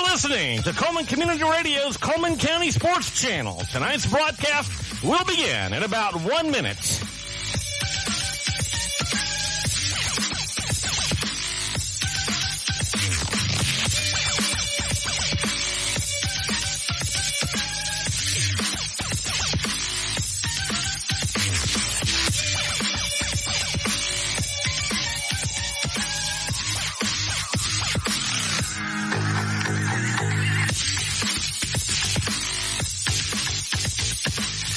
You're listening to Cullman Community Radio's Cullman County Sports Channel. Tonight's broadcast will begin in about 1 minute.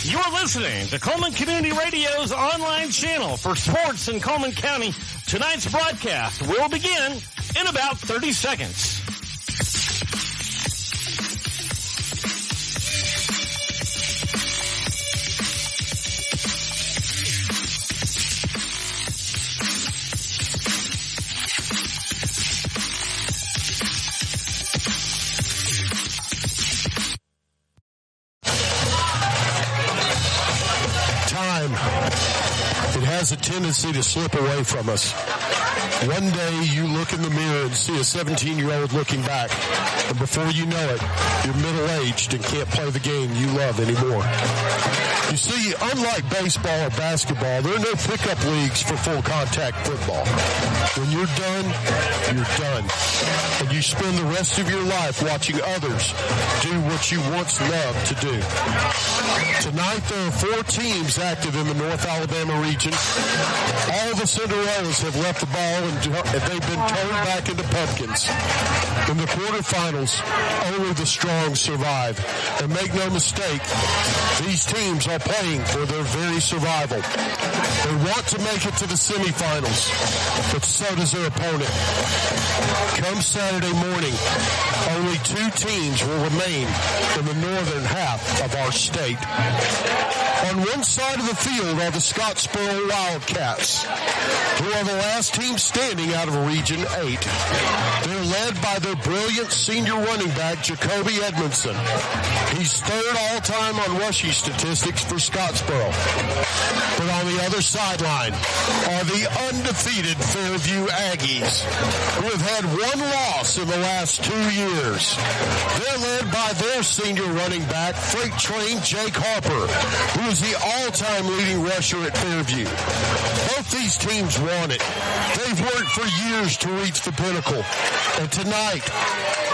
You're listening to Cullman Community Radio's online channel for sports in Cullman County. Tonight's broadcast will begin in about 30 seconds. It has a tendency to slip away from us. One day you look in the mirror and see a 17-year-old looking back, and before you know it, you're middle-aged and can't play the game you love anymore. You see, unlike baseball or basketball, there are no pickup leagues for full-contact football. When you're done, you're done. And you spend the rest of your life watching others do what you once loved to do. Tonight, there are 4 teams active in the North Alabama region. All the Cinderellas have left the ball and they've been turned back into pumpkins. In the quarterfinals, only the strong survive. And make no mistake, these teams are playing for their very survival. They want to make it to the semifinals, but so does their opponent. Come Saturday morning, only 2 teams will remain in the northern half of our state. On one side of the field are the Scottsboro Wildcats, who are the last team standing out of Region 8. They're led by their brilliant senior running back, Jacoby Edmondson. He's third all-time on rushing statistics for Scottsboro. But on the other sideline are the undefeated Fairview Aggies, who have had 1 loss in the last 2 years. They're led by their senior running back, freight train Jake Harper, who is the all-time leading rusher at Fairview. Both these teams want it. They've worked for years to reach the pinnacle. And tonight,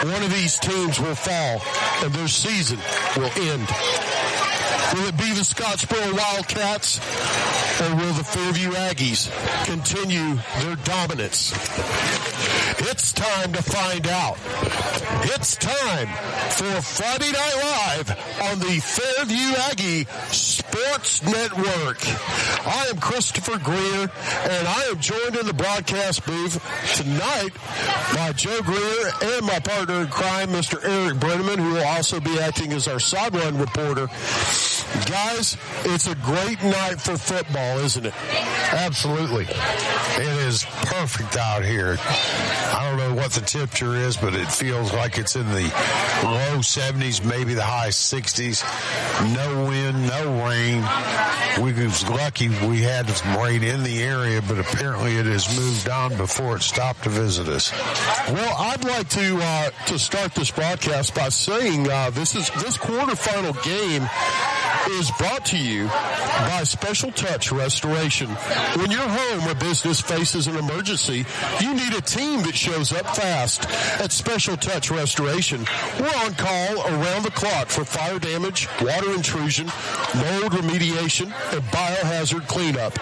one of these teams will fall, and their season will end. Will it be the Scottsboro Wildcats, or will the Fairview Aggies continue their dominance? It's time to find out. It's time for Friday Night Live on the Fairview Aggie Sports Network. I am Christopher Greer, and I am joined in the broadcast booth tonight by Joe Greer and my partner in crime, Mr. Eric Brenneman, who will also be acting as our sideline reporter. Guys, it's a great night for football, isn't it? Absolutely. It is perfect out here. I don't know what the temperature is, but it feels like it's in the low 70s, maybe the high 60s. No wind, no rain. We was lucky we had some rain in the area, but apparently it has moved on before it stopped to visit us. Well, I'd like to start this broadcast by saying this quarterfinal game is brought to you by Special Touch Restoration. When your home or business faces an emergency, you need a team that shows up fast. At Special Touch Restoration, we're on call around the clock for fire damage, water intrusion, mold remediation, and biohazard cleanup.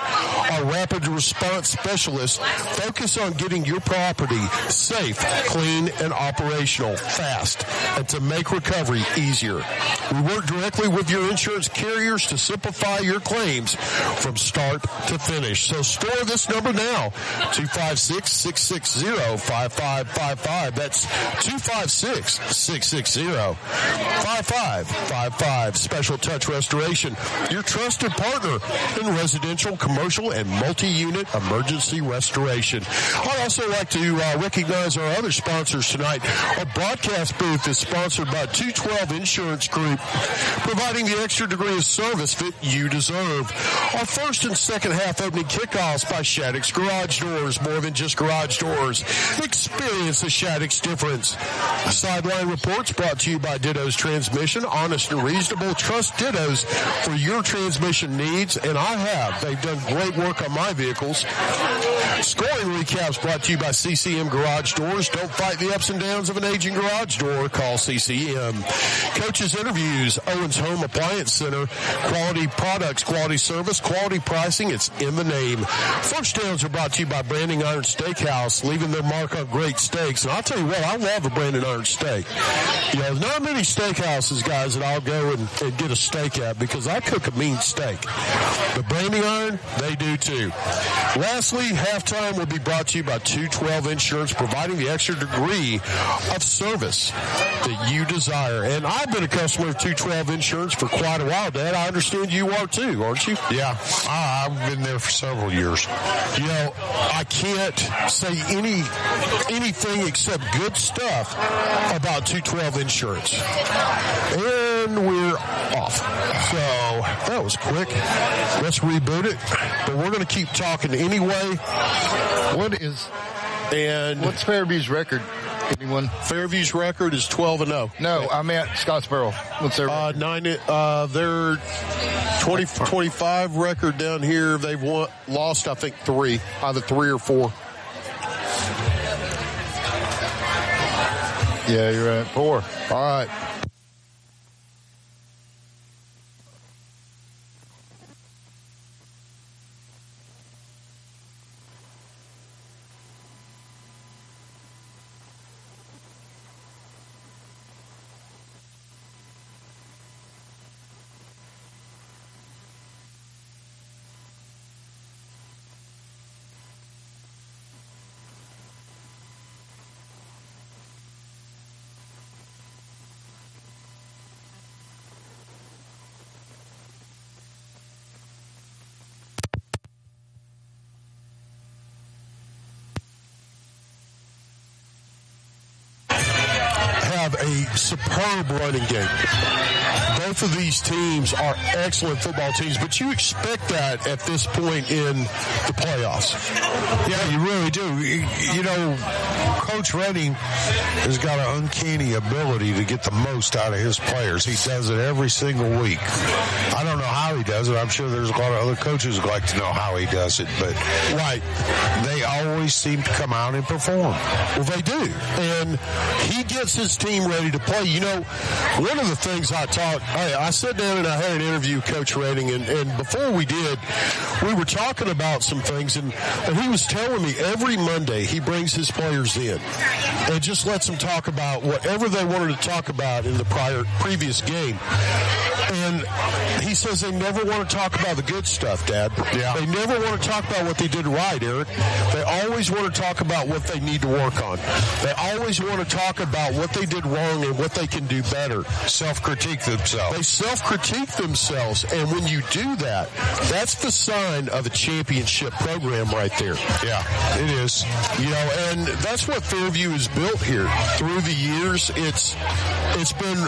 Our rapid response specialists focus on getting your property safe, clean, and operational fast, and to make recovery easier. We work directly with your insurance carriers to simplify your claims from start to finish. So store this number now, 256-660-5555. That's 256-660-5555. Special Touch Restoration, your trusted partner in residential, commercial, and multi-unit emergency restoration. I'd also like to recognize our other sponsors tonight. Our broadcast booth is sponsored by 212 Insurance Group. Group, providing the extra degree of service that you deserve. Our first and second half opening kickoffs by Shattuck's Garage Doors. More than just garage doors. Experience the Shattuck's difference. Sideline reports brought to you by Ditto's Transmission. Honest and reasonable. Trust Ditto's for your transmission needs, and I have. They've done great work on my vehicles. Scoring recaps brought to you by CCM Garage Doors. Don't fight the ups and downs of an aging garage door. Call CCM. Coaches interviews. Owens Home Appliance Center. Quality products, quality service, quality pricing. It's in the name. First downs are brought to you by Branding Iron Steakhouse, leaving their mark on great steaks. And I'll tell you what, I love a Branding Iron steak. You know, not many steakhouses, guys, that I'll go and get a steak at because I cook a mean steak. But Branding Iron, they do too. Lastly, halftime will be brought to you by 212 Insurance, providing the extra degree of service that you desire. And I've been a customer of 212 Insurance for quite a while, Dad. I understand you are too, aren't you? Yeah, I've been there for several years. You know, I can't say anything except good stuff about 212 Insurance. And we're off. So that was quick. Let's reboot it. But we're going to keep talking anyway. What's Fairview's record? Anyone? Fairview's record is 12-0. No, I meant Scottsboro. What's their record? Their 25 record down here. They've lost, I think, 3, either 3 or 4. Yeah, you're right. 4. All right. A superb running game. Both of these teams are excellent football teams, but you expect that at this point in the playoffs. Yeah, you really do. You know, Coach Redding has got an uncanny ability to get the most out of his players. He does it every single week. I don't know how he does it. I'm sure there's a lot of other coaches who'd like to know how he does it, but they always seem to come out and perform. Well, they do. And he gets his team ready to play. You know, one of the things I sat down and I had an interview with Coach Redding, and before we did, we were talking about some things, and he was telling me every Monday he brings his players in and just lets them talk about whatever they wanted to talk about in the previous game. And he says they never want to talk about the good stuff, Dad. Yeah. They never want to talk about what they did right, Eric. They always want to talk about what they need to work on. They always want to talk about what they did wrong and what they can do better. Self-critique themselves. They self-critique themselves, and when you do that, that's the sign of a championship program right there. Yeah, it is. You know, and that's what Fairview has built here. Through the years, it's been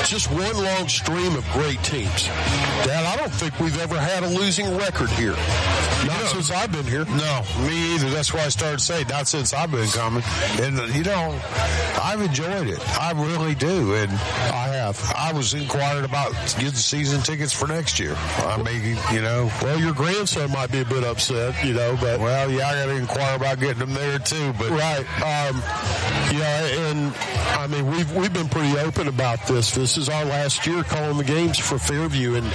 just one long stream of great teams. Dad, I don't think we've ever had a losing record here. Not since I've been here. No, me either. That's why I started saying not since I've been coming. And, you know, I've enjoyed it. I really do. And I was inquiring about getting season tickets for next year. I mean, you know. Well, your grandson might be a bit upset, you know, but. Well, yeah, I got to inquire about getting them there too. But right. Yeah, and I mean, we've been pretty open about this. This is our last year calling the games for Fairview, and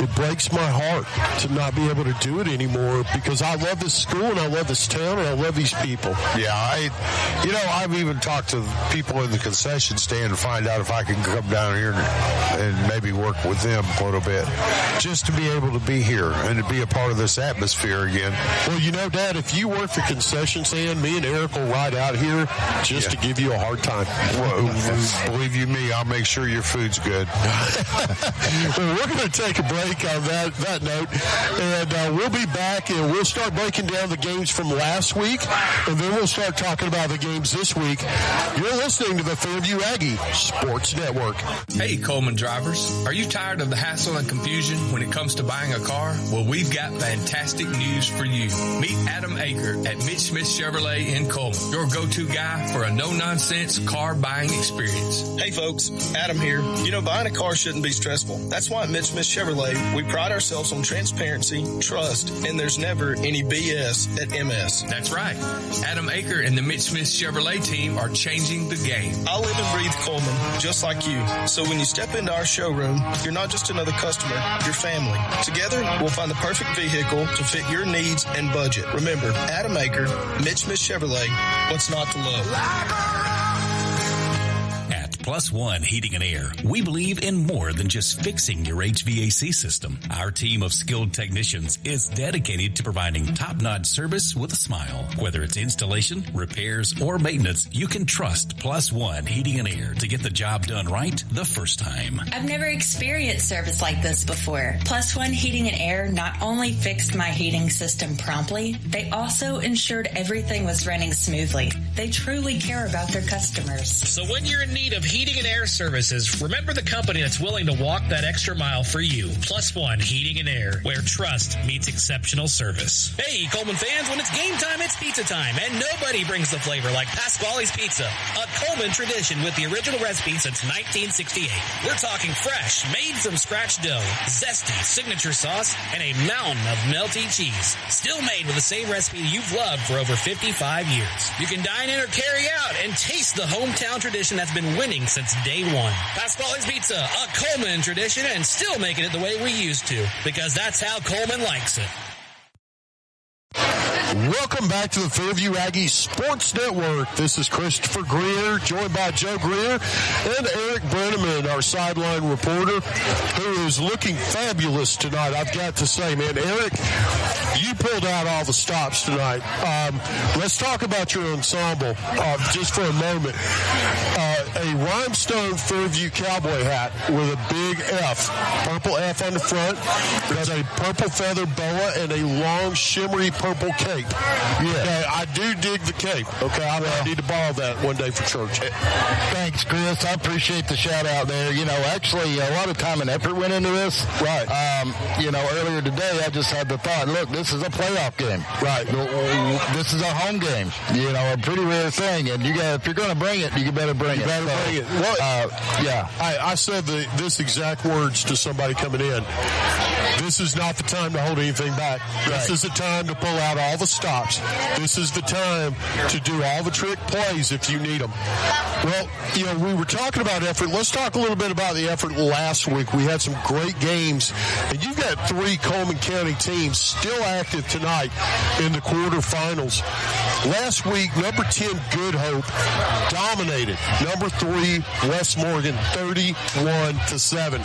it breaks my heart to not be able to do it anymore because I love this school and I love this town and I love these people. Yeah, I've even talked to people in the concession stand to find out if I can come down here and maybe work with them a little bit, just to be able to be here and to be a part of this atmosphere again. Well, you know, Dad, if you work the concession stand, me and Eric will ride out here just to give you a hard time. Well, believe you me, I'll make sure your food's good. Well, we're going to take a break on that note, and we'll be back back, and we'll start breaking down the games from last week, and then we'll start talking about the games this week. You're listening to the Fairview Aggie Sports Network. Hey, Cullman drivers. Are you tired of the hassle and confusion when it comes to buying a car? Well, we've got fantastic news for you. Meet Adam Aker at Mitch Smith Chevrolet in Cullman, your go-to guy for a no-nonsense car buying experience. Hey, folks. Adam here. You know, buying a car shouldn't be stressful. That's why at Mitch Smith Chevrolet, we pride ourselves on transparency, trust, and there's never any BS at MS. That's right. Adam Aker and the Mitch Smith Chevrolet team are changing the game. I live and breathe Cullman, just like you. So when you step into our showroom, you're not just another customer, you're family. Together, we'll find the perfect vehicle to fit your needs and budget. Remember, Adam Aker, Mitch Smith Chevrolet, what's not to love? Plus One Heating and Air, we believe in more than just fixing your HVAC system. Our team of skilled technicians is dedicated to providing top-notch service with a smile. Whether it's installation, repairs, or maintenance, you can trust Plus One Heating and Air to get the job done right the first time. I've never experienced service like this before. Plus One Heating and Air not only fixed my heating system promptly, they also ensured everything was running smoothly. They truly care about their customers. So when you're in need of heating and air services, remember the company that's willing to walk that extra mile for you. Plus One Heating and Air, where trust meets exceptional service. Hey, Cullman fans, when it's game time, it's pizza time, and nobody brings the flavor like Pasquale's Pizza, a Cullman tradition with the original recipe since 1968. We're talking fresh, made from scratch dough, zesty signature sauce, and a mountain of melty cheese. Still made with the same recipe you've loved for over 55 years. You can dine in or carry out and taste the hometown tradition that's been winning since day one. Pasquale's Pizza, a Cullman tradition, and still making it the way we used to, because that's how Cullman likes it. Welcome back to the Fairview Aggies Sports Network. This is Christopher Greer, joined by Joe Greer and Eric Brenneman, our sideline reporter, who is looking fabulous tonight, I've got to say, man. Eric, you pulled out all the stops tonight. Let's talk about your ensemble just for a moment. A rhinestone Fairview cowboy hat with a big F, purple F on the front. There's a purple feather boa and a long shimmery purple cape. Yeah, okay, I do dig the cape. Okay, I need to borrow that one day for church. Thanks, Chris. I appreciate the shout out there. You know, actually, a lot of time and effort went into this. Right. Earlier today, I just had the thought, look, this is a playoff game. Right. This is a home game. You know, a pretty rare thing. And if you're going to bring it, you better bring it. Bring it. Well, yeah. I said this exact words to somebody coming in. This is not the time to hold anything back. Right. This is the time to pull out all the stops. This is the time to do all the trick plays if you need them. Well, you know, we were talking about effort. Let's talk a little bit about the effort last week. We had some great games, and you've got 3 Cullman County teams still active tonight in the quarterfinals. Last week, number 10 Good Hope dominated number 3 West Morgan 31-7.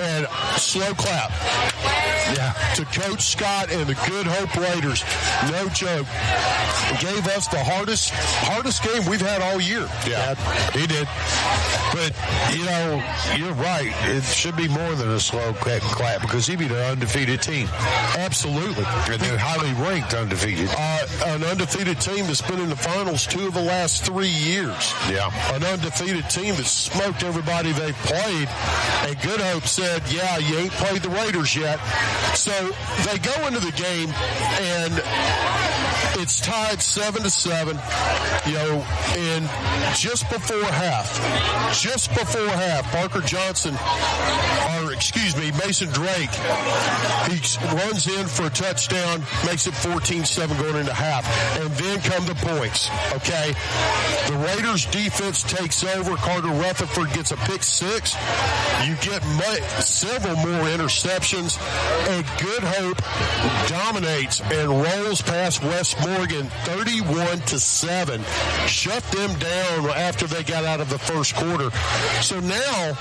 And slow clap. Yeah. To Coach Scott and the Good Hope Raiders. No joke. Gave us the hardest game we've had all year. Yeah, he did. But, you know, you're right. It should be more than a slow clap because he beat an undefeated team. Absolutely. And they're highly ranked undefeated. An undefeated team that's been in the finals 2 of the last 3 years. Yeah. An undefeated team that smoked everybody they've played. And Good Hope said, yeah, you ain't played the Raiders yet. So they go into the game, and it's tied 7-7, you know, and just before half, Parker Johnson, Mason Drake, he runs in for a touchdown, makes it 14-7 going into half, and then come the points, okay? The Raiders defense takes over. Carter Rutherford gets a pick 6. You get several more interceptions, and Good Hope dominates and rolls past West Morgan 31-7. Shut them down after they got out of the first quarter. So now,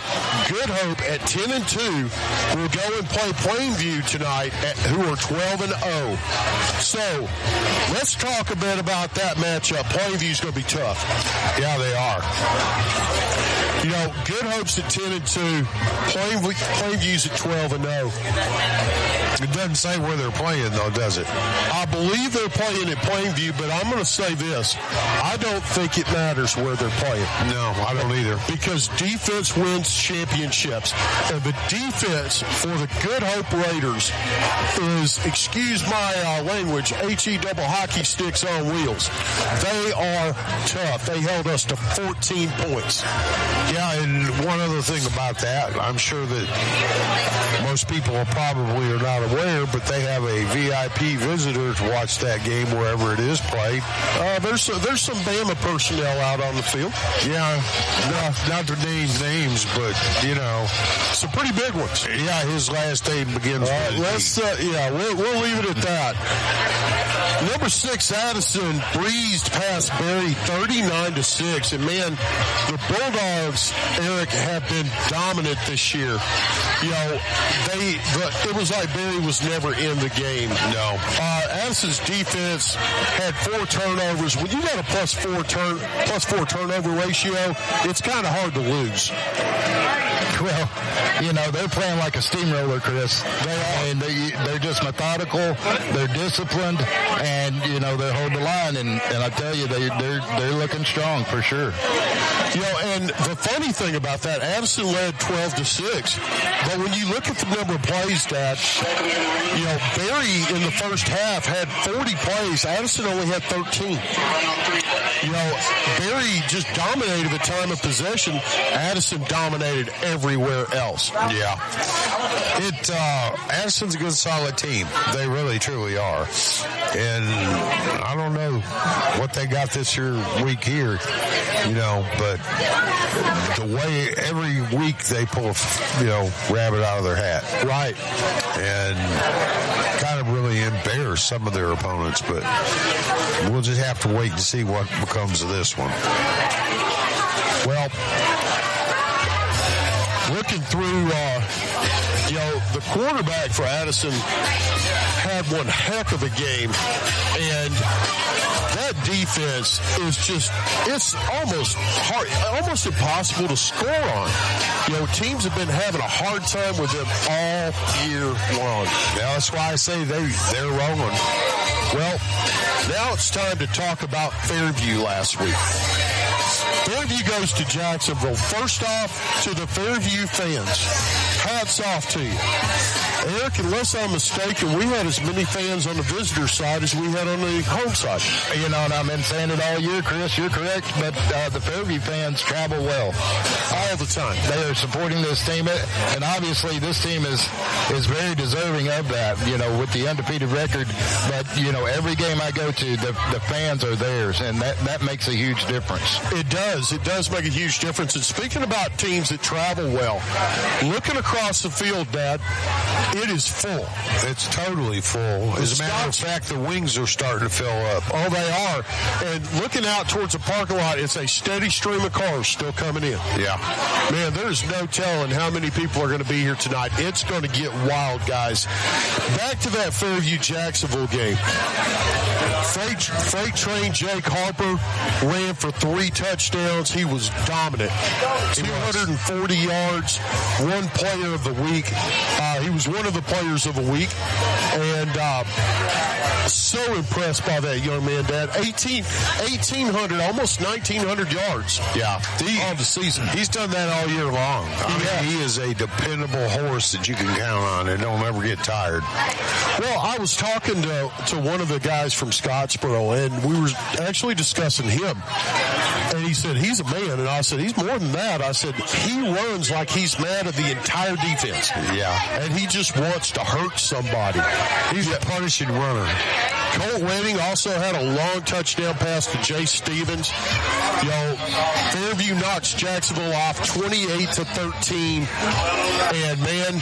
Good Hope at 10-2 will go and play Plainview tonight, who are 12-0. So let's talk a bit about that matchup. Plainview's going to be tough. Yeah, they are. You know, Good Hope's at 10-2. Plainview's at 12-0. It doesn't say where they're playing, though, does it? I believe they're playing at Plainview, but I'm going to say this. I don't think it matters where they're playing. No, I don't either. Because defense wins championships. And the defense for the Good Hope Raiders is, excuse my language, H-E-double hockey sticks on wheels. They are tough. They held us to 14 points. Yeah, and one other thing about that, I'm sure that most people are not aware, but they have a VIP visitor to watch that game wherever it is played. There's some Bama personnel out on the field. Yeah, not to name names, but, some pretty big ones. Yeah, his last name begins with we'll leave it at that. Number 6, Addison breezed past Berry 39-6. And, man, the Bulldogs, Eric, have been dominant this year. It was like Berry was never in the game. No. Addison's defense had 4 turnovers. When you got a plus four turnover ratio, it's kind of hard to lose. Well, they're playing like a steamroller, Chris. They are. And they're just methodical. They're disciplined, and they hold the line. And I tell you, they're looking strong for sure. And the funny thing about that, Addison led 12-6. But when you look at the number of plays, Dad, Berry in the first half had 40 plays. Addison only had 13. Berry just dominated the time of possession. Addison dominated everywhere else. Yeah. Addison's a good, solid team. They really, truly are. And I don't know what they got this week here, but the way every week they pull a, rabbit out of their hat. Right. And kind of really embarrass some of their opponents, but we'll just have to wait and see what becomes of this one. Well, looking through, the quarterback for Addison had one heck of a game, and that defense is it's almost impossible to score on. Teams have been having a hard time with them all year long. Now, that's why I say they're rolling. Well, now it's time to talk about Fairview last week. Fairview goes to Jacksonville. First off, to the Fairview fans, hats off to you. Eric, unless I'm mistaken, we had as many fans on the visitor side as we had on the home side. And I've been saying it all year, Chris. You're correct, but the Fairview fans travel well. All the time. They are supporting this team, and obviously this team is very deserving of that, with the undefeated record. But, every game I go to, the fans are theirs, and that makes a huge difference. It does. It does make a huge difference. And speaking about teams that travel well, looking across the field, Dad, it is full. It's totally full. As a matter of fact, the wings are starting to fill up. Oh, they are. And looking out towards the parking lot, it's a steady stream of cars still coming in. Yeah. Man, there's no telling how many people are going to be here tonight. It's going to get wild, guys. Back to that Fairview-Jacksonville game. Freight train Jake Harper ran for 3 touchdowns. He was dominant. 240 yards, one player of the week. He was one of the players of the week. And so impressed by that young man, Dad. 1,800, almost 1,900 yards. Yeah. On the season. He's done that all year long. He is a dependable horse that you can count on and don't ever get tired. Well, I was talking to one of the guys from Scottsboro, and we were actually discussing him. And he said, he's a man. And I said, he's more than that. I said, he runs like he's mad at the entire defense. Yeah. And he just wants to hurt somebody. He's a punishing runner. Colt Wenning also had a long touchdown pass to Jay Stevens. Fairview knocks Jacksonville off 28-13. And, man,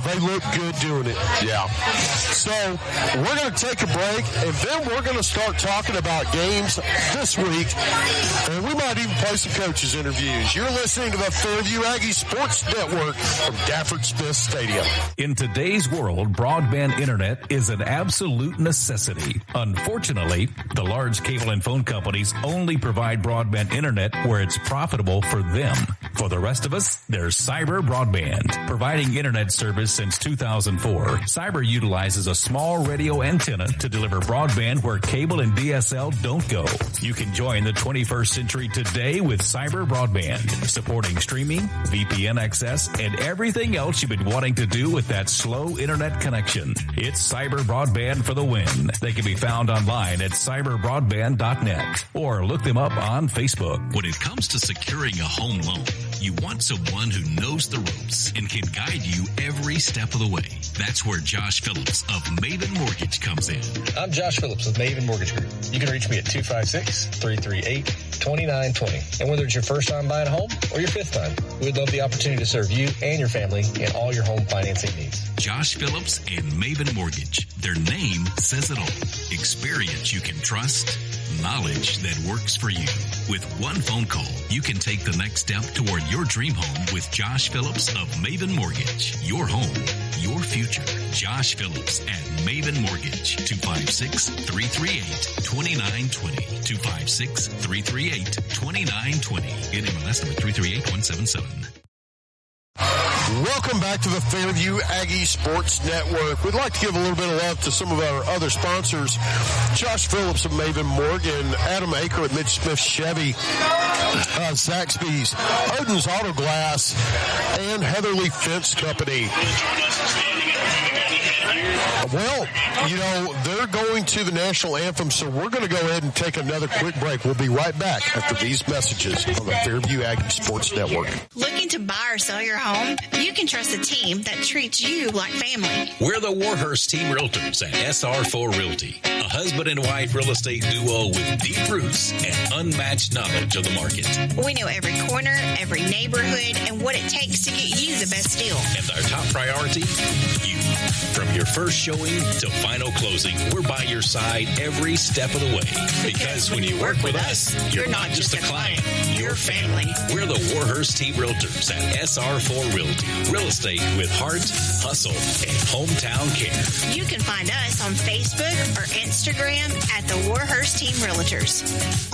they look good doing it. Yeah. So we're going to take a break, and then we're going to start talking about games this week. And we might even play some coaches' interviews. You're listening to the Fairview Aggies Sports Network from Dafford-Smith Stadium. In today's world, broadband internet is an absolute necessity. Unfortunately, the large cable and phone companies only provide broadband internet where it's profitable for them. For the rest of us, there's Cyber Broadband. Providing internet service since 2004, Cyber utilizes a small radio antenna to deliver broadband where cable and DSL don't go. You can join the 21st century today with Cyber Broadband, supporting streaming, VPN access, and everything else you've been wanting to do with that slow internet connection. It's Cyber Broadband for the win. They can be found online at cyberbroadband.net or look them up on Facebook. When it comes to securing a home loan, you want someone who knows the ropes and can guide you every step of the way. That's where Josh Phillips of Maven Mortgage comes in. I'm Josh Phillips of Maven Mortgage Group. You can reach me at 256-338-2920. And whether it's your first time buying a home or your fifth time, we'd love the opportunity to serve you and your family in all your home financing needs. Josh Phillips and Maven Mortgage. Their name says it all. Experience you can trust, knowledge that works for you. With one phone call, you can take the next step toward your dream home with Josh Phillips of Maven Mortgage. Your home, your future. Josh Phillips at Maven Mortgage. 256-338-2920. 256-338-2920. NMLS number 338177. Welcome back to the Fairview Aggies Sports Network. We'd like to give a little bit of love to some of our other sponsors. Josh Phillips of Maven Morgan, Adam Aker at Mitch Smith Chevy, Zaxby's, Odin's Auto Glass, and Heatherly Fence Company. Well, you know, they're going to the national anthem, so we're going to go ahead and take another quick break. We'll be right back after these messages on the Fairview Aggies Sports Network. Looking to buy or sell your home? You can trust a team that treats you like family. We're the Warhurst Team Realtors at SR4 Realty, a husband and wife real estate duo with deep roots and unmatched knowledge of the market. We know every corner, every neighborhood, and what it takes to get you the best deal. And our top priority, you. From your first showing to final closing, we're by your side every step of the way. Because when you work with us, you're not just a client, you're family. We're the Warhurst Team Realtors at SR4 Realty. Real estate with heart, hustle, and hometown care. You can find us on Facebook or Instagram at the Warhurst Team Realtors.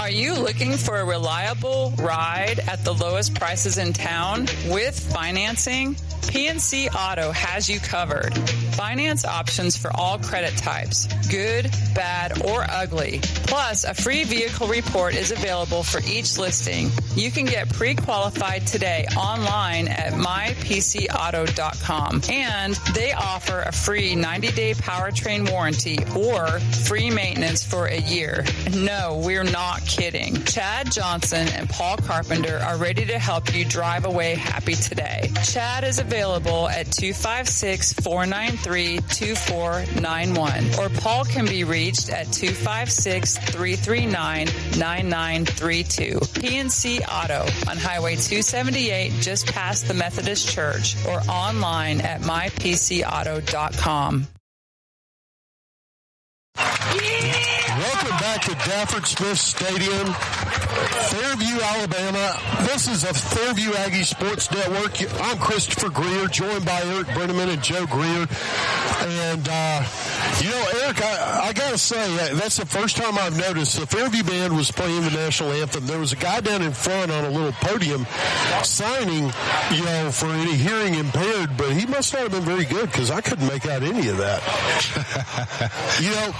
Are you looking for a reliable ride at the lowest prices in town with financing? PNC Auto has you covered. Finance options for all credit types, good, bad, or ugly. Plus, a free vehicle report is available for each listing. You can get pre-qualified today online at mypcauto.com. And they offer a free 90-day powertrain warranty or free maintenance for a year. No, we're not kidding. Chad Johnson and Paul Carpenter are ready to help you drive away happy today. Chad is available at 256-493-2491, or Paul can be reached at 256-339-9932. PNC Auto on Highway 278 just past the Methodist Church, or online at mypcauto.com. Welcome back to Dafford Smith Stadium, Fairview, Alabama. This is a Fairview Aggies Sports Network. I'm Christopher Greer, joined by Eric Brenneman and Joe Greer. And, you know, Eric, I got to say, that's the first time I've noticed the Fairview band was playing the national anthem. There was a guy down in front on a little podium signing, you know, for any hearing impaired, but he must not have been very good because I couldn't make out any of that. You know,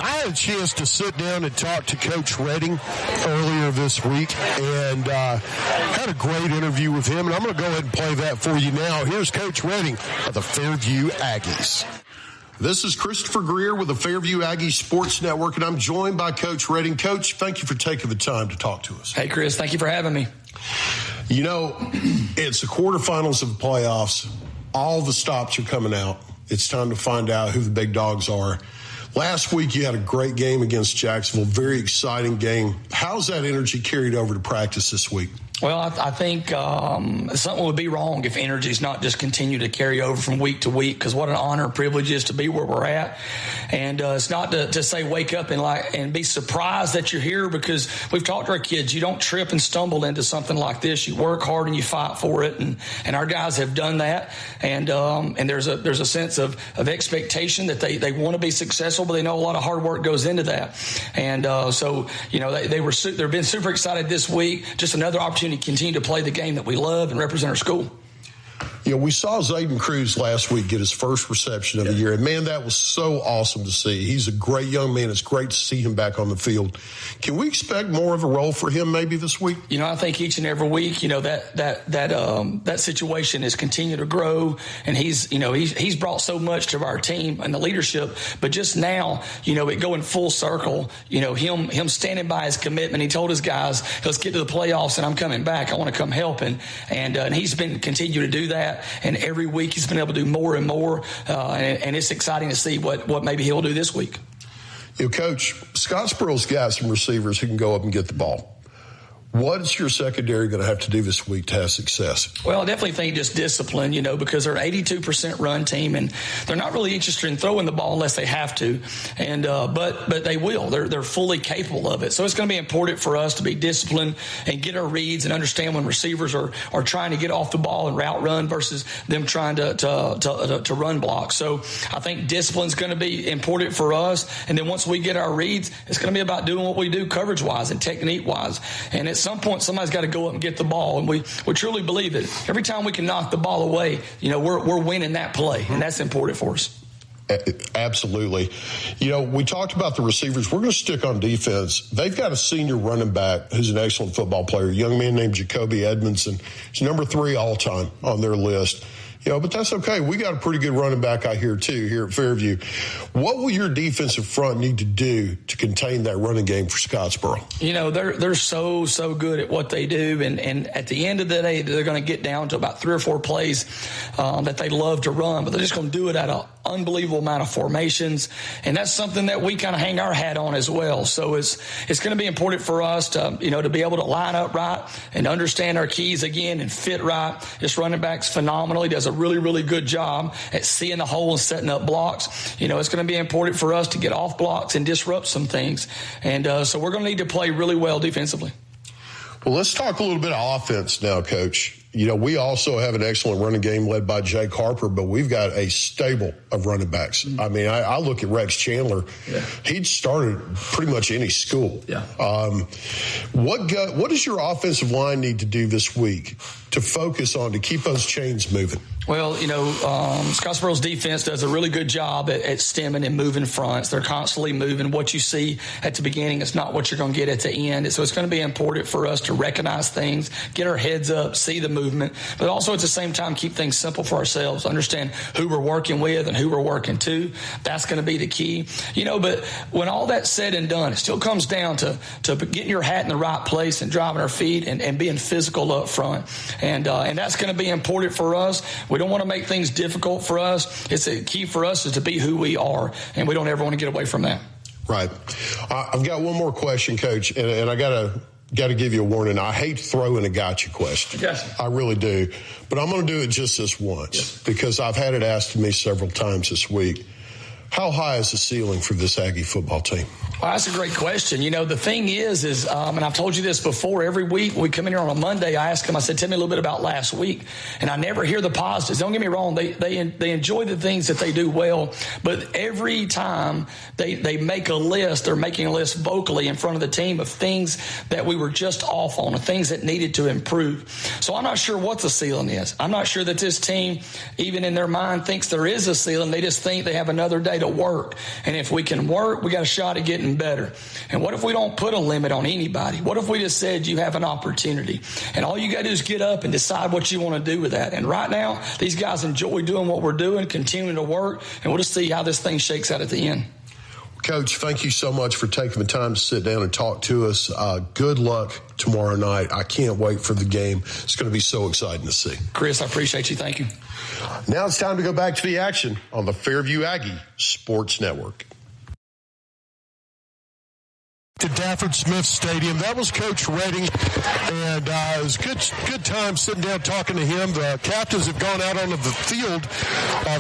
I had a chance to sit down and talk to Coach Redding earlier this week and had a great interview with him, and I'm going to go ahead and play that for you now. Here's Coach Redding of the Fairview Aggies. This is Christopher Greer with the Fairview Aggies Sports Network, and I'm joined by Coach Redding. Coach, thank you for taking the time to talk to us. Hey, Chris, thank you for having me. You know, it's the quarterfinals of the playoffs. All the stops are coming out. It's time to find out who the big dogs are. Last week, you had a great game against Jacksonville, very exciting game. How's that energy carried over to practice this week? Well, I think something would be wrong if energy's not just continue to carry over from week to week, because what an honor and privilege it is to be where we're at. And it's not to say wake up and be surprised that you're here, because we've talked to our kids. You don't trip and stumble into something like this. You work hard and you fight for it, and our guys have done that. And there's a sense of expectation that they want to be successful, but they know a lot of hard work goes into that. And so, you know, they've been super excited this week. Just another opportunity opportunity to continue to play the game that we love and represent our school. You know, we saw Zayden Cruz last week get his first reception of the year, and, man, that was so awesome to see. He's a great young man. It's great to see him back on the field. Can we expect more of a role for him maybe this week? You know, I think each and every week, you know, that situation is continuing to grow, and he's brought so much to our team and the leadership. But just now, you know, it going full circle, you know, him standing by his commitment. He told his guys, let's get to the playoffs, and I'm coming back. I want to come helping. And he's been continuing to do that. And every week he's been able to do more and more, and it's exciting to see what maybe he'll do this week. You know, Coach, Scottsboro's got some receivers who can go up and get the ball. What is your secondary going to have to do this week to have success? Well, I definitely think just discipline, you know, because they're an 82% run team, and they're not really interested in throwing the ball unless they have to. And but they will. They're fully capable of it. So it's going to be important for us to be disciplined and get our reads and understand when receivers are trying to get off the ball and route run versus them trying to run block. So I think discipline is going to be important for us. And then once we get our reads, it's going to be about doing what we do coverage-wise and technique-wise. And at some point, somebody's got to go up and get the ball. And we truly believe that every time we can knock the ball away, you know, we're winning that play. And that's important for us. Absolutely. You know, we talked about the receivers. We're going to stick on defense. They've got a senior running back who's an excellent football player, a young man named Jacoby Edmondson. He's number 3 all-time on their list. You know, but that's okay. We got a pretty good running back out here, too, here at Fairview. What will your defensive front need to do to contain that running game for Scottsboro? You know, they're so good at what they do, and at the end of the day, they're going to get down to about 3 or 4 plays that they love to run, but they're just going to do it at an unbelievable amount of formations, and that's something that we kind of hang our hat on as well. So it's going to be important for us to, you know, to be able to line up right and understand our keys again and fit right. This running back's phenomenal. He does a really good job at seeing the hole and setting up blocks. You know, it's going to be important for us to get off blocks and disrupt some things. And so we're going to need to play really well defensively. Well, let's talk a little bit of offense now, Coach. You know, we also have an excellent running game led by Jake Harper, but we've got a stable of running backs. Mm-hmm. I mean, I look at Rex Chandler. Yeah. He'd started pretty much any school. Yeah. What does your offensive line need to do this week to focus on to keep those chains moving? Well, you know, Scottsboro's defense does a really good job at stemming and moving fronts. They're constantly moving. What you see at the beginning is not what you're going to get at the end. So it's going to be important for us to recognize things, get our heads up, see the movement, but also at the same time keep things simple for ourselves, understand who we're working with and who we're working to. That's going to be the key. You know, but when all that's said and done, it still comes down to getting your hat in the right place and driving our feet and being physical up front. And that's going to be important for us. We don't want to make things difficult for us. It's a key for us is to be who we are, and we don't ever want to get away from that. Right. I've got one more question, Coach, and I got to give you a warning. I hate throwing a gotcha question. Yes. I really do. But I'm going to do it just this once because I've had it asked to me several times this week. How high is the ceiling for this Aggie football team? Well, that's a great question. You know, the thing is, and I've told you this before, every week we come in here on a Monday, I ask them, I said, tell me a little bit about last week. And I never hear the positives. Don't get me wrong. They enjoy the things that they do well. But every time they make a list, they're making a list vocally in front of the team of things that we were just off on, of things that needed to improve. So I'm not sure what the ceiling is. I'm not sure that this team, even in their mind, thinks there is a ceiling. They just think they have another day to work. And if we can work, we got a shot at getting better. And what if we don't put a limit on anybody? What if we just said you have an opportunity and all you got to do is get up and decide what you want to do with that? And right now, these guys enjoy doing what we're doing, continuing to work, and we'll just see how this thing shakes out at the end. Coach, thank you so much for taking the time to sit down and talk to us. Good luck tomorrow night. I can't wait for the game. It's going to be so exciting to see. Chris, I appreciate you. Thank you. Now it's time to go back to the action on the Fairview Aggie Sports Network. To Dafford Smith Stadium. That was Coach Redding, and it was good time sitting down talking to him. The captains have gone out onto the field.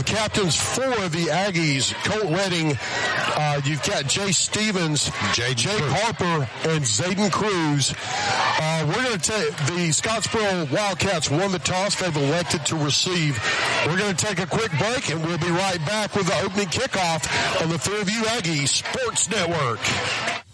Captains for the Aggies, Colt Redding, You've got Jay Stevens, Jake Harper, and Zayden Cruz. We're going to take the Scottsboro Wildcats won the toss. They've elected to receive. We're going to take a quick break, and we'll be right back with the opening kickoff on the Fairview Aggies Sports Network.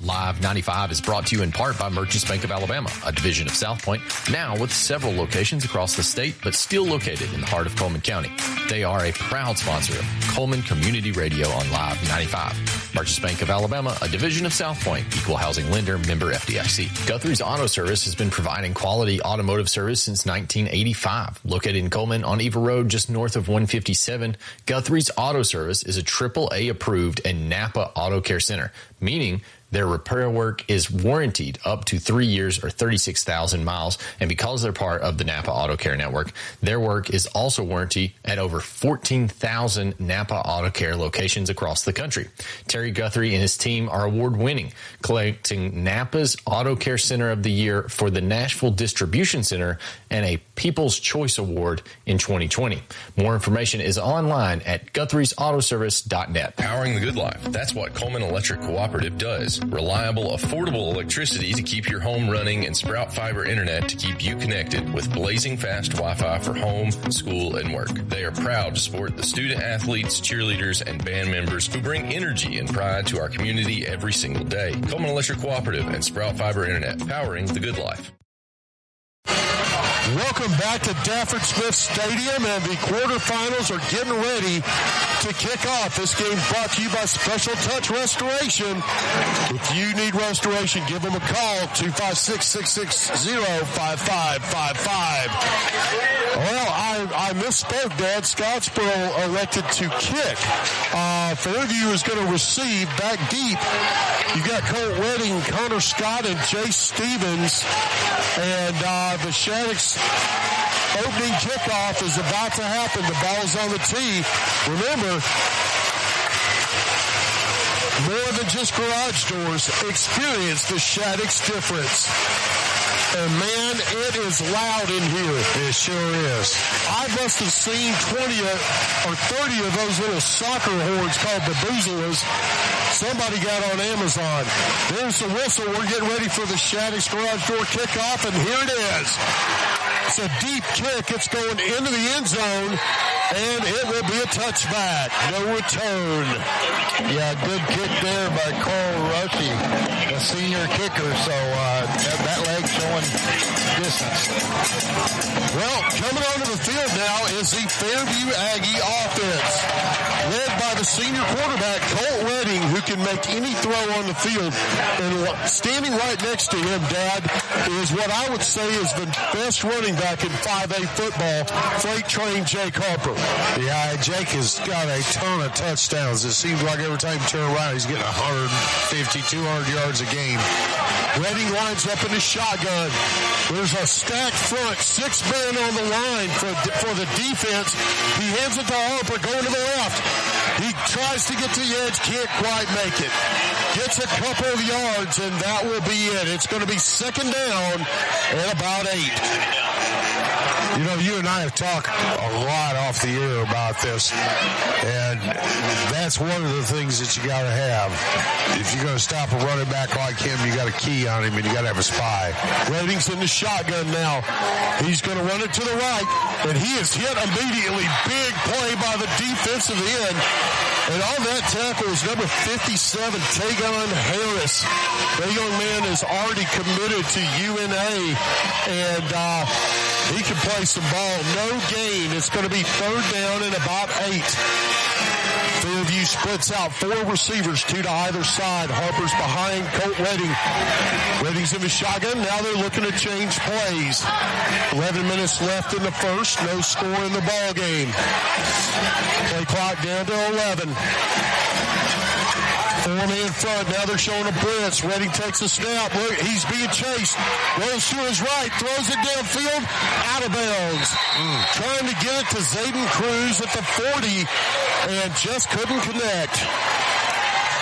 Live 95 is brought to you in part by Merchants Bank of Alabama, a division of South Point, now with several locations across the state, but still located in the heart of Cullman County. They are a proud sponsor of Cullman Community Radio on Live 95. Merchants Bank of Alabama, a division of South Point, equal housing lender, member FDIC. Guthrie's Auto Service has been providing quality automotive service since 1985. Located in Cullman on Eva Road, just north of 157, Guthrie's Auto Service is a AAA approved and Napa Auto Care Center, meaning their repair work is warranted up to 3 years or 36,000 miles. And because they're part of the Napa Auto Care Network, their work is also warranted at over 14,000 Napa Auto Care locations across the country. Terry Guthrie and his team are award-winning, collecting Napa's Auto Care Center of the Year for the Nashville Distribution Center and a People's Choice Award in 2020. More information is online at Guthrie'sAutoservice.net. Powering the good life. That's what Cullman Electric Cooperative does. Reliable, affordable electricity to keep your home running and Sprout Fiber Internet to keep you connected with blazing fast Wi-Fi for home, school, and work. They are proud to support the student athletes, cheerleaders, and band members who bring energy and pride to our community every single day. Cullman Electric Cooperative and Sprout Fiber Internet, powering the good life. Welcome back to Dafford Smith Stadium, and the quarterfinals are getting ready to kick off. This game brought to you by Special Touch Restoration. If you need restoration, give them a call, 256-660-5555. Well, I misspoke, Dad. Scottsboro elected to kick. Fairview is going to receive back deep. You got Colt Redding, Connor Scott, and Jay Stevens, and the Shaddix opening kickoff is about to happen. The ball's on the tee. Remember, more than just garage doors, experience the Shaddix difference. And man, it is loud in here. It sure is. I must have seen 20 or 30 of those little soccer horns called baboozalas. Somebody got on Amazon. There's the whistle. We're getting ready for the Shaddix garage door kickoff, and here it is. It's a deep kick. It's going into the end zone, and it will be a touchback. No return. Yeah, good kick there by Carl Rushie, the senior kicker. So that leg showing distance. Well, coming onto the field now is the Fairview Aggie offense, led by the senior quarterback, Colt Redding, who can make any throw on the field. And standing right next to him, Dad, is what I would say is the best running back in 5A football, freight train Jake Harper. Yeah, Jake has got a ton of touchdowns. It seems like every time you turn around, he's getting 150, 200 yards a game. Redding lines up in the shotgun. There's a stacked front, 6 men on the line for the defense. He hands it to Harper, going to the left. He tries to get to the edge, can't quite make it. Gets a couple of yards, and that will be it. It's going to be second down at about 8. You know, you and I have talked a lot off the air about this, and that's one of the things that you got to have. If you're going to stop a running back like him, you got a key on him, and you got to have a spy. Redding's in the shotgun now. He's going to run it to the right, and he is hit immediately. Big play by the defensive end. And on that tackle is number 57, Tagon Harris. That young man is already committed to UNA, and he can play some ball. No gain. It's going to be third down and about 8. Fairview splits out 4 receivers, 2 to either side. Harper's behind Colt Redding. Redding's in the shotgun. Now they're looking to change plays. 11 minutes left in the first. No score in the ball game. Play clock down to 11. 4-man front. Now they're showing a blitz. Redding takes a snap. He's being chased. Rolls to his right. Throws it downfield. Out of bounds. Trying to get it to Zayden Cruz at the 40 and just couldn't connect.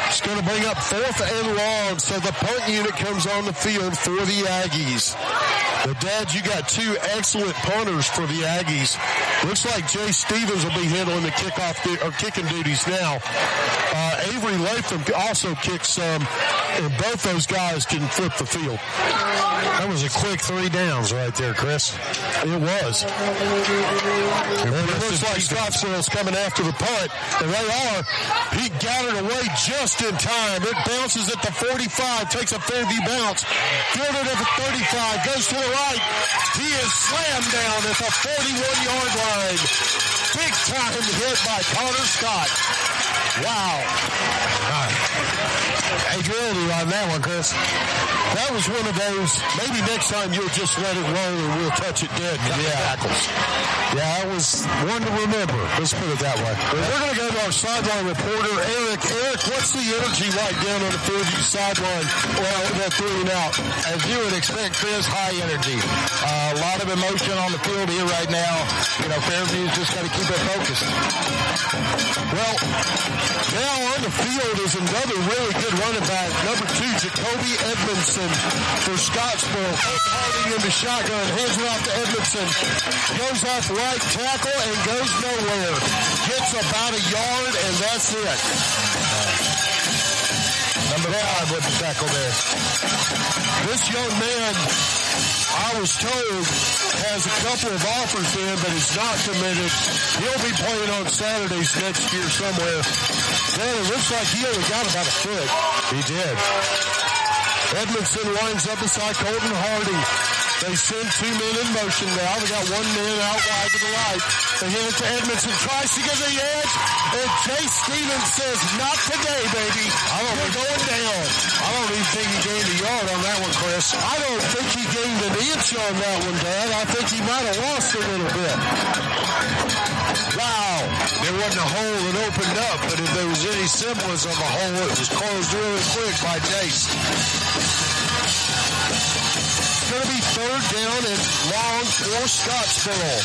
It's going to bring up 4th and long, so the punt unit comes on the field for the Aggies. But, Dad, you got 2 excellent punters for the Aggies. Looks like Jay Stevens will be handling the kicking duties now. Avery Latham also kicks some, and both those guys can flip the field. That was a quick 3 downs right there, Chris. It was. And it looks like Scottsboro's coming after the punt, and they are. He got it away just in time. It bounces at the 45, takes a Fairview bounce, fielded at the 35, goes to the right. He is slammed down at the 41-yard line. Big time hit by Connor Scott. Wow. Hey, drilled you on that one, Chris. That was one of those, maybe next time you'll just let it roll and we'll touch it dead. Tackles. Yeah, that was one to remember. Let's put it that way. Well, we're going to go to our sideline reporter, Eric. Eric, what's the energy like down on the Fairview sideline? Well, they're 3 and out. As you would expect, Chris, high energy. A lot of emotion on the field here right now. You know, Fairview's just got to keep it focused. Well, now on the field is another really good running back, number 2, Jacoby Edmondson for Scottsboro. Harding in the shotgun, hands it off to Edmondson. Goes off right tackle and goes nowhere. Gets about a yard, and that's it. Number 5 with the tackle there. This young man, I was told, has a couple of offers in, but is not committed. He'll be playing on Saturdays next year somewhere. Man, it looks like he only got about a foot. He did. Edmondson winds up beside Colton Harding. They send 2 men in motion now. They got 1 man out wide to the right. They hand it to Edmondson. Tries to get the edge. And Jay Stevens says, not today, baby. We're going down. I don't even think he gained a yard on that one, Chris. I don't think he gained an inch on that one, Dad. I think he might have lost a little bit. Wow. There wasn't a hole that opened up, but if there was any semblance of a hole, it was closed really quick by Jace. It's going to be 3rd down and long for Scottsboro.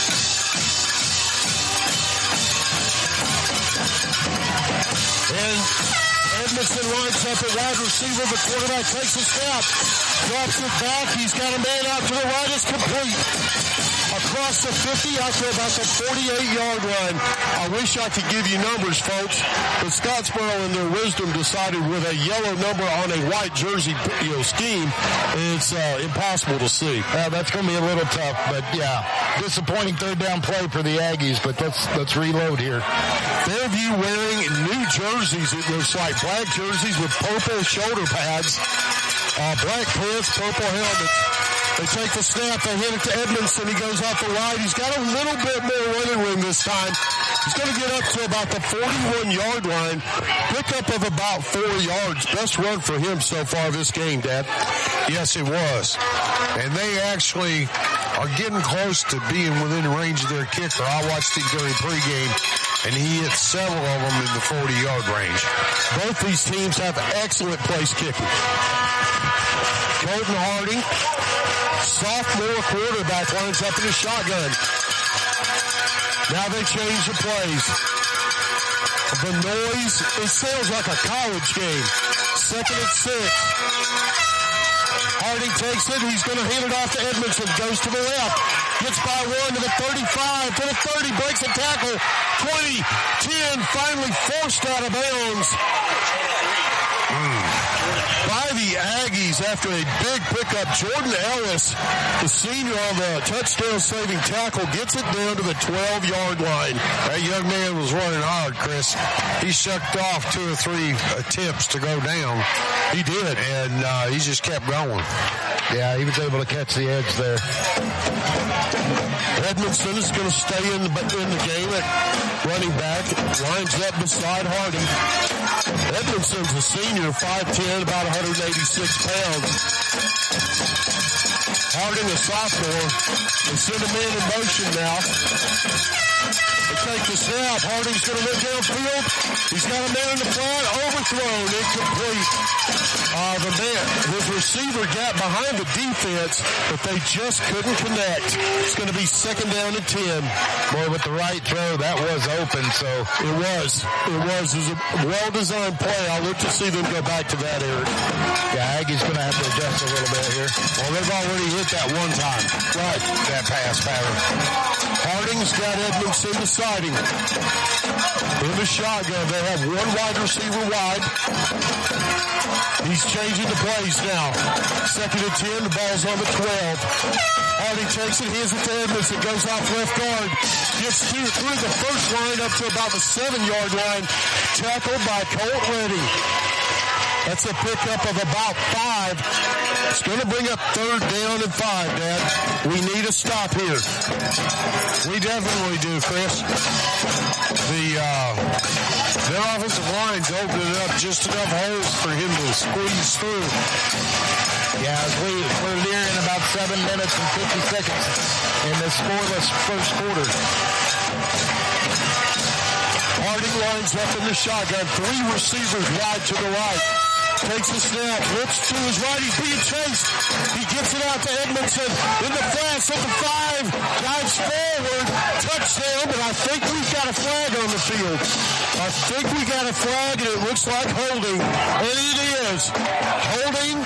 And Edmondson lines up at wide receiver. The quarterback takes a step, drops it back. He's got a man out to the right. It's complete. Across the 50, out to about the 48-yard line. I wish I could give you numbers, folks, but Scottsboro, in their wisdom, decided with a yellow number on a white jersey scheme, it's impossible to see. That's going to be a little tough, but yeah, disappointing 3rd down play for the Aggies, but let's reload here. Fairview wearing new jerseys, it looks like. Black jerseys with purple shoulder pads, black pants, purple helmets. They take the snap, they hit it to Edmondson. He goes off the right. He's got a little bit more running room this time. He's going to get up to about the 41-yard line. Pickup of about 4 yards. Best run for him so far this game, Dad. Yes, it was. And they actually are getting close to being within range of their kicker. I watched him during pregame, and he hit several of them in the 40-yard range. Both these teams have excellent place kicking. Colton Harding, sophomore quarterback, lines up in the shotgun. Now they change the plays. The noise, it sounds like a college game. 2nd and 6. Harding takes it. He's going to hand it off to Edmondson. Goes to the left. Gets by 1 to the 35, to the 30. Breaks a tackle. 20, 10. Finally forced out of bounds. By the Aggies after a big pickup. Jordan Ellis, the senior on the touchdown-saving tackle, gets it down to the 12-yard line. That young man was running hard, Chris. He shucked off 2 or 3 attempts to go down. He did. And he just kept going. Yeah, he was able to catch the edge there. Edmondson is going to stay in the game at running back. Lines up beside Harding. Edmondson's a senior, 5'10", about 186 pounds. Harding, a sophomore. They send a man in motion now. They take the snap. Harding's going to look downfield. He's got a man in the front. Overthrown. Incomplete. His receiver got behind the defense, but they just couldn't connect. It's going to be 2nd down and 10. Boy, with the right throw, that was open, so. It was a well-designed play. I'll look to see them go back to that, Eric. Yeah, Aggie's going to have to adjust a little bit here. Well, they've already hit that one time. Right, that pass pattern. Harding's got Edmondson beside him. In the shotgun, they have one wide receiver wide. He's changing the plays now. 2nd and 10, the ball's on the 12. Harding takes it, hands it to Edmondson, goes off left guard. Gets through the first line up to about the 7-yard line. Tackled by Colt Reddy. That's a pickup of about 5. It's going to bring up 3rd down and 5, Dad. We need a stop here. We definitely do, Chris. Their offensive line's opening up just enough holes for him to squeeze through. Yeah, we're nearing about 7 minutes and 50 seconds in this scoreless first quarter. Harding lines up in the shotgun. 3 receivers wide to the right. Takes a snap, looks to his right, he's being chased. He gets it out to Edmondson in the flats at the 5, dives forward, touchdown, but I think we've got a flag on the field. I think we got a flag, and it looks like holding. And it is. Holding.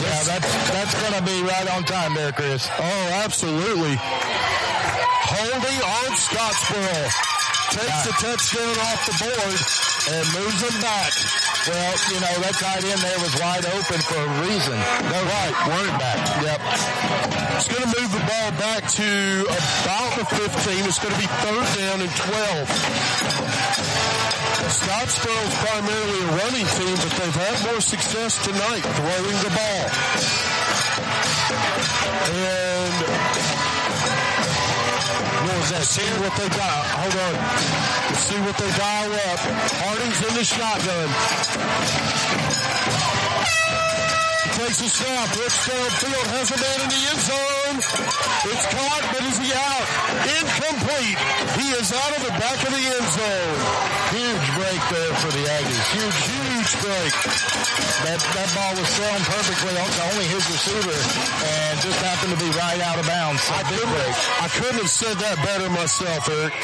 Yeah, that's going to be right on time there, Chris. Oh, absolutely. Holding on Scottsboro. Takes the touchdown off the board and moves them back. Well, that tight end there was wide open for a reason. No, right, running back. Yep. It's going to move the ball back to about the 15. It's going to be 3rd down and 12. Scottsboro's primarily a running team, but they've had more success tonight throwing the ball. And see what they dial. Hold on. Let's see what they dial up. Harding's in the shotgun. He takes a snap. Looks downfield. Has a man in the end zone. It's caught, but is he out? Incomplete. He is out of the back of the end zone. Huge break there for the Aggies. Huge break. That ball was thrown perfectly to only his receiver and just happened to be right out of bounds. I couldn't have said that better myself, Eric.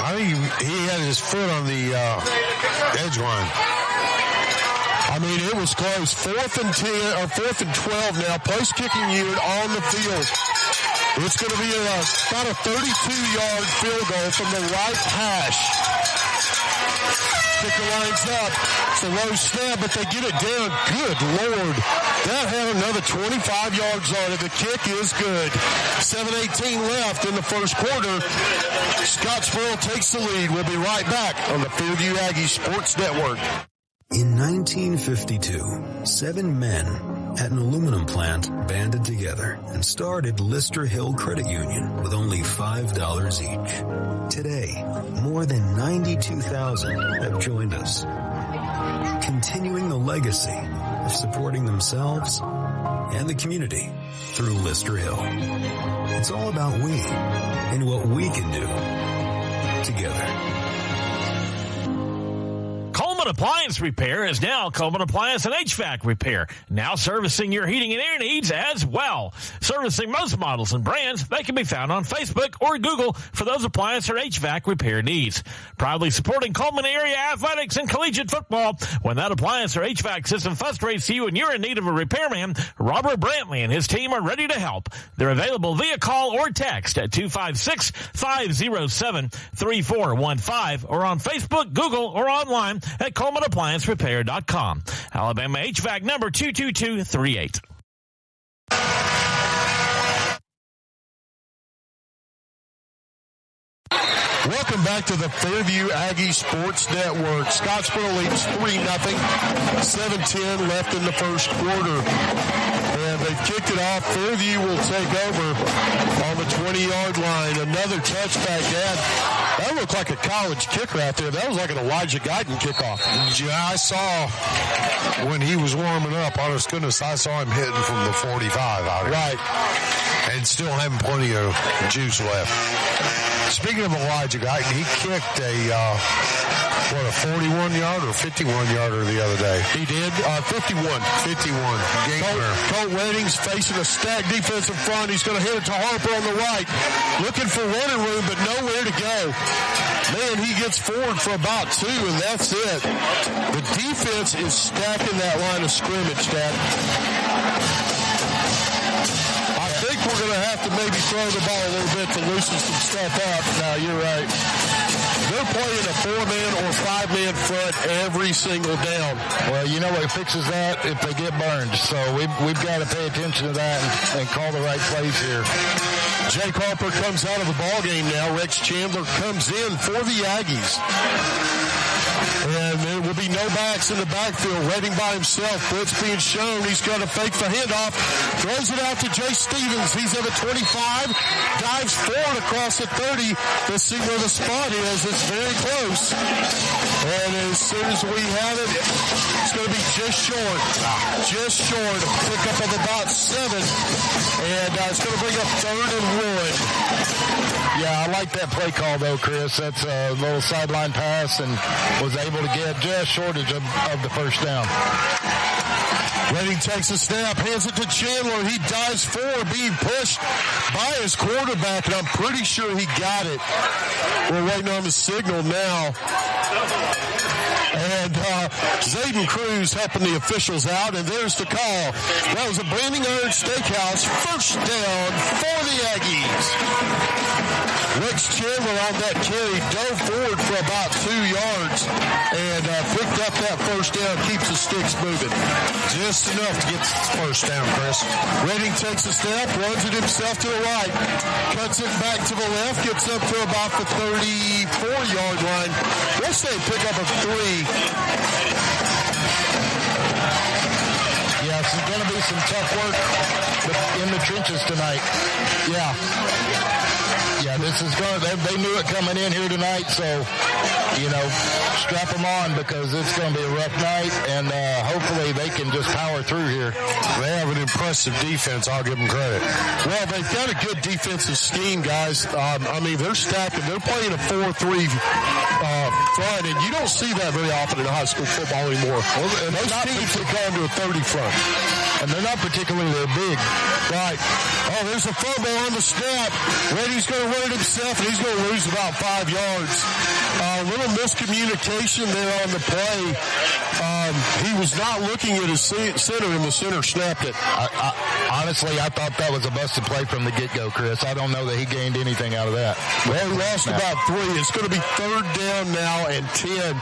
I think he had his foot on the edge line. I mean, it was close. 4th and 10 or 4th and 12 now. Place kicking unit on the field. It's going to be about a 32-yard field goal from the right hash. Kicker lines up. It's a low snap, but they get it down. Good Lord. That had another 25 yards on it. The kick is good. 7:18 left in the first quarter. Scottsboro takes the lead. We'll be right back on the Fairview Aggies Sports Network. In 1952, 7 men at an aluminum plant banded together and started Lister Hill Credit Union with only $5 each. Today, more than 92,000 have joined us, continuing the legacy of supporting themselves and the community through Lister Hill. It's all about we and what we can do together. Cullman Appliance Repair is now Cullman Appliance and HVAC Repair, now servicing your heating and air needs as well. Servicing most models and brands, they can be found on Facebook or Google for those appliance or HVAC repair needs. Proudly supporting Cullman area athletics and collegiate football. When that appliance or HVAC system frustrates you and you're in need of a repairman, Robert Brantley and his team are ready to help. They're available via call or text at 256-507-3415 or on Facebook, Google, or online at CullmanApplianceRepair.com. Alabama HVAC number 22238. Welcome back to the Fairview Aggies Sports Network. Scottsboro leads 3-0. 7:10 left in the first quarter. And they've kicked it off. Fairview will take over on the 20-yard line. Another touchback, Dad. That looked like a college kick right there. That was like an Elijah Guyton kickoff. Yeah, I saw when he was warming up, honest goodness, I saw him hitting from the 45 out here. Right. And still having plenty of juice left. Speaking of Elijah Guyton, he kicked a what, a 41-yarder or 51-yarder the other day. He did? 51. 51. Colt Wedding's facing a stacked defense in front. He's going to hit it to Harper on the right. Looking for running room, but nowhere to go. Man, he gets forward for about 2, and that's it. The defense is stacking that line of scrimmage, Dad. I think we're going to have to maybe throw the ball a little bit to loosen some stuff up. No, you're right. They're playing a 4-man or 5-man front every single down. Well, you know what fixes that? If they get burned. So we've got to pay attention to that and call the right plays here. Jake Harper comes out of the ball game now. Rex Chandler comes in for the Aggies. And there will be no backs in the backfield. Redding by himself. Blitz being shown. He's got to fake the handoff. Throws it out to Jay Stevens. He's at the 25. Dives forward across the 30. Let's see where the spot is. It's very close. And as soon as we have it, it's going to be just short. Just short. A pickup of about 7. And it's going to bring up 3rd and 1. Yeah, I like that play call, though, Chris. That's a little sideline pass and was able to get just shortage of the first down. Redding takes a snap, hands it to Chandler. He dives forward, being pushed by his quarterback, and I'm pretty sure he got it. We're waiting on the signal now. And Zayden Cruz helping the officials out, and there's the call. That was a Branding Iron Steakhouse first down for the Aggies. Rex Chandler on that carry dove forward for about 2 yards and picked up that first down, keeps the sticks moving. Just enough to get the first down, Chris. Redding takes a step, runs it himself to the right, cuts it back to the left, gets up to about the 34-yard line. Let's say pick up a 3. Yeah, it's going to be some tough work in the trenches tonight. Yeah, this is going to, they knew it coming in here tonight, so, strap them on because it's going to be a rough night, and hopefully they can just power through here. They have an impressive defense, I'll give them credit. Well, they've got a good defensive scheme, guys. They're stacking. They're playing a 4-3 front, and you don't see that very often in high school football anymore. Well, most teams have gone to a 30 front. And they're not particularly big. Right. Oh, there's a fumble on the snap. Redding's going to run it himself, and he's going to lose about 5 yards. A little miscommunication there on the play. He was not looking at his center, and the center snapped it. Honestly, I thought that was a busted play from the get-go, Chris. I don't know that he gained anything out of that. Well, he lost about 3. It's going to be 3rd down now and 10.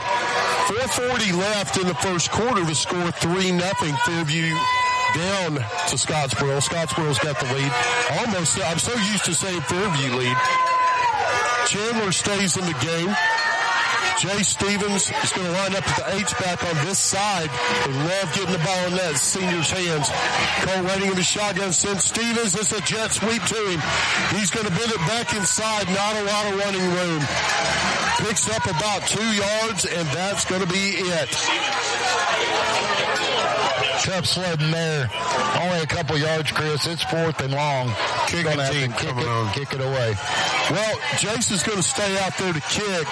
4:40 left in the first quarter to score 3-0. Fairview down to Scottsboro. Scottsboro's got the lead. Almost, I'm so used to saying Fairview lead. Chandler stays in the game. Jay Stevens is going to line up at the H-back on this side. They love getting the ball in that senior's hands. Cole Redding in the shotgun sends Stevens. It's a jet sweep to him. He's going to bend it back inside. Not a lot of running room. Picks up about 2 yards, and that's going to be it. Tough sledding there. Only a couple yards, Chris. It's 4th and long. Kicking team coming on. Kick it away. Well, Jace is going to stay out there to kick.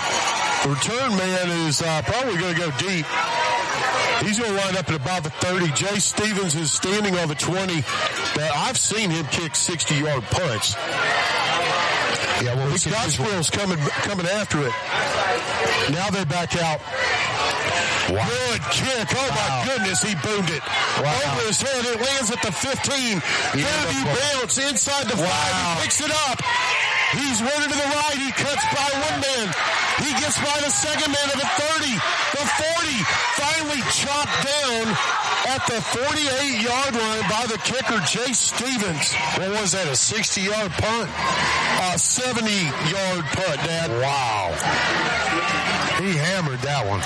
The return man is probably going to go deep. He's going to line up at about the 30. Jay Stevens is standing on the 20. I've seen him kick 60-yard punts. Yeah, well, Scottsboro's coming after it. Now they back out. Wow. Good kick. Oh, my goodness. He boomed it. Wow. Over his head. It lands at the 15. Fairview bounce inside the 5. He picks it up. He's running to the right. He cuts by one man. He gets by the second man at the 30. The 40. Finally chopped down at the 48-yard line by the kicker, Jay Stevens. What was that, a 60-yard punt? A 70-yard punt, Dad. Wow. He hammered that one.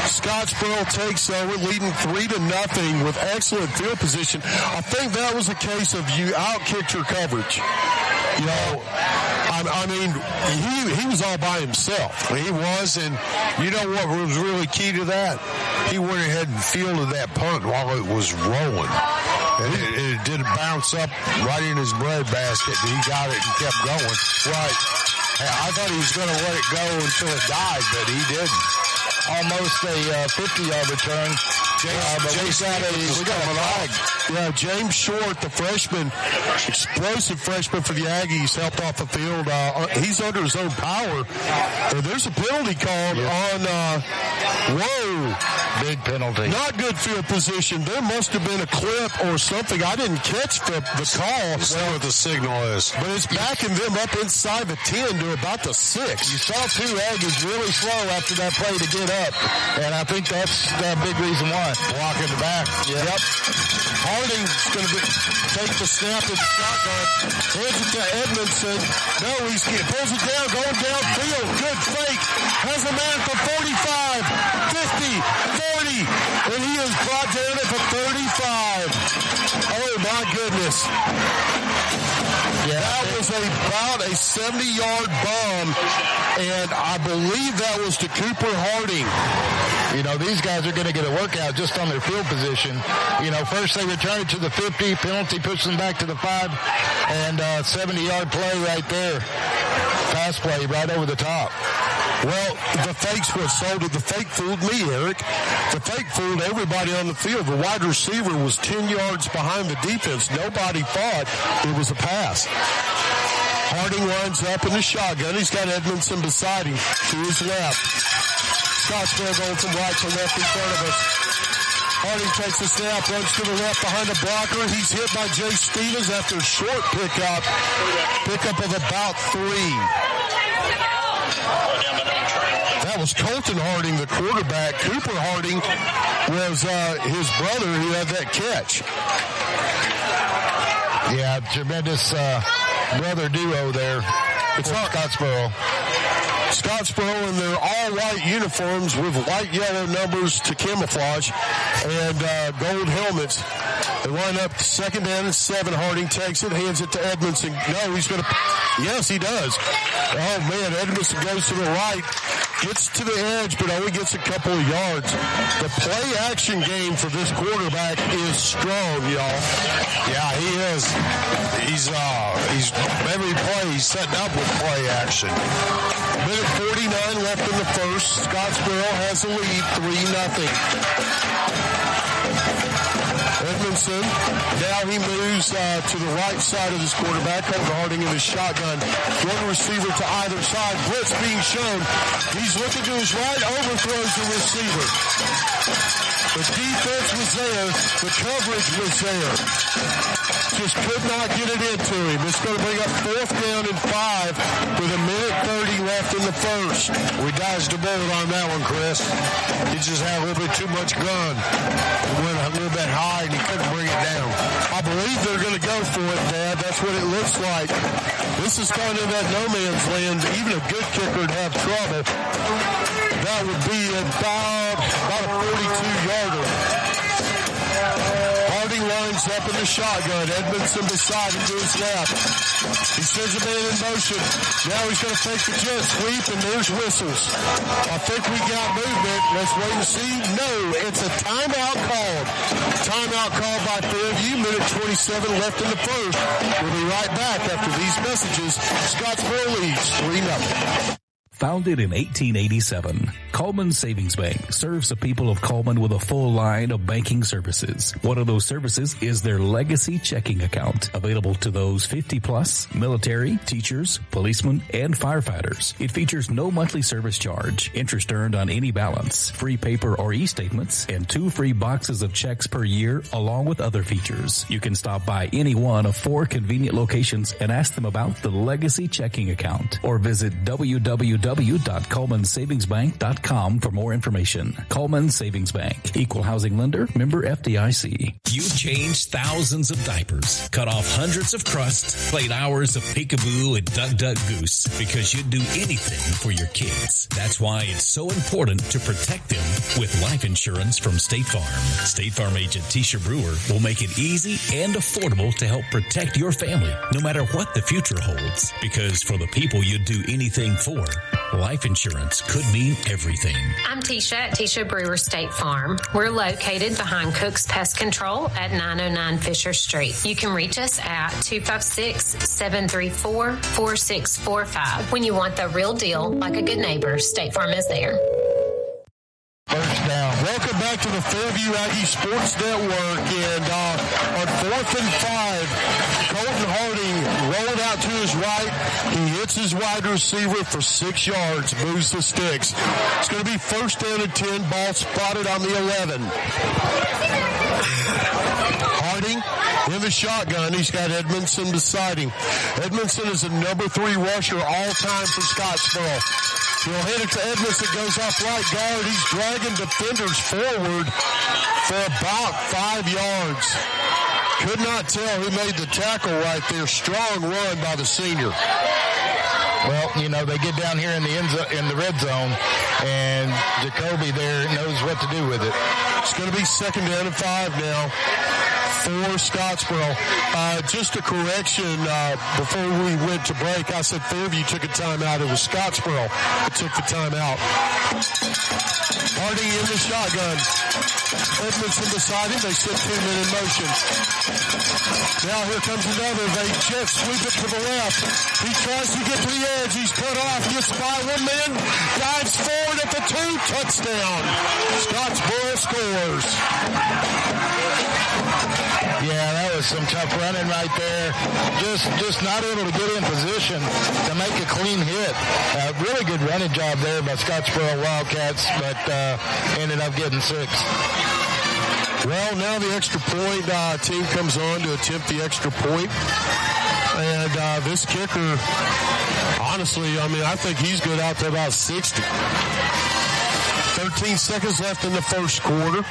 Scottsboro takes over, leading 3-0 with excellent field position. I think that was a case of you outkicked your coverage. He was all by himself. He was, and you know what was really key to that? He went ahead and fielded that punt while it was rolling. And it did bounce up right in his bread basket. He got it and kept going. Right. I thought he was going to let it go until it died, but he didn't. almost a 50-yard return. James Short, the freshman, explosive freshman for the Aggies, helped off the field. He's under his own power. There's a penalty called on, big penalty. Not good field position. There must have been a clip or something. I didn't catch the call. Let's see what the signal is. But it's backing them up inside the 10 to about the 6. You saw two Aggies really slow after that play to get up, and I think that's the big reason why. Block in the back. Yep. Harding's going to take the snap in the shotgun. Hands it to Edmondson. No, he pulls it down, going downfield. Good fake. Has a man for 45, 50, 40, and he is brought down at the 35. Oh, my goodness. Yeah, that was about a 70-yard bomb, and I believe that was to Cooper Harding. You know, these guys are going to get a workout just on their field position. You know, first they return it to the 50, penalty pushes them back to the 5, and 70-yard play right there. Pass play right over the top. Well, the fakes were sold. The fake fooled me, Eric. The fake fooled everybody on the field. The wide receiver was 10 yards behind the defense. Nobody thought it was a pass. Harding lines up in the shotgun. He's got Edmondson beside him to his left. Scottsboro going from right to left in front of us. Harding takes a snap, runs to the left behind the blocker. He's hit by Jay Stevens after a short pickup. Pickup of about 3. That was Colton Harding, the quarterback. Cooper Harding was his brother who had that catch. Yeah, tremendous brother duo there. It's Scottsboro. Scottsboro in their all-white uniforms with white-yellow numbers to camouflage and gold helmets. They line up second down and 7. Harding takes it, hands it to Edmondson. No, he's going to... Yes, he does. Oh, man, Edmondson goes to the right, gets to the edge, but only gets a couple of yards. The play-action game for this quarterback is strong, y'all. Yeah, he is. He's every play he's setting up with play action. Minute 49 left in the first. Scottsboro has a lead, 3-0. Edmondson, now he moves to the right side of his quarterback, over Harding in his shotgun. One receiver to either side. Blitz being shown. He's looking to his right, overthrows the receiver. The defense was there. The coverage was there. Just could not get it into him. It's going to bring up 4th down and 5 with a minute 30 left in the first. We dodged a bullet on that one, Chris. He just had a little bit too much gun. He went a little bit high and he couldn't bring it down. I believe they're going to go for it, Dad. That's what it looks like. This is kind of that no man's land. Even a good kicker would have trouble. That would be about a 42-yarder. Harding lines up in the shotgun. Edmondson beside him to his left. He sends a man in motion. Now he's going to take the jet sweep, and there's whistles. I think we got movement. Let's wait and see. No, it's a timeout called. Timeout called by Fairview. Minute 27 left in the first. We'll be right back after these messages. Scottsboro leads 3-0. Founded in 1887, Cullman Savings Bank serves the people of Cullman with a full line of banking services. One of those services is their legacy checking account, available to those 50-plus, military, teachers, policemen, and firefighters. It features no monthly service charge, interest earned on any balance, free paper or e-statements, and 2 free boxes of checks per year, along with other features. You can stop by any one of 4 convenient locations and ask them about the legacy checking account, or visit www.cullmansavingsbank.com for more information. Cullman Savings Bank, equal housing lender, member FDIC. You've changed thousands of diapers, cut off hundreds of crusts, played hours of peekaboo and duck goose because you'd do anything for your kids. That's why it's so important to protect them with life insurance from State Farm. State Farm agent Tisha Brewer will make it easy and affordable to help protect your family, no matter what the future holds. Because for the people you'd do anything for, life insurance could mean everything. I'm Tisha at Tisha Brewer State Farm. We're located behind Cook's Pest Control at 909 Fisher Street. You can reach us at 256-734-4645. When you want the real deal, like a good neighbor, State Farm is there. Welcome back to the Fairview Aggies Sports Network. And on 4th and 5, Colton Harding rolled out to his right. He hits his wide receiver for 6 yards, moves the sticks. It's going to be 1st down and 10, ball spotted on the 11. Harding in the shotgun. He's got Edmondson beside him. Edmondson is the number 3 rusher all time for Scottsboro. He'll hit it to Edmondson, goes off right guard. He's dragging defenders forward for about 5 yards. Could not tell who made the tackle right there. Strong run by the senior. Well, they get down here in the red zone, and Jacoby there knows what to do with it. It's going to be 2nd down and 5 now for Scottsboro. Just a correction before we went to break. I said Fairview took a timeout. It was Scottsboro that took the timeout. Harding in the shotgun. Edmondson beside him. They set 2-men in motion. Now here comes another. They jet sweep it to the left. He tries to get to the edge. He's cut off. Gets by 1 man. Dives forward at the 2. Touchdown. Scottsboro scores. Yeah, that was some tough running right there. Just not able to get in position to make a clean hit. Really good running job there by Scottsboro Wildcats, but ended up getting 6. Well, now the extra point team comes on to attempt the extra point. And this kicker, honestly, I think he's good out to about 60. 13 seconds left in the first quarter.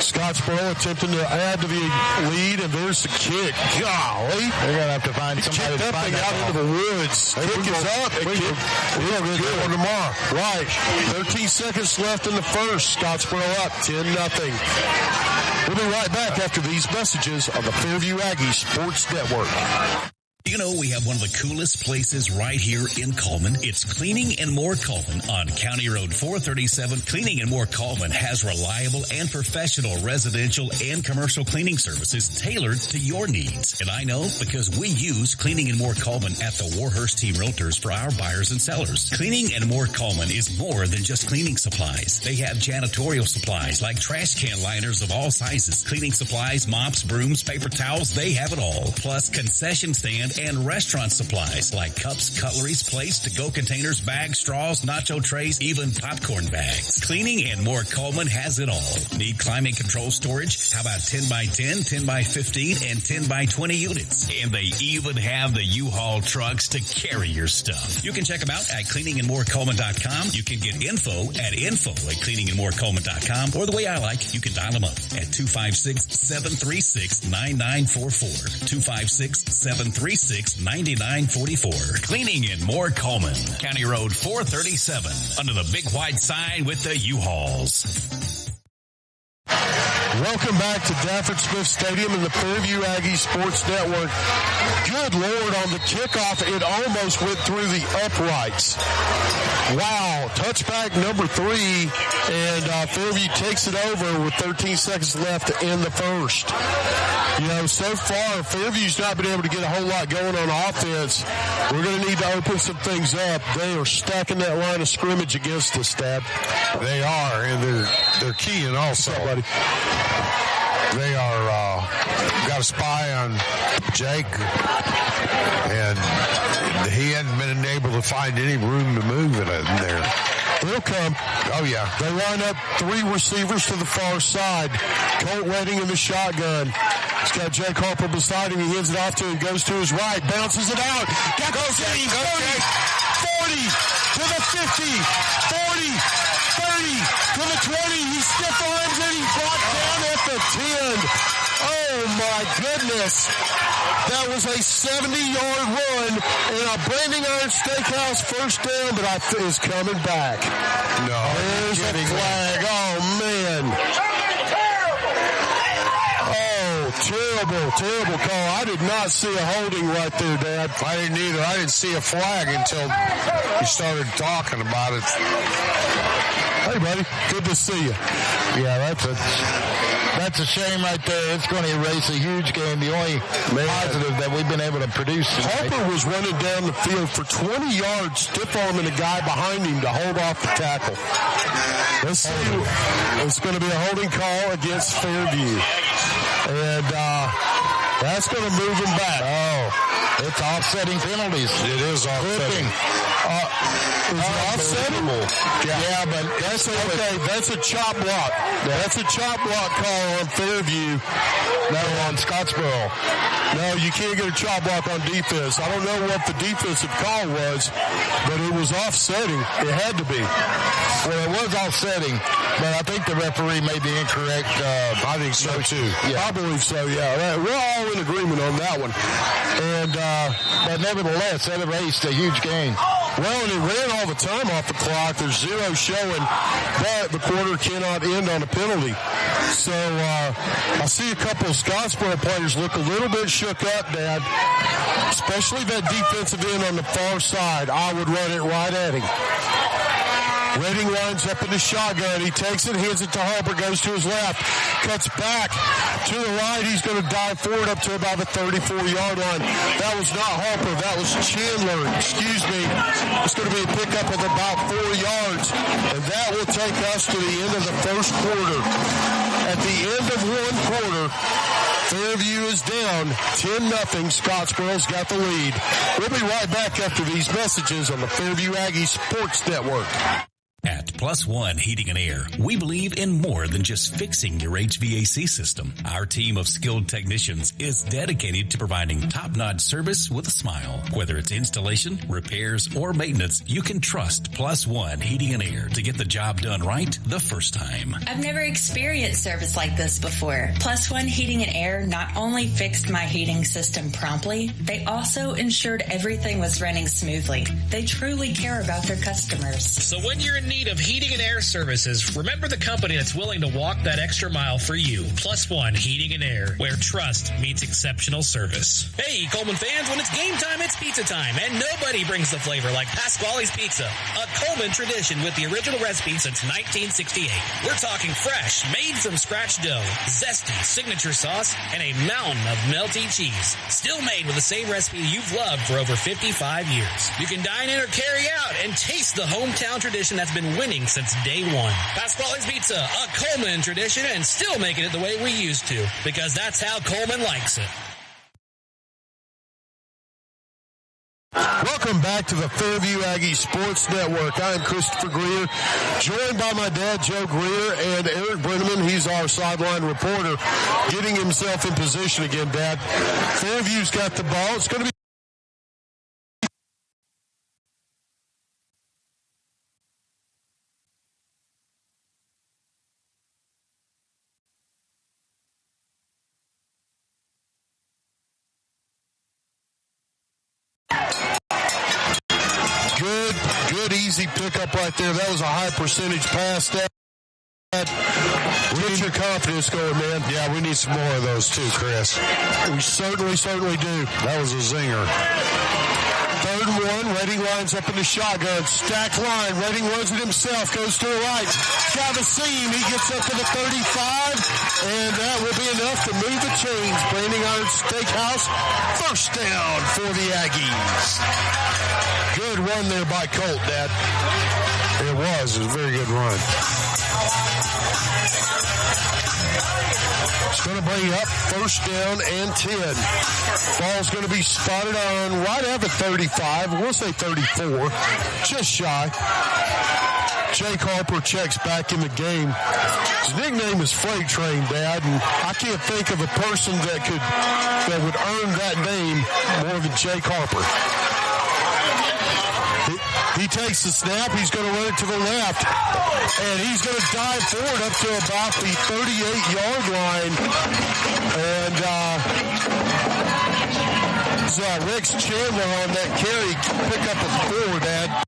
Scottsboro attempting to add to the lead, and there's the kick. Golly. They're going to have to find somebody to find out into the woods. Kick is up. We're going to get one tomorrow. Right. 13 seconds left in the first. Scottsboro up 10-0. We'll be right back after these messages on the Fairview Aggies Sports Network. We have one of the coolest places right here in Cullman. It's Cleaning and More Cullman on County Road 437. Cleaning and More Cullman has reliable and professional residential and commercial cleaning services tailored to your needs. And I know because we use Cleaning and More Cullman at the Warhurst Team Realtors for our buyers and sellers. Cleaning and More Cullman is more than just cleaning supplies. They have janitorial supplies like trash can liners of all sizes, cleaning supplies, mops, brooms, paper towels, they have it all. Plus concession stand and restaurant supplies like cups, cutleries, plates, to-go containers, bags, straws, nacho trays, even popcorn bags. Cleaning and More Cullman has it all. Need climate control storage? How about 10 by 10, 10 by 15, and 10 by 20 units? And they even have the U-Haul trucks to carry your stuff. You can check them out at cleaningandmorecullman.com. You can get info at cleaningandmorecullman.com, or the way I like, you can dial them up at 256-736-9944. 256-736-9944. Cleaning and More Cullman. County Road 437. Under the big white sign with the U-Hauls. Welcome back to Dafford Smith Stadium in the Fairview Aggies Sports Network. Good Lord, on the kickoff, it almost went through the uprights. Wow, touchback number 3, and Fairview takes it over with 13 seconds left in the first. So far, Fairview's not been able to get a whole lot going on offense. We're going to need to open some things up. They are stacking that line of scrimmage against us, Dad. They are, and they're keying also. What's up, buddy? They are got a spy on Jake, and he hadn't been able to find any room to move in there. They'll come. Oh, yeah. They line up 3 receivers to the far side. Colt waiting in the shotgun. He's got Jake Harper beside him. He hands it off to him, goes to his right, bounces it out. Got the 30, 40, to the 50, 40, 30, to the 20. He stiff arms it. He brought down at the 10. Oh, my goodness. That was a 70-yard run and a Branding Iron Steakhouse first down, but is coming back. No. There's a flag. Oh, man. Oh, terrible call. I did not see a holding right there, Dad. I didn't either. I didn't see a flag until he started talking about it. Hey, buddy. Good to see you. Yeah, that's a shame right there. It's going to erase a huge game. The only positive that we've been able to produce tonight. Harper was running down the field for 20 yards, stiff-arming a guy behind him to hold off the tackle. Let's see. It's going to be a holding call against Fairview. And that's going to move him back. Oh, it's offsetting penalties. It is offsetting. Is it offsetting? Yeah, but that's okay. That's a chop block. That's a chop block call on Fairview. No, on Scottsboro. No, you can't get a chop block on defense. I don't know what the defensive call was, but it was offsetting. It had to be. Well, it was offsetting, but I think the referee made the incorrect. I think so too. Yeah. I believe so. Yeah, we're all in agreement on that one. And but nevertheless, that erased a huge game. Well, and it ran all the time off the clock. There's 0 showing, but the quarter cannot end on a penalty. So I see a couple of Scottsboro players look a little bit shook up, Dad, especially that defensive end on the far side. I would run it right at him. Redding lines up in the shotgun. He takes it, hands it to Harper, goes to his left, cuts back to the right. He's going to dive forward up to about the 34-yard line. That was not Harper. That was Chandler. Excuse me. It's going to be a pickup of about 4 yards, and that will take us to the end of the first quarter. At the end of one quarter, Fairview is down 10-0. Scottsboro's got the lead. We'll be right back after these messages on the Fairview Aggies Sports Network. At Plus One Heating and Air, we believe in more than just fixing your HVAC system. Our team of skilled technicians is dedicated to providing top-notch service with a smile. Whether it's installation, repairs, or maintenance, you can trust Plus One Heating and Air to get the job done right the first time. I've never experienced service like this before. Plus One Heating and Air not only fixed my heating system promptly, they also ensured everything was running smoothly. They truly care about their customers. So when you're in need of heating and air services, remember the company that's willing to walk that extra mile for you. Plus One Heating and Air, where trust meets exceptional service. Hey, Cullman fans, when it's game time, it's pizza time, and nobody brings the flavor like Pasquale's Pizza, a Cullman tradition with the original recipe since 1968. We're talking fresh, made from scratch dough, zesty signature sauce, and a mountain of melty cheese. Still made with the same recipe you've loved for over 55 years. You can dine in or carry out and taste the hometown tradition that's been winning since day one. Pasquale's Pizza, a Cullman tradition, and still making it the way we used to, because that's how Cullman likes it. Welcome back to the Fairview Aggies Sports Network. I'm Christopher Greer, joined by my dad, Joe Greer, and Eric Brenneman. He's our sideline reporter, getting himself in position again, Dad. Fairview's got the ball. It's going to be good, easy pickup right there. That was a high percentage pass. Get your confidence going, man. Yeah, we need some more of those too, Chris. We certainly do. That was a zinger. 3rd and 1. Redding lines up in the shotgun. Stacked line. Redding runs it himself. Goes to the right. Got the seam. He gets up to the 35. And that will be enough to move the chains. Branding Iron Steakhouse. First down for the Aggies. Good run there by Colt, Dad. It was a very good run. It's going to bring up 1st down and 10. Ball's going to be spotted on right at the 35. We'll say 34. Just shy. Jake Harper checks back in the game. His nickname is Freight Train, Dad, and I can't think of a person that would earn that name more than Jake Harper. He takes the snap. He's going to run it to the left. And he's going to dive forward up to about the 38-yard line. And Rex Chandler on that carry. Pick up a 4, Dad.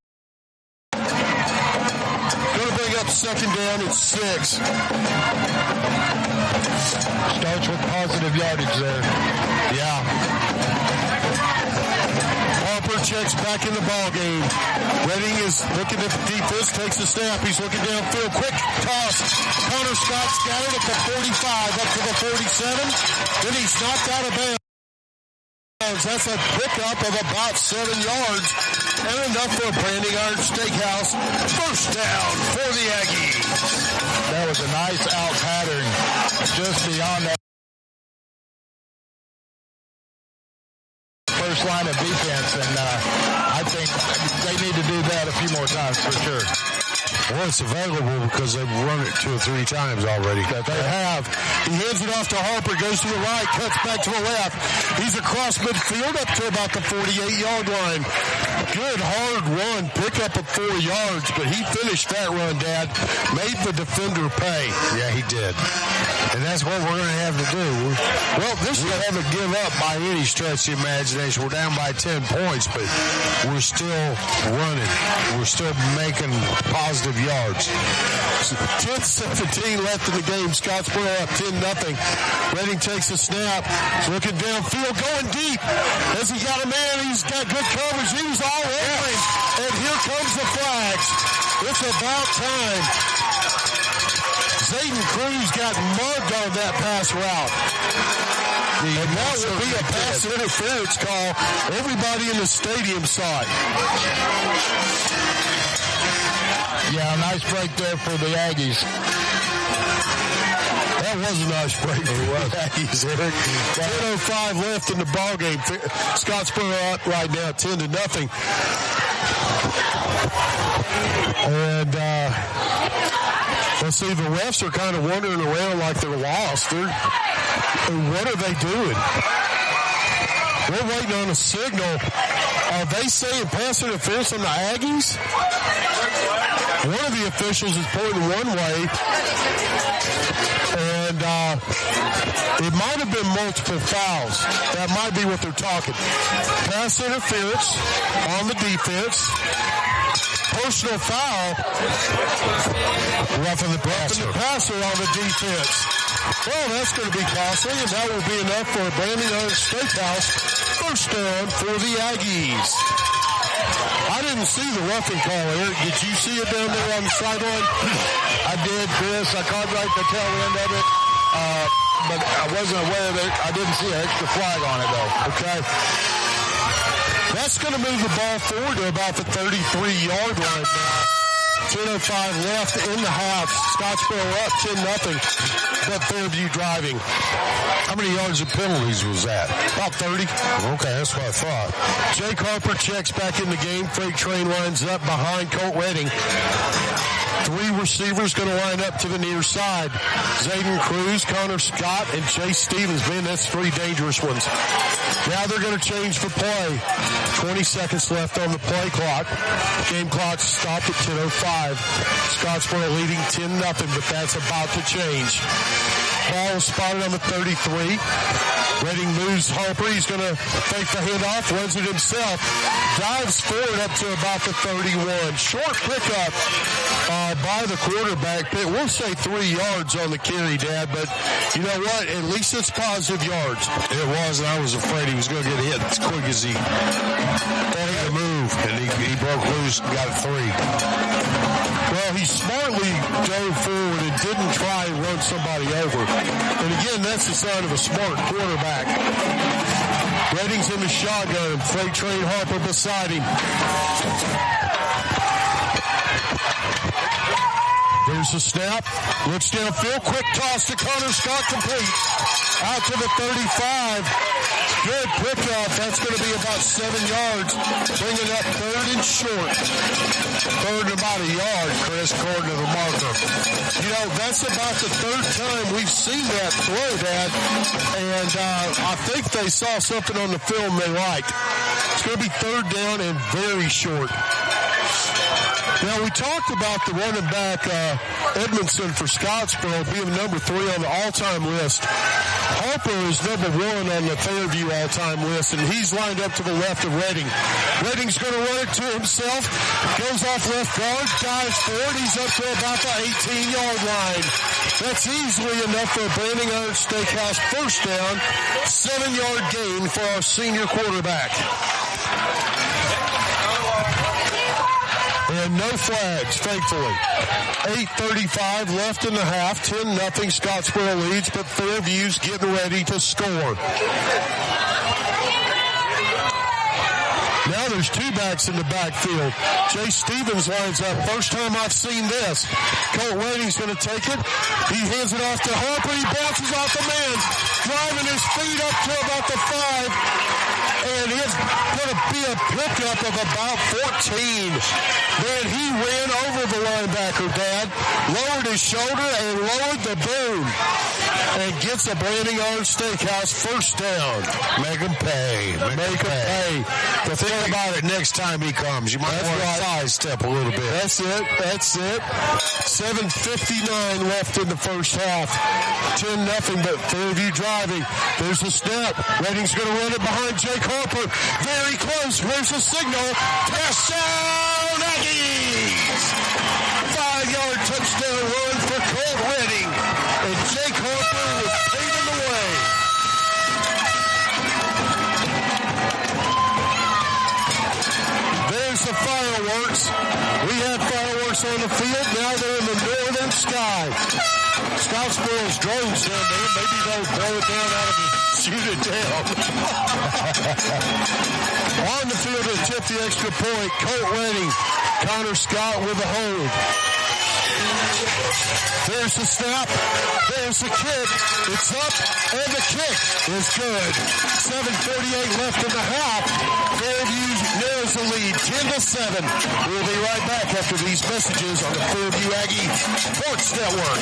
Going to bring up 2nd down at 6. Starts with positive yardage there. Yeah. Harper checks back in the ball game. Redding is looking at the defense, takes a snap. He's looking downfield. Quick toss. Connor Scott's got it at the 45, up to the 47. Then he's knocked out of bounds. That's a pickup of about 7 yards. And enough for Branding Iron Steakhouse. First down for the Aggies. That was a nice out pattern just beyond that first line of defense, and I think they need to do that a few more times for sure. Well, it's available because they've run it 2 or 3 times already. That they have. He hands it off to Harper, goes to the right, cuts back to the left. He's across midfield up to about the 48-yard line. Good, hard run, pickup of 4 yards, but he finished that run, Dad. Made the defender pay. Yeah, he did. And that's what we're going to have to do. We haven't give up by any stretch of the imagination. We're down by 10 points, but we're still running. We're still making positive yards. 10-17 left in the game. Scottsboro up 10-0. Redding takes a snap. He's looking downfield, going deep. Has he got a man? He's got good coverage. He was all over him. And here comes the flags. It's about time. Zayden Cruz got mugged on that pass route. And that will be a pass interference call. Everybody in the stadium saw it. Yeah, nice break there for the Aggies. That was a nice break for the Aggies, Eric. 10:05 left in the ballgame. Scottsboro up right now, 10-0. And let's see, the refs are kind of wandering around like they're lost. What are they doing? We're waiting on a signal. Are they saying pass interference on the Aggies? One of the officials is pointing one way, and it might have been multiple fouls. That might be what they're talking. Pass interference on the defense. Personal foul. Roughing the passer on the defense. Well, that's going to be costly, and that will be enough for a Branding Iron Steakhouse. First down for the Aggies. I didn't see the roughing call, Eric. Did you see it down there on the sideline? I did, Chris. I caught right the tail end of it. But I wasn't aware that I didn't see an extra flag on it, though. Okay. That's going to move the ball forward to about the 33-yard line now. 10:05 left in the half. Scottsboro up 10-0. But Fairview driving. How many yards of penalties was that? About 30. Okay, that's what I thought. Jake Harper checks back in the game. Freight train lines up behind Colt Redding. 3 receivers going to line up to the near side. Zayden Cruz, Connor Scott, and Chase Stevens. Man, that's 3 dangerous ones. Now they're going to change the play. 20 seconds left on the play clock. Game clock stopped at 10:05. Scottsboro leading 10-0, but that's about to change. Ball is spotted on the 33. Redding moves Harper. He's going to fake the handoff, runs it himself. Dives forward up to about the 31. Short pickup by the quarterback. We'll say 3 yards on the carry, Dad, but you know what? At least it's positive yards. It was, and I was afraid he was going to get hit as quick as he thought he could move, and he broke loose and got a 3. Well, he smartly dove forward and didn't try and run somebody over. And again, that's the sign of a smart quarterback. Redding's in the shotgun. Freight train Harper beside him. There's a snap. Looks downfield. Quick toss to Connor Scott. Complete. Out to the 35. Good pickup. That's going to be about 7 yards. Bringing up 3rd and short. 3rd and about a yard, Chris, according to the marker. You know, that's about the 3rd time we've seen that throw, Dad. And I think they saw something on the film they liked. It's going to be 3rd down and very short. Now, we talked about the running back, Edmondson for Scottsboro, being number 3 on the all-time list. Harper is number 1 on the Fairview all-time list, and he's lined up to the left of Redding. Redding's going to run it to himself, goes off left guard, dives forward. He's up to about the 18-yard line. That's easily enough for a Branding Iron Steakhouse first down, 7-yard gain for our senior quarterback. And no flags, thankfully. 8:35 left in the half. 10-0 Scottsboro leads, but Fairview's getting ready to score. Now there's two backs in the backfield. Jay Stevens lines up. First time I've seen this. Colt Redding's going to take it. He hands it off to Harper. He bounces off the man, driving his feet up to about the 5. And it's going to be a pickup of about 14. Man, he ran over the linebacker, Dad. Lowered his shoulder and lowered the boom. And gets a Branding Arms Steakhouse first down. Make him pay. Make him pay. But think about it next time he comes. You might want to sidestep a little bit. That's it. 7:59 left in the first half. 10-0, but Fairview driving. There's a snap. Redding's going to run it behind Jake Harper. Very close. Where's the signal? Touchdown Aggies! 5-yard touchdown run for Colt Redding. And Jake Harper was paving the way. There's the fireworks. We had fireworks on the field. Now they're in the northern sky. Scottsboro's drones down there. Maybe they'll blow it down out of the shoot it down. On the field to tip the extra point. Colt Redding. Connor Scott with a hold. There's the snap. There's the kick. It's up, and the kick is good. 7:48 left in the half. Fairview narrows the lead, 10-7. We'll be right back after these messages on the Fairview Aggies Sports Network.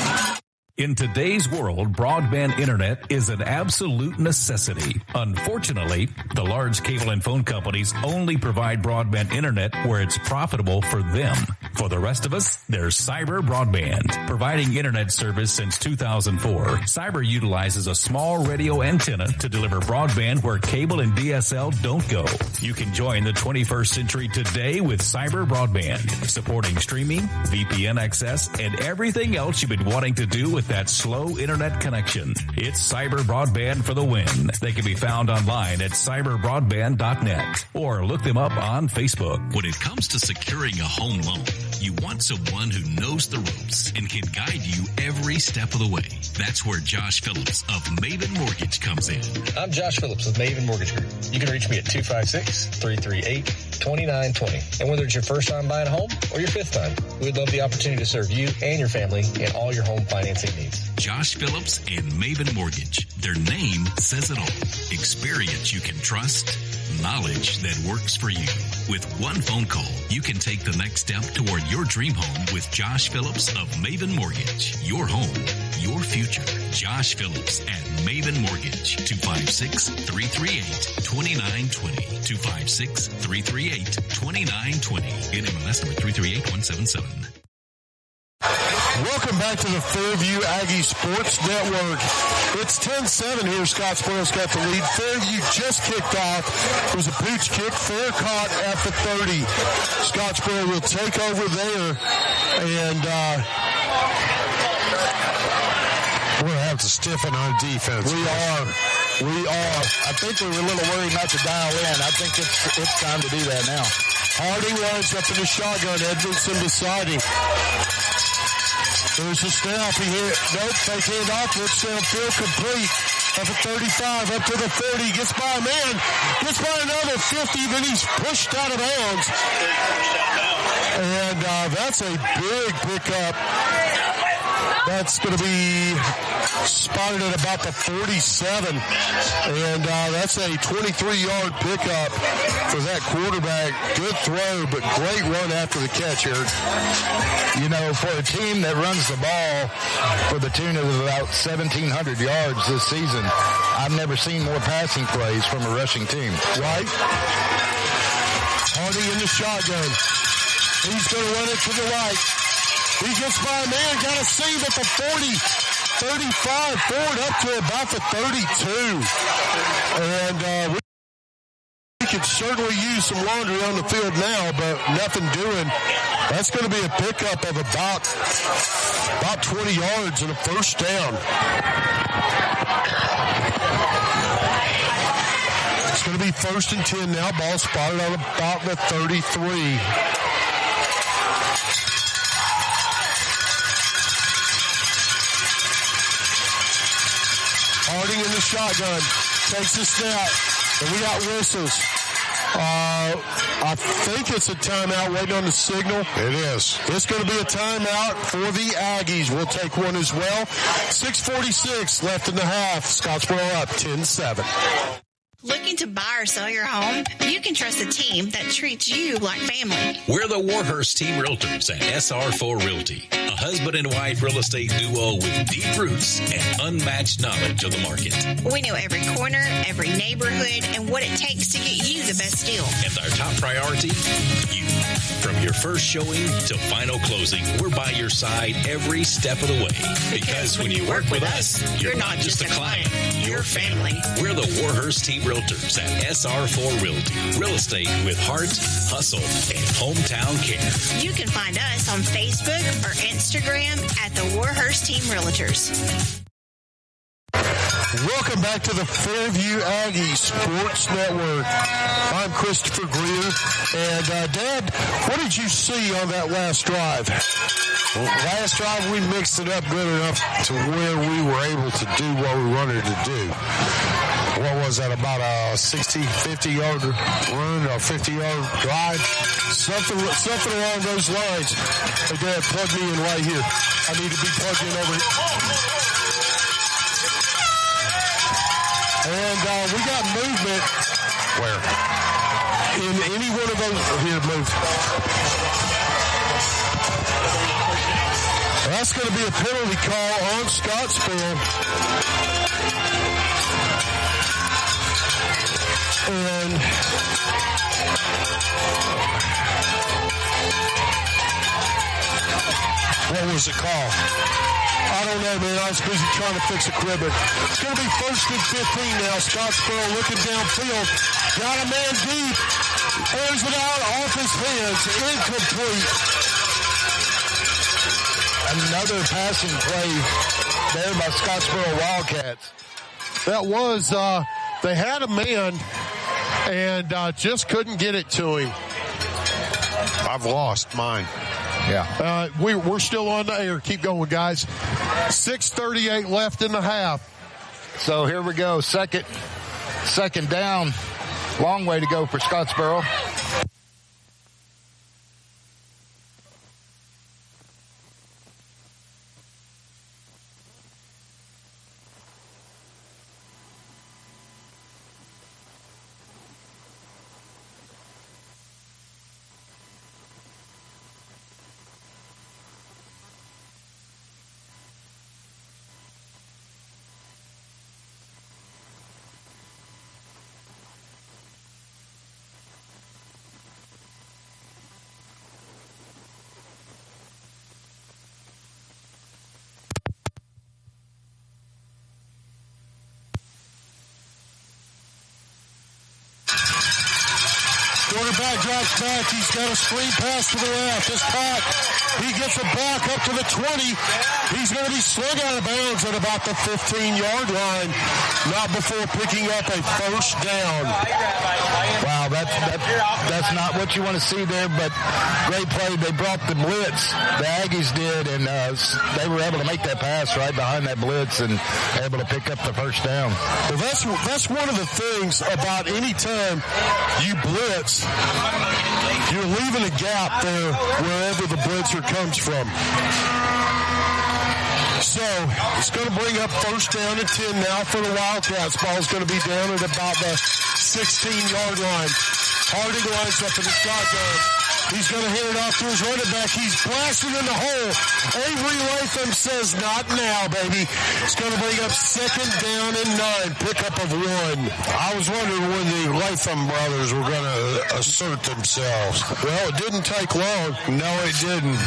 In today's world, broadband internet is an absolute necessity. Unfortunately, the large cable and phone companies only provide broadband internet where it's profitable for them. For the rest of us, there's Cyber Broadband. Providing internet service since 2004, Cyber utilizes a small radio antenna to deliver broadband where cable and DSL don't go. You can join the 21st century today with Cyber Broadband, supporting streaming, VPN access, and everything else you've been wanting to do with that slow internet connection. It's Cyber Broadband for the win. They can be found online at cyberbroadband.net or look them up on Facebook. When it comes to securing a home loan, you want someone who knows the ropes and can guide you every step of the way. That's where Josh Phillips of Maven Mortgage comes in. I'm Josh Phillips with Maven Mortgage Group. You can reach me at 256-338-2920. And whether it's your first time buying a home or your fifth time, we'd love the opportunity to serve you and your family in all your home financing needs. Josh Phillips and Maven Mortgage. Their name says it all. Experience you can trust, knowledge that works for you. With one phone call, you can take the next step toward your dream home with Josh Phillips of Maven Mortgage. Your home, your future. Josh Phillips at Maven Mortgage. 256-338-2920. 256-338-2920. NMLS number 338177. Welcome back to the Fairview Aggies Sports Network. It's 10-7 here. Scottsboro's got the lead. Fairview just kicked off. It was a pooch kick, fair caught at the 30. Scottsboro will take over there, and we're going to have to stiffen our defense. We are. I think we were a little worried not to dial in. I think it's time to do that now. Harding lines up in the shotgun. Edmondson beside him. There's a snap. He hit. Nope. Fake hand off. Looks downfield complete. Up at 35. Up to the 40. Gets by a man. Gets by another 50. Then he's pushed out of bounds. And that's a big pickup. That's going to be spotted at about the 47. And that's a 23-yard pickup for that quarterback. Good throw, but great run after the catch here. You know, for a team that runs the ball for the tune of about 1,700 yards this season, I've never seen more passing plays from a rushing team. Right? Hardy in the shotgun. He's going to run it to the right. He gets by a man, got a save at the 40, 35, forward up to about the 32. And we could certainly use some laundry on the field now, but nothing doing. That's going to be a pickup of about 20 yards and a first down. It's going to be 1st and 10 now. Ball spotted on about the 33. Harding in the shotgun. Takes a snap. And we got whistles. I think it's a timeout waiting on the signal. It is. It's going to be a timeout for the Aggies. We'll take one as well. 6:46 left in the half. Scottsboro up 10-7. Looking to buy or sell your home? You can trust a team that treats you like family. We're the Warhurst Team Realtors at SR4 Realty, a husband and wife real estate duo with deep roots and unmatched knowledge of the market. We know every corner, every neighborhood, and what it takes to get you the best deal. And our top priority, you. From your first showing to final closing, we're by your side every step of the way. Because when you work with us, you're not just a client, you're family. We're the Warhurst Team Realtors at SR4 Realty. Real estate with heart, hustle, and hometown care. You can find us on Facebook or Instagram at the Warhurst Team Realtors. Welcome back to the Fairview Aggies Sports Network. I'm Christopher Greer. And, Dad, what did you see on that last drive? Well, last drive, we mixed it up good enough to where we were able to do what we wanted to do. What was that, about a 50-yard run or 50-yard drive? Something along those lines. Hey, Dad, plug me in right here. I need to be plugged in over here. And we got movement. Where? In any one of those. Here, move. That's going to be a penalty call on Scottsboro. And what was the call? I don't know, man. I was busy trying to fix equipment. It's going to be 1st and 15 now. Scottsboro looking downfield. Got a man deep. Airs it out off his hands. Incomplete. Another passing play there by Scottsboro Wildcats. That was, they had a man and just couldn't get it to him. I've lost mine. Yeah. We're still on the air. Keep going, guys. 6:38 left in the half. So here we go. Second down. Long way to go for Scottsboro. Quarterback drops back. He's got a screen pass to the left. It's Pat. He gets it back up to the 20. He's going to be slung out of bounds at about the 15-yard line. Not before picking up a first down. Wow, that's not what you want to see there, but great play. They brought the blitz. The Aggies did, and they were able to make that pass right behind that blitz and able to pick up the first down. Well, that's one of the things about any time you blitz, you're leaving a gap there wherever the blitzer comes from. So it's going to bring up first down and 10 now for the Wildcats. Ball's going to be down at about the 16-yard line. Harding lines up in the shotgun. He's going to hand it off to his running back. He's blasted in the hole. Avery Latham says, not now, baby. It's going to bring up second down and 9. Pickup of 1. I was wondering when the Latham brothers were going to assert themselves. Well, it didn't take long. No, it didn't.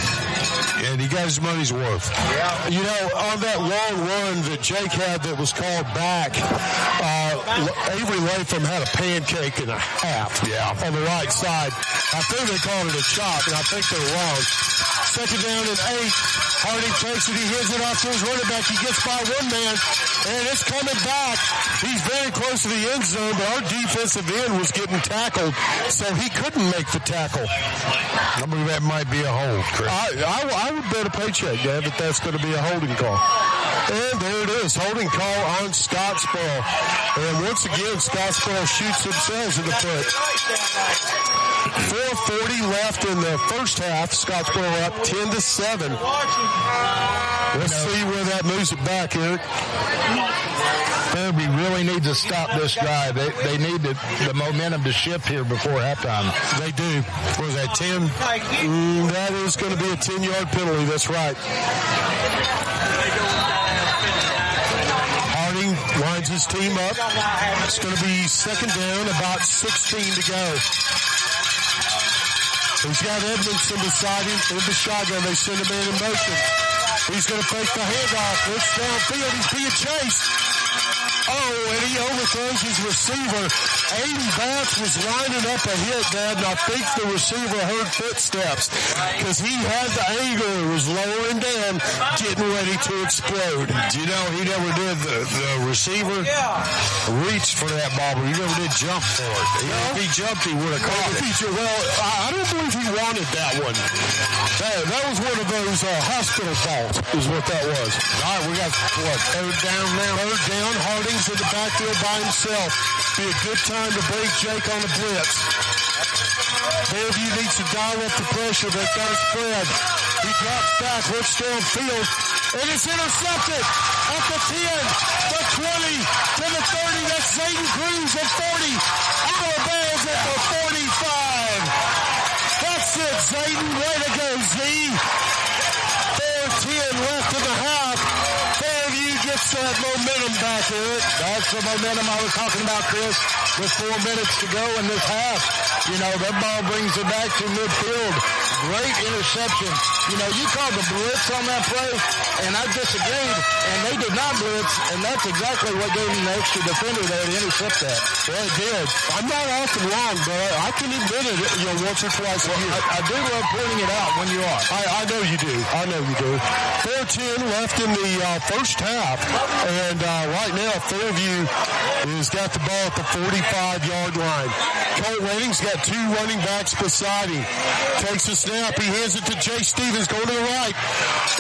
And he got his money's worth. Yeah. You know, on that long run that Jake had that was called back, Avery Latham had a pancake and a half on the right side. I think they called it a chop, and I think they're wrong. Second down and 8. Harding takes it. He hands it off to his running back. He gets by one man, and it's coming back. He's very close to the end zone, but our defensive end was getting tackled, so he couldn't make the tackle. I believe that might be a hold, Chris. I would bet a paycheck, Dad, that that's going to be a holding call. And there it is, holding call on Scottsboro. And once again, Scottsboro shoots themselves in the foot. 4:40 left in the first half. Scottsboro up 10-7. Let's see where that moves it back, Eric. Fairview really needs to stop this drive. They need the momentum to shift here before halftime. They do. Was that 10? That is going to be a 10-yard penalty. That's right. Harding lines his team up. It's going to be second down, about 16 to go. He's got Edmondson beside him in the shotgun. They send a man in motion. He's going to fake the handoff. Looks downfield. He's being chased. Oh, and he overthrows his receiver. Aiden Batts was lining up a hit, Dad, and I think the receiver heard footsteps because he had the angle. It was lowering down, getting ready to explode. You know, he never did the receiver reached for that ball, but he never did jump for it. If he jumped, he would have caught it. Well, I don't believe he wanted that one. That was one of those hospital balls, is what that was. All right, we got, third down now? Third down, Harding's in the backfield by himself. Be a good time to break Jake on the blitz. Fairview needs to dial up the pressure. They've got a spread. He drops back, looks downfield, and it's intercepted at the 10, the 20, to the 30. That's Zayden Cruz at 40. Alabama's at the 45. That's it, Zayden. Way to go, Z. 4:10 left in the half. Fairview gets that momentum back, Eric. That's the momentum I was talking about, Chris. With 4 minutes to go in this half. You know, that ball brings it back to midfield. Great interception. You know, you called the blitz on that play, and I disagreed, and they did not blitz, and that's exactly what gave them the extra defender there to intercept that. Well, it did. I'm not often wrong, but I can admit it, once or twice a year. I do love pointing it out when you are. I know you do. I know you do. 4:10 left in the first half, and right now Fairview has got the ball at the 45-yard line. Colt Redding's got two running backs beside him. Takes a snap. He hands it to Jay Stevens going to the right.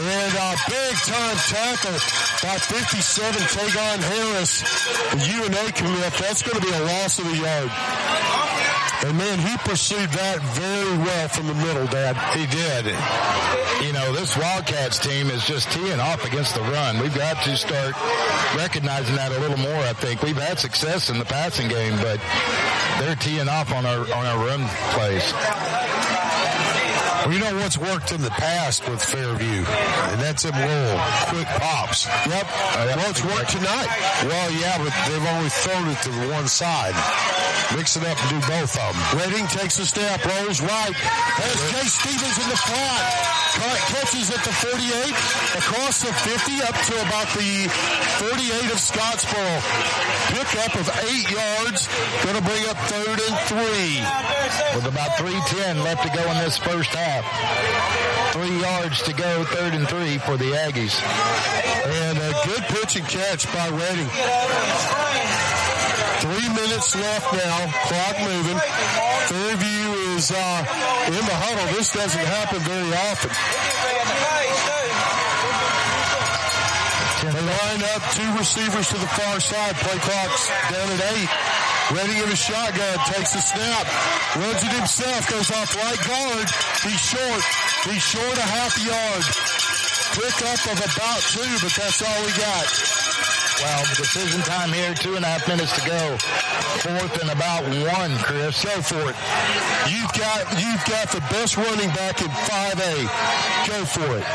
And a big-time tackle by 57, Tagon Harris. The UNA commit. That's going to be a loss of a yard. And, man, he pursued that very well from the middle, Dad. He did. You know, this Wildcats team is just teeing off against the run. We've got to start recognizing that a little more, I think. We've had success in the passing game, but they're teeing off on our run plays. Well, you know what's worked in the past with Fairview, and that's them little quick pops. Yep. Well, it's worked tonight. Well, yeah, but they've only thrown it to one side. Mix it up and do both of them. Redding takes a step, rolls right. There's Jay Stevens in the flat. Catches at the 48, across the 50, up to about the 48 of Scottsboro. Pickup of 8 yards. Going to bring up 3rd and 3. With about 3:10 left to go in this first half. 3 yards to go, 3rd and 3 for the Aggies. And a good pitch and catch by Redding. 3 minutes left now. Clock moving. Fairview is in the huddle. This doesn't happen very often. They line up, 2 receivers to the far side. Play clock's down at 8. Redding in a shotgun, takes a snap, runs it himself, goes off right guard. He's short. He's short a half yard. Pick up of about 2, but that's all we got. Well, decision time here, 2.5 minutes to go. 4th and about 1, Chris. Go for it. You've got the best running back in 5A. Go for it.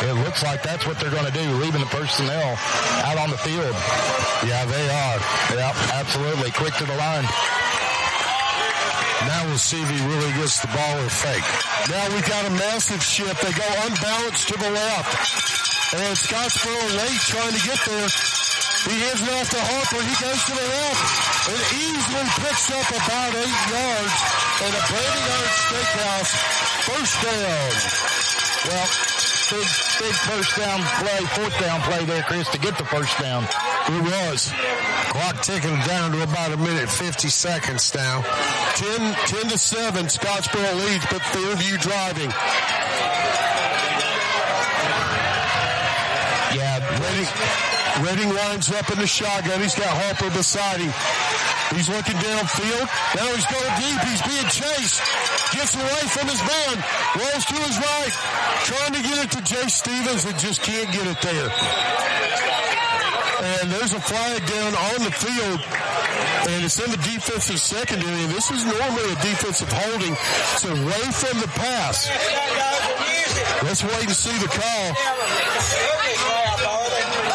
It looks like that's what they're going to do, leaving the personnel out on the field. Yeah, they are. Yep, absolutely. Quick to the line. Now we'll see if he really gets the ball or fake. Now we've got a massive shift. They go unbalanced to the left. And Scottsboro late trying to get there. He hands it off to Harper. He goes to the left and easily picks up about 8 yards. And a Brandon Yard Steakhouse first down. Well, big first down play, 4th down play there, Chris, to get the first down. It was. Clock ticking down to about 1:50 now. 10-7, Scottsboro leads, but Fairview driving. Redding lines up in the shotgun. He's got Harper beside him. He's looking downfield. Now he's going deep. He's being chased. Gets away from his man. Rolls to his right. Trying to get it to Jay Stevens and just can't get it there. And there's a flag down on the field. And it's in the defensive secondary. And this is normally a defensive holding. It's away from the pass. Let's wait and see the call.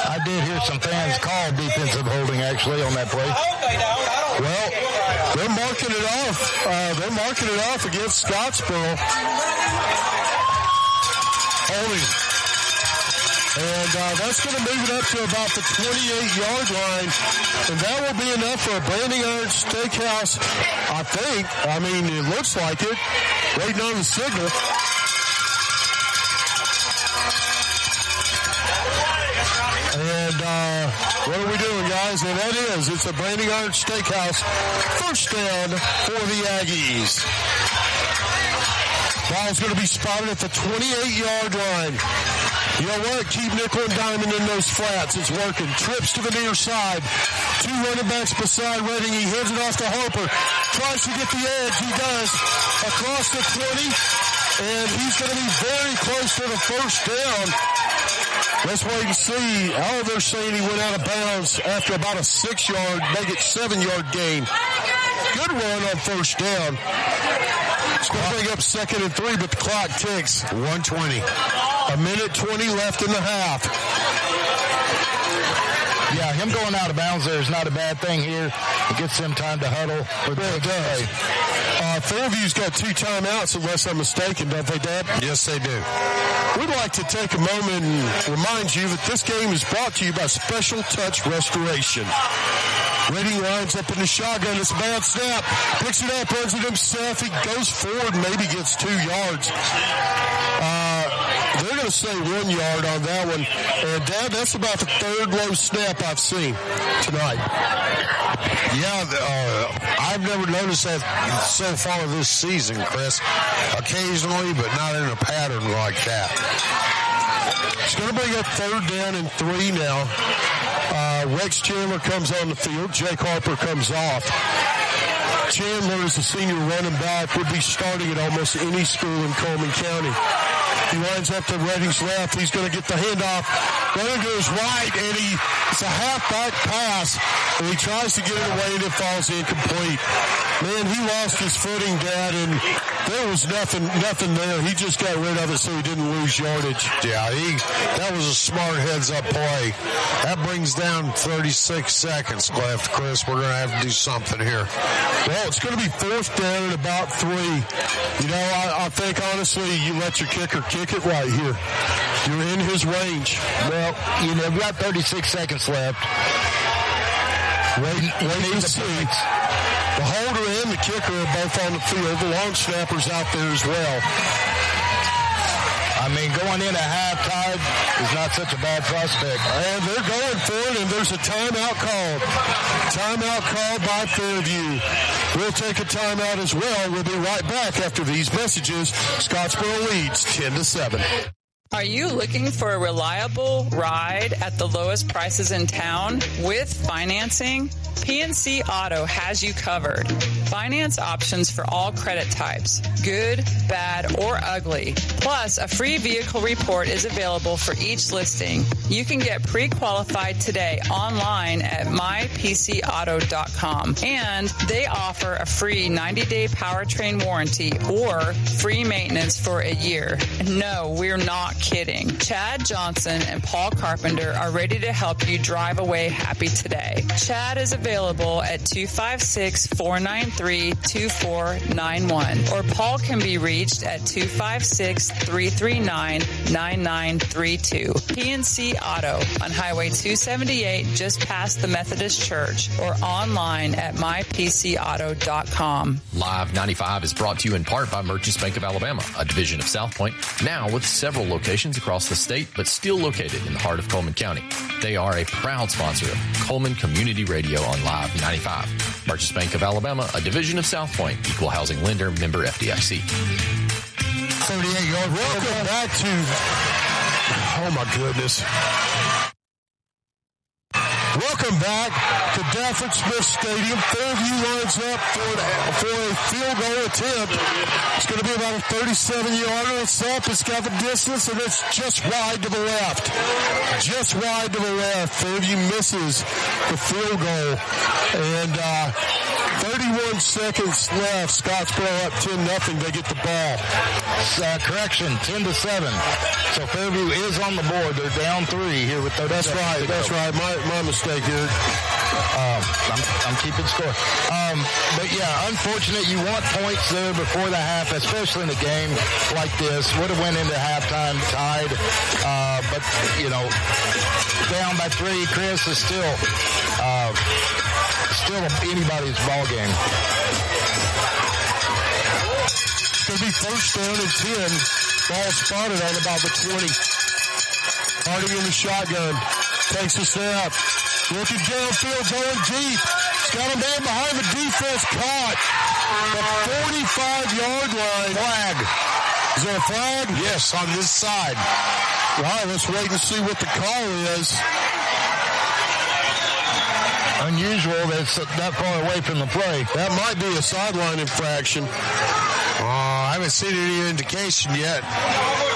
I did hear some fans call defensive holding actually on that play. Well, they're marking it off. They're marking it off against Scottsboro. Holding. And that's going to move it up to about the 28-yard line. And that will be enough for a Branding Iron Steakhouse, I think. I mean, it looks like it. Waiting on the signal. And what are we doing, guys? And that is, it's a Branding Iron Steakhouse. First down for the Aggies. Ball's going to be spotted at the 28-yard line. You know what? Keep nickel and diamond in those flats. It's working. Trips to the near side. Two running backs beside Redding. He hands it off to Harper. Tries to get the edge. He does. Across the 20. And he's going to be very close to the first down. Let's wait and see. Oh, they're saying he went out of bounds after about a 6-yard, make it 7-yard gain. Good run on first down. It's going to bring up 2nd and 3, but the clock ticks. 1:20. A minute 20 left in the half. Yeah, him going out of bounds there is not a bad thing here. It gets them time to huddle. It does. Fairview's got 2 timeouts, unless I'm mistaken, don't they, Dad? Yes, they do. We'd like to take a moment and remind you that this game is brought to you by Special Touch Restoration. Redding lines up in the shotgun. It's a bad snap. Picks it up, runs it himself. He goes forward, maybe gets 2 yards. They're going to say 1 yard on that one. And, Dad, that's about the 3rd low snap I've seen tonight. Yeah, I've never noticed that so far this season, Chris. Occasionally, but not in a pattern like that. It's going to bring up 3rd down and 3 now. Rex Chandler comes on the field. Jake Harper comes off. Chandler, as a senior running back, would be starting at almost any school in Cullman County. He lines up to Redding's left. He's going to get the handoff. Running to his right, and it's a halfback pass, and he tries to get it away, and it falls incomplete. Man, he lost his footing, Dad, and there was nothing there. He just got rid of it so he didn't lose yardage. Yeah, that was a smart heads-up play. That brings down 36 seconds left, Chris. We're going to have to do something here. Well, it's going to be 4th down and about 3. You know, I think, honestly, you let your kicker kick it right here. You're in his range. Well, you know, we've got 36 seconds left. Wait and see. The holder and the kicker are both on the field. The long snapper's out there as well. I mean, going in at halftime is not such a bad prospect. And they're going for it, and there's a timeout called. Timeout called by Fairview. We'll take a timeout as well. We'll be right back after these messages. Scottsboro leads 10-7. Are you looking for a reliable ride at the lowest prices in town with financing? PNC Auto has you covered. Finance options for all credit types, good, bad, or ugly. Plus, a free vehicle report is available for each listing. You can get pre-qualified today online at mypcauto.com. And they offer a free 90-day powertrain warranty or free maintenance for a year. No, we're not kidding. Chad Johnson and Paul Carpenter are ready to help you drive away happy today. Chad is available at 256-493-2491, or Paul can be reached at 256-339-9932. PNC Auto on Highway 278 just past the Methodist Church, or online at mypcauto.com. Live 95 is brought to you in part by Merchants Bank of Alabama, a division of South Point, now with several locations across the state, but still located in the heart of Cullman County. They are a proud sponsor of Cullman Community Radio on Live 95. Merchants Bank of Alabama, a division of South Point, equal housing lender, member FDIC. 38 yards. Welcome back to, oh my goodness. Welcome back to Dafford Smith Stadium. Fairview lines up for a field goal attempt. It's going to be about a 37-yarder. It's up. It's got the distance, and it's just wide to the left. Just wide to the left. Fairview misses the field goal. And 31 seconds left. Scottsboro up 10-0. They get the ball. Correction, 10-7. So Fairview is on the board. They're down 3 here with 30 That's seconds right. to go. That's right. My mistake here. I'm keeping score. But yeah, unfortunate. You want points there before the half, especially in a game like this. Would have went into halftime tied. But, you know, down by 3, Chris, is still anybody's ball game. It's going to be first down and 10. Ball spotted on about the 20. Harding in the shotgun. Takes a step. Looking downfield, going deep. He's got a man behind the defense. Caught. The 45-yard line. Flag. Is that a flag? Yes, on this side. All right, let's wait and see what the call is. Unusual that it's that far away from the play. That might be a sideline infraction. I haven't seen any indication yet.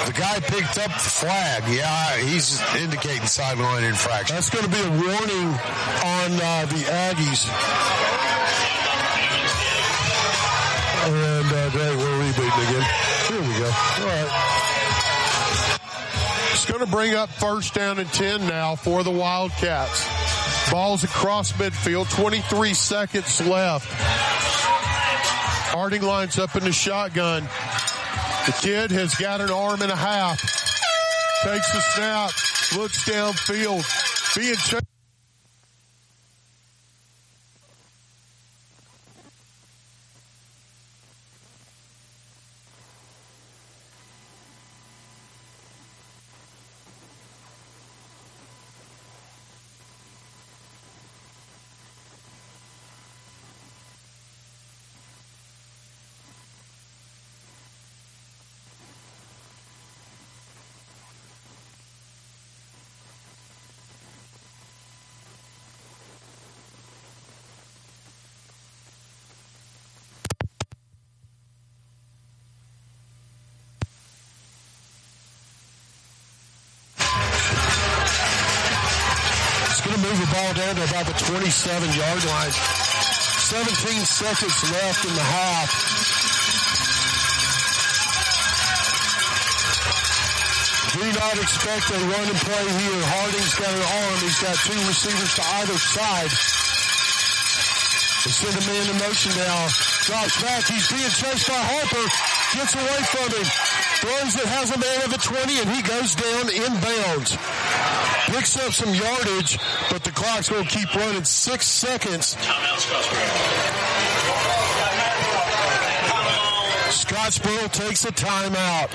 The guy picked up the flag. Yeah, he's indicating sideline infraction. That's going to be a warning on the Aggies. And great, we're rebooting again. Here we go. All right. It's going to bring up first down and 10 now for the Wildcats. Ball's across midfield, 23 seconds left. Harding lines up in the shotgun. The kid has got an arm and a half. Takes the snap, looks downfield, being chased. Move the ball down to about the 27-yard line. 17 seconds left in the half. Do not expect a run and play here. Harding's got an arm. He's got 2 receivers to either side. They send a man in motion now. Drops back. He's being chased by Harper. Gets away from him. Throws it, has a man at the 20, and he goes down inbounds. Picks up some yardage, but the clock's going to keep running. 6 seconds. Scottsboro takes a timeout.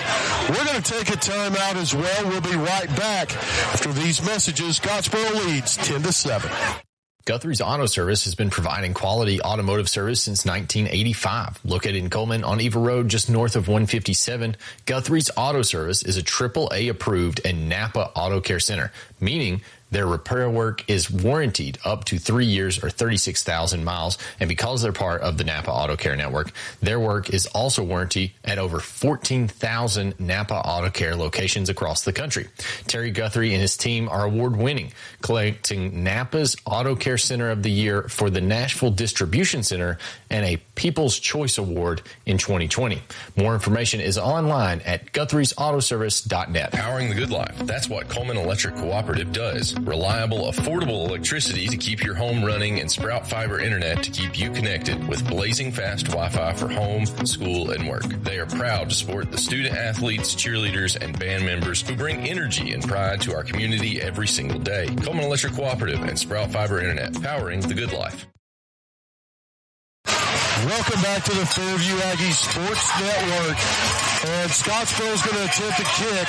We're going to take a timeout as well. We'll be right back after these messages. Scottsboro leads 10-7. Guthrie's Auto Service has been providing quality automotive service since 1985. Located in Cullman on Eva Road, just north of 157, Guthrie's Auto Service is a AAA approved and Napa Auto Care Center, meaning their repair work is warranted up to 3 years or 36,000 miles. And because they're part of the Napa Auto Care Network, their work is also warranted at over 14,000 Napa Auto Care locations across the country. Terry Guthrie and his team are award-winning, collecting Napa's Auto Care Center of the Year for the Nashville Distribution Center and a People's Choice Award in 2020. More information is online at Guthrie'sAutoservice.net. Powering the good life. That's what Cullman Electric Cooperative does. Reliable, affordable electricity to keep your home running and Sprout Fiber Internet to keep you connected with blazing fast Wi-Fi for home, school, and work. They are proud to support the student athletes, cheerleaders, and band members who bring energy and pride to our community every single day. Cullman Electric Cooperative and Sprout Fiber Internet, powering the good life. Welcome back to the Fairview Aggies Sports Network. And Scottsboro is going to attempt a kick.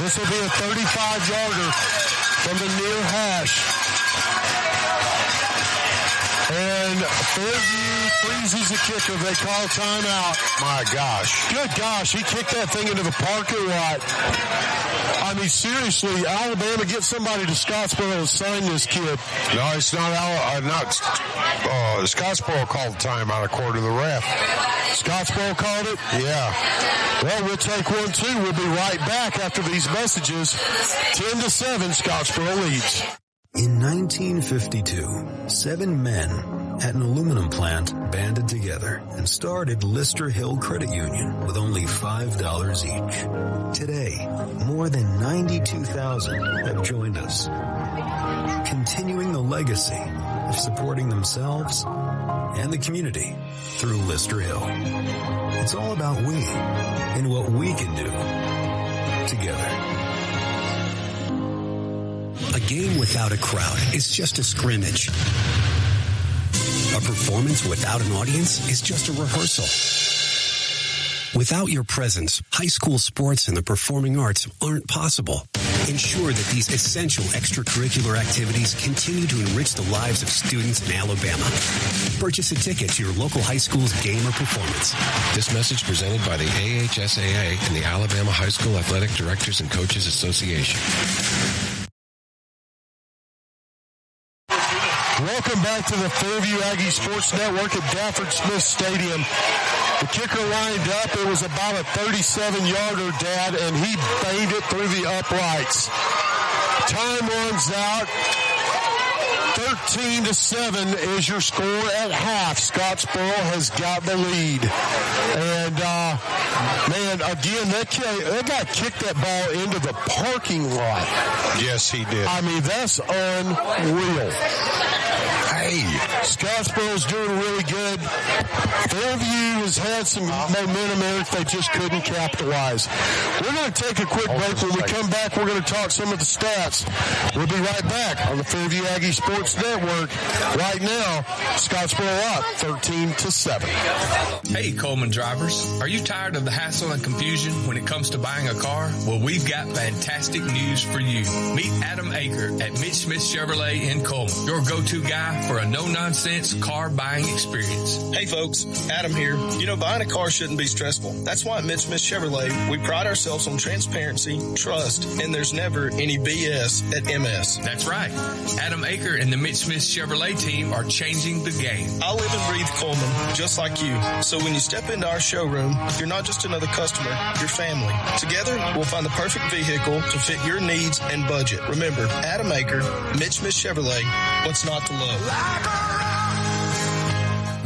This will be a 35-yarder from the near hash. And Fairview freezes the kicker. They call timeout. My gosh. Good gosh, he kicked that thing into the parking lot. I mean, seriously, Alabama, get somebody to Scottsboro and sign this kid. No, it's not Scottsboro called the timeout according to the ref. Scottsboro called it? Yeah. Well, we'll take one, too. We'll be right back after these messages. 10-7, Scottsboro leads. In 1952, 7 men at an aluminum plant banded together and started Lister Hill Credit Union with only $5 each. Today, more than 92,000 have joined us, continuing the legacy of supporting themselves and the community through Lister Hill. It's all about we and what we can do together. A game without a crowd is just a scrimmage. A performance without an audience is just a rehearsal. Without your presence, high school sports and the performing arts aren't possible. Ensure that these essential extracurricular activities continue to enrich the lives of students in Alabama. Purchase a ticket to your local high school's game or performance. This message presented by the AHSAA and the Alabama High School Athletic Directors and Coaches Association. Welcome back to the Fairview Aggies Sports Network at Dafford Smith Stadium. The kicker lined up. It was about a 37-yarder, Dad, and he banged it through the uprights. Time runs out. 13-7 is your score at half. Scottsboro has got the lead. And, man, again, that guy kicked that ball into the parking lot. Yes, he did. I mean, that's unreal. Hey, Scottsboro's doing really good. Fairview has had some momentum, Eric. They just couldn't capitalize. We're going to take a quick break. When we come back, we're going to talk some of the stats. We'll be right back on the Fairview Aggies Sports Network. Right now, Scottsboro up 13-7. Hey, Cullman drivers. Are you tired of the hassle and confusion when it comes to buying a car? Well, we've got fantastic news for you. Meet Adam Aker at Mitch Smith Chevrolet in Cullman, your go-to guy for a no-nonsense car buying experience. Hey folks, Adam here. You know, buying a car shouldn't be stressful. That's why at Mitch Smith Chevrolet, we pride ourselves on transparency, trust, and there's never any BS at MS. That's right. Adam Aker and the Mitch Smith Chevrolet team are changing the game. I live and breathe Cullman, just like you. So when you step into our showroom, you're not just another customer, you're family. Together, we'll find the perfect vehicle to fit your needs and budget. Remember, Adam Aker, Mitch Smith Chevrolet, what's not to love?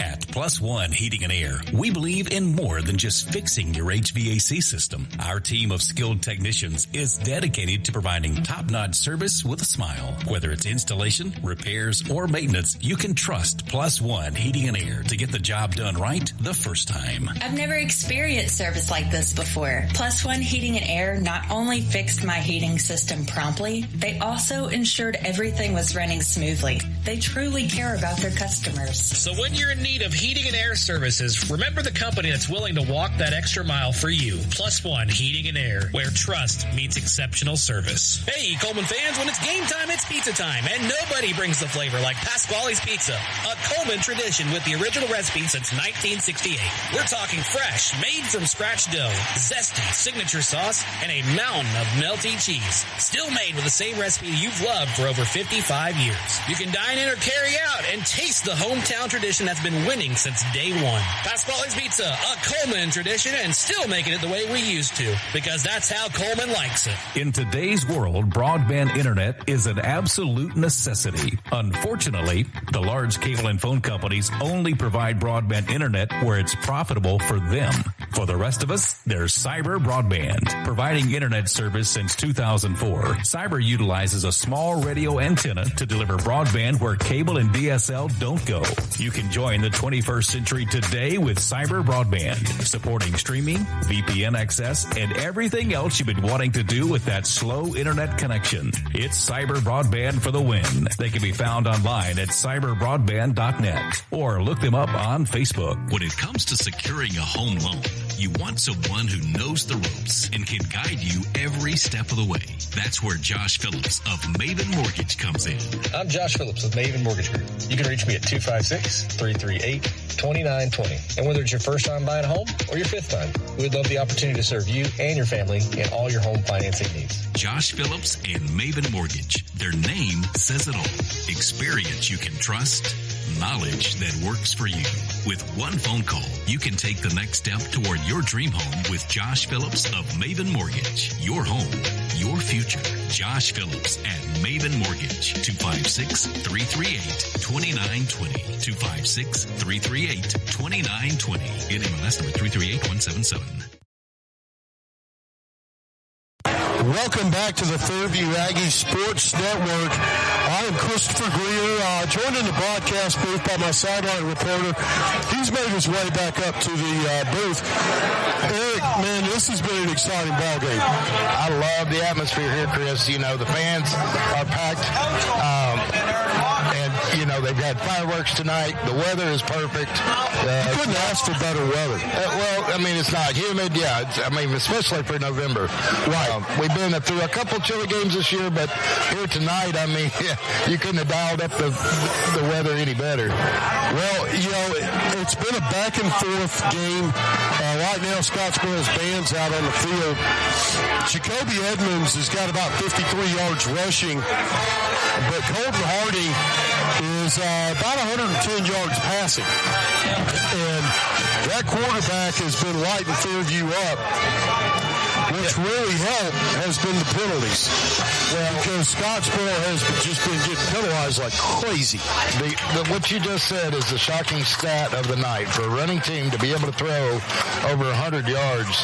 At Plus One Heating and Air, we believe in more than just fixing your HVAC system. Our team of skilled technicians is dedicated to providing top-notch service with a smile. Whether it's installation, repairs, or maintenance, you can trust Plus One Heating and Air to get the job done right the first time. I've never experienced service like this before. Plus One Heating and Air not only fixed my heating system promptly, they also ensured everything was running smoothly. They truly care about their customers. So when you're in need of heating and air services, remember the company that's willing to walk that extra mile for you. Plus One Heating and Air, where trust meets exceptional service. Hey, Cullman fans, when it's game time, it's pizza time, and nobody brings the flavor like Pasquale's Pizza, a Cullman tradition with the original recipe since 1968. We're talking fresh, made from scratch dough, zesty signature sauce, and a mountain of melty cheese. Still made with the same recipe you've loved for over 55 years. You can dine in or carry out and taste the hometown tradition that's been winning since day one. Pasquale's Pizza, a Cullman tradition, and still making it the way we used to, because that's how Cullman likes it. In today's world, broadband internet is an absolute necessity. Unfortunately, the large cable and phone companies only provide broadband internet where it's profitable for them. For the rest of us, there's Cyber Broadband. Providing internet service since 2004, Cyber utilizes a small radio antenna to deliver broadband where cable and DSL don't go. You can join the 21st century today with Cyber Broadband, supporting streaming, VPN access, and everything else you've been wanting to do with that slow internet connection. It's Cyber Broadband for the win. They can be found online at cyberbroadband.net or look them up on Facebook. When it comes to securing a home loan, You want someone who knows the ropes and can guide you every step of the way. That's where Josh Phillips of Maven Mortgage comes in. I'm Josh Phillips with Maven Mortgage Group. You can reach me at 256-338-2920. And whether it's your first time buying a home or your fifth time, we'd love the opportunity to serve you and your family in all your home financing needs. Josh Phillips and Maven Mortgage. Their name says it all. Experience you can trust. Knowledge that works for you. With one phone call, you can take the next step toward your dream home with Josh Phillips of Maven Mortgage. Your home, your future. Josh Phillips at Maven Mortgage. 256-338-2920. 256-338-2920. NMLS number 338177. Welcome back to the Fairview Aggies Sports Network. I am Christopher Greer, joined in the broadcast booth by my sideline reporter. He's made his way back up to the booth. Eric, man, this has been an exciting ball game. I love the atmosphere here, Chris. You know, the fans are packed. And, you know, they've had fireworks tonight. The weather is perfect. You couldn't ask for better weather. Well, I mean, it's not humid. Yeah, especially for November. Right. We've been through a couple chilly games this year, but here tonight, I mean, you couldn't have dialed up the weather any better. Well, you know, it's been a back and forth game. Right now, Scottsboro's band's out on the field. Jacoby Edmonds has got about 53 yards rushing, but Colton Harding is about 110 yards passing. And that quarterback has been lighting Fairview up. What's really helped has been the penalties. Well, because Scottsboro has just been getting penalized like crazy. What you just said is the shocking stat of the night. For a running team to be able to throw over 100 yards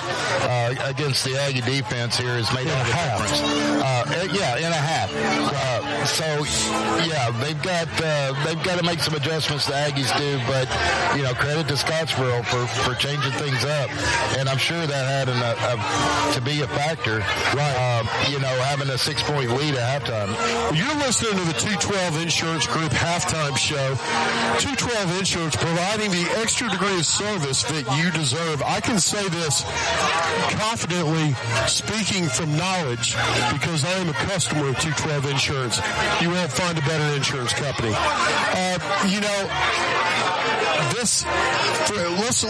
against the Aggie defense here has made a difference. In a half. They've got to make some adjustments, the Aggies do, but, you know, credit to Scottsboro for changing things up. And I'm sure that had to be a factor, right? Having a 6-point lead at halftime. You're listening to the 212 Insurance Group halftime show. 212 Insurance, providing the extra degree of service that you deserve. I can say this confidently, speaking from knowledge, because I am a customer of 212 Insurance. You won't find a better insurance company.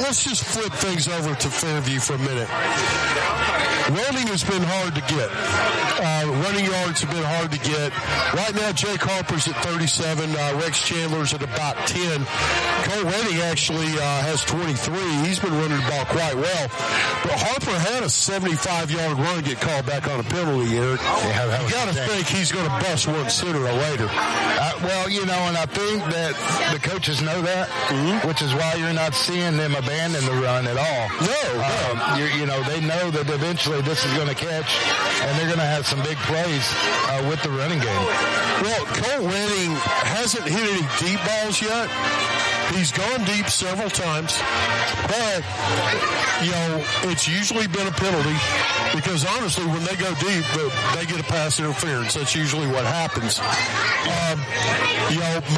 Let's just flip things over to Fairview for a minute. Running has been hard to get. Running yards have been hard to get. Right now, Jake Harper's at 37. Rex Chandler's at about 10. Cole Redding actually has 23. He's been running the ball quite well. But Harper had a 75-yard run get called back on a penalty, Eric. You got to think he's going to bust one sooner or later. And I think that the coaches know that, which is why you're not seeing them abandon the run at all. No. They know that eventually this is going to catch, and they're going to have some big plays with the running game. Well, Cole Redding hasn't hit any deep balls yet. He's gone deep several times, but, it's usually been a penalty because, honestly, when they go deep, they get a pass interference. That's usually what happens.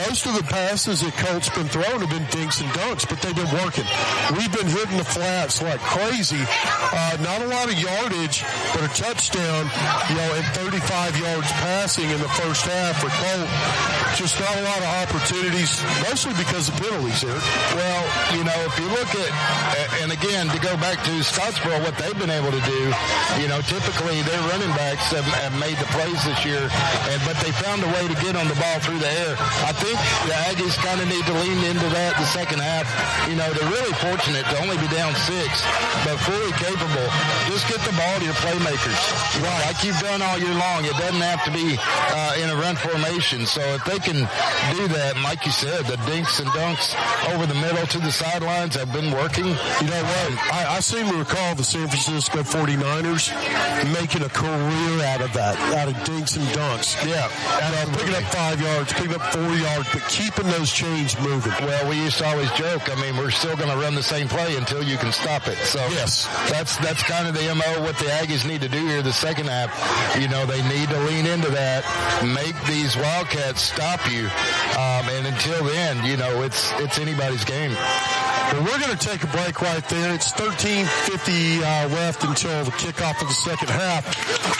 Most of the passes that Colt's been throwing have been dinks and dunks, but they've been working. We've been hitting the flats like crazy. Not a lot of yardage, but a touchdown, and 35 yards passing in the first half for Colt. Just not a lot of opportunities, mostly because of penalties here. Well, if you look at, and again, to go back to Scottsboro, what they've been able to do, typically their running backs have made the plays this year, but they found a way to get on the ball through the air. I think the Aggies kind of need to lean into that the second half. They're really fortunate to only be down 6, but fully capable. Just get the ball to your playmakers. Right. Like you've done all year long. It doesn't have to be in a run formation. So if they can do that, and like you said, the dinks and dunks over the middle to the sidelines have been working. You know what? I seem to recall the San Francisco 49ers making a career out of that, out of dinks and dunks. Yeah. Picking up 5 yards, picking up 4 yards, but keeping those chains moving. Well, we used to always joke, we're still going to run the same play until you can stop it. So yes, that's kind of the MO, what the Aggies need to do here the second half. They need to lean into that, make these Wildcats stop you. And until then, it's anybody's game. Well, we're going to take a break right there. It's 13:50 left until the kickoff of the second half.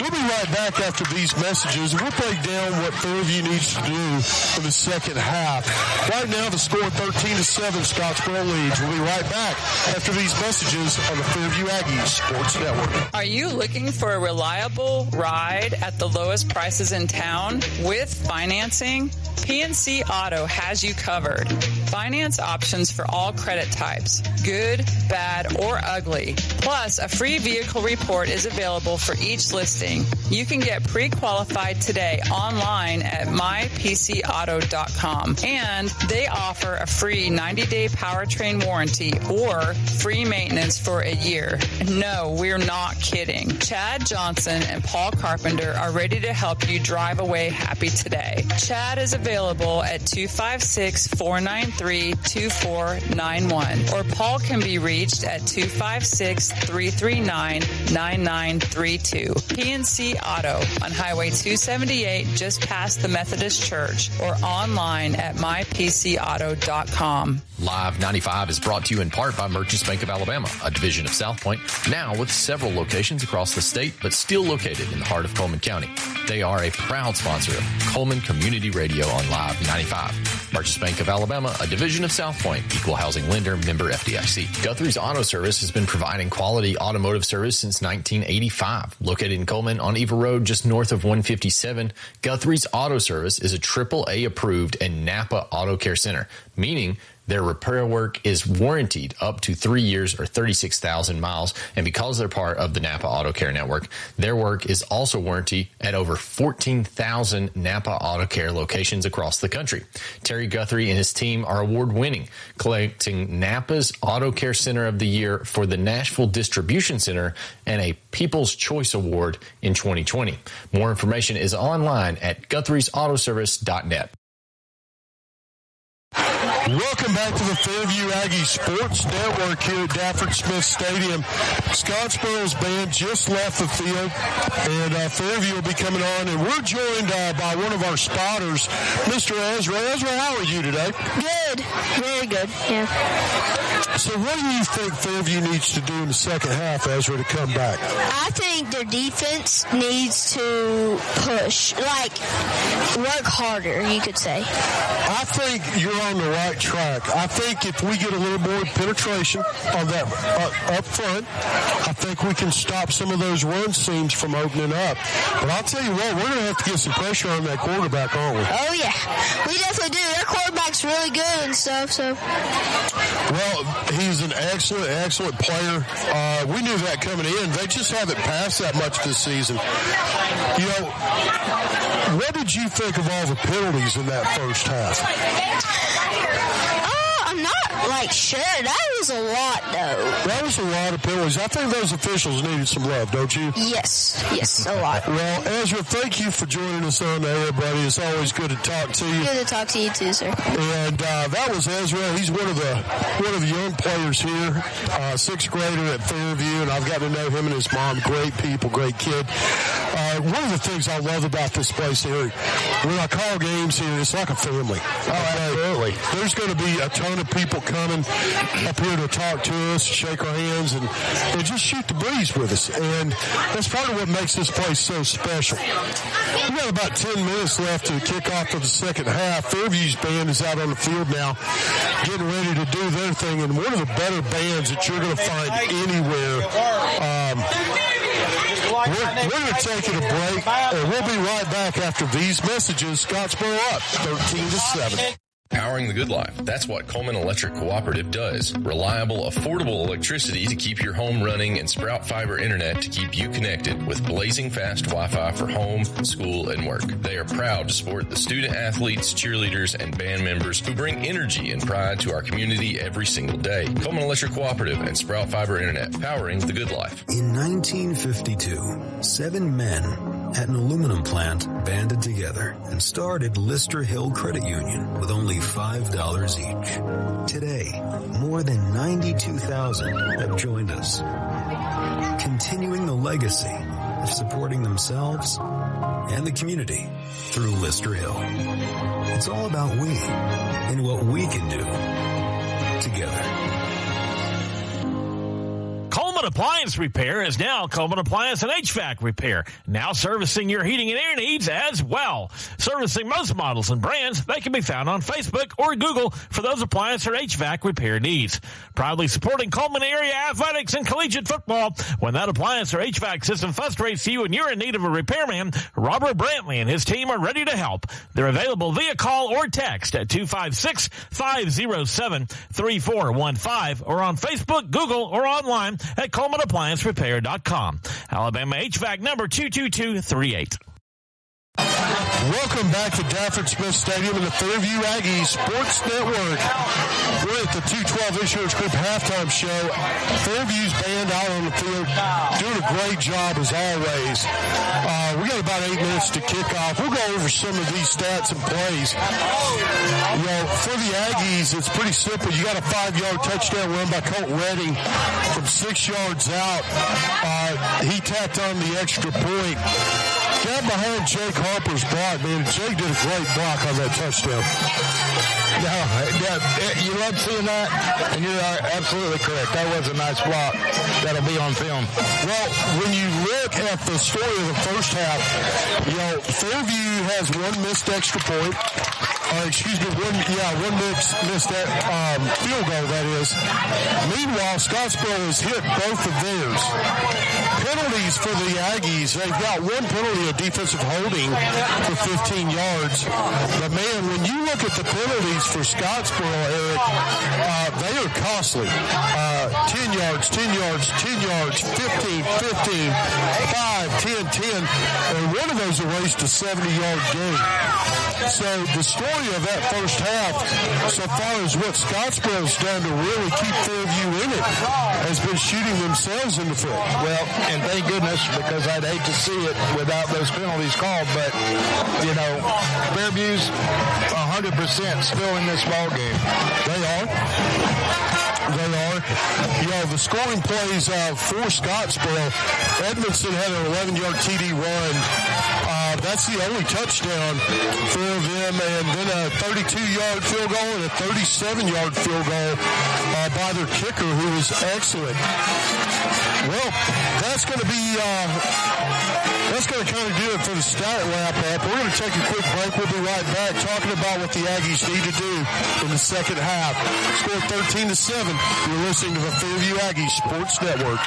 We'll be right back after these messages, and we'll break down what Fairview needs to do in the second half. Right now, the score 13-7, Scottsboro leads. We'll be right back after these messages on the Fairview Aggies Sports Network. Are you looking for a reliable ride at the lowest prices in town with financing? PNC Auto has you covered. Finance options for all credit types, good, bad, or ugly. Plus, a free vehicle report is available for each listing. You can get pre-qualified today online at mypcauto.com. And they offer a free 90-day powertrain warranty or free maintenance for a year. No, we're not kidding. Chad Johnson and Paul Carpenter are ready to help you drive away happy today. Chad is available at 256-493-2491, or Paul can be reached at 256-339-9932. PNC Auto on Highway 278 just past the Methodist Church, or online at mypcauto.com. Live 95 is brought to you in part by Merchants Bank of Alabama, a division of South Point, now with several locations across the state, but still located in the heart of Cullman County. They are a proud sponsor of Cullman Community Radio on Live 95. Merchants Bank of Alabama, a division of South Point, equal housing lender, member FDIC. Guthrie's Auto Service has been providing quality automotive service since 1985. Located in Cullman on Eva Road, just north of 157, Guthrie's Auto Service is a AAA approved and Napa Auto Care Center, meaning their repair work is warranted up to 3 years or 36,000 miles. And because they're part of the Napa Auto Care Network, their work is also warranted at over 14,000 Napa Auto Care locations across the country. Terry Guthrie and his team are award-winning, collecting Napa's Auto Care Center of the Year for the Nashville Distribution Center and a People's Choice Award in 2020. More information is online at Guthrie'sAutoservice.net. Welcome back to the Fairview Aggies Sports Network here at Dafford Smith Stadium. Scottsboro's band just left the field, and Fairview will be coming on, and we're joined by one of our spotters, Mr. Ezra. Ezra, how are you today? Good. Very good, yeah. So what do you think Fairview needs to do in the second half, Ezra, to come back? I think their defense needs to push, like work harder, you could say. I think you're on the right track. I think if we get a little more penetration on that up front, I think we can stop some of those run seams from opening up. But I'll tell you what, we're going to have to get some pressure on that quarterback, aren't we? Oh, yeah. We definitely do. Their quarterback's really good and stuff, so. Well, he's an excellent player. We knew that coming in. They just haven't passed that much this season. You know, what did you think of all the penalties in that first half? I'm not, sure. That was a lot, though. That was a lot of penalties. I think those officials needed some love, don't you? Yes, a lot. Well, Ezra, thank you for joining us on the air, buddy. It's always good to talk to you. Good to talk to you, too, sir. And that was Ezra. He's one of the young players here, sixth grader at Fairview, and I've got to know him and his mom. Great people, great kid. One of the things I love about this place here, when I call games here, it's like a family. Oh, absolutely. There's going to be a ton of people coming up here to talk to us, shake our hands, and just shoot the breeze with us. And that's part of what makes this place so special. We've got about 10 minutes left to the kickoff of the second half. Fairview's band is out on the field now, getting ready to do their thing. And one of the better bands that you're going to find anywhere. We're going to take it a break, and we'll be right back after these messages. Scottsboro up 13-7. Powering the good life. That's what Cullman Electric Cooperative does. Reliable, affordable electricity to keep your home running and Sprout Fiber Internet to keep you connected with blazing fast Wi-Fi for home, school, and work. They are proud to support the student athletes, cheerleaders, and band members who bring energy and pride to our community every single day. Cullman Electric Cooperative and Sprout Fiber Internet, powering the good life. In 1952, 7 men at an aluminum plant banded together and started Lister Hill Credit Union with only $5 each. Today, more than 92,000 have joined us, continuing the legacy of supporting themselves and the community through Lister Hill. It's all about we and what we can do together. Appliance Repair is now Cullman Appliance and HVAC Repair, now servicing your heating and air needs as well. Servicing most models and brands, they can be found on Facebook or Google for those appliance or HVAC repair needs. Proudly supporting Cullman area athletics and collegiate football. When that appliance or HVAC system frustrates you and you're in need of a repairman, Robert Brantley and his team are ready to help. They're available via call or text at 256-507-3415 or on Facebook, Google, or online at CullmanApplianceRepair.com. Alabama HVAC number 22238. Welcome back to Dafford Smith Stadium in the Fairview Aggies Sports Network. We're at the 212 Insurance Group halftime show. Fairview's band out on the field doing a great job as always. We got about 8 minutes to kick off. We'll go over some of these stats and plays. You know, for the Aggies, it's pretty simple. You got a 5-yard touchdown run by Colt Redding from 6 yards out. He tapped on the extra point. Got behind Jake Harper's block, man. Jake did a great block on that touchdown. You love seeing that, and you're absolutely correct. That was a nice block. That'll be on film. Well, when you look at the story of the first half, you know, Fairview has one missed extra point. One missed field goal, that is. Meanwhile, Scottsboro has hit both of theirs. Penalties for the Aggies. They've got one penalty of defensive holding for 15 yards. But, man, when you look at the penalties for Scottsboro, Eric, they are costly. 10 yards, 10 yards, 10 yards, 15, 15, 5, 10, 10. And one of those erased a 70-yard gain. So the story of that first half, so far as what Scottsboro's done to really keep Fairview in it, has been shooting themselves in the foot. Well, and thank goodness, because I'd hate to see it without those penalties called. But, you know, Fairview's 100% still in this ball game. They are. You know, the scoring plays for Scottsboro, Edmondson had an 11-yard TD run. That's the only touchdown for them. And then a 32-yard field goal and a 37-yard field goal by their kicker, who was excellent. Well, that's going to kind of do it for the stat wrap-up. We're going to take a quick break. We'll be right back talking about what the Aggies need to do in the second half. Score 13-7. You're listening to the Fairview Aggies Sports Network.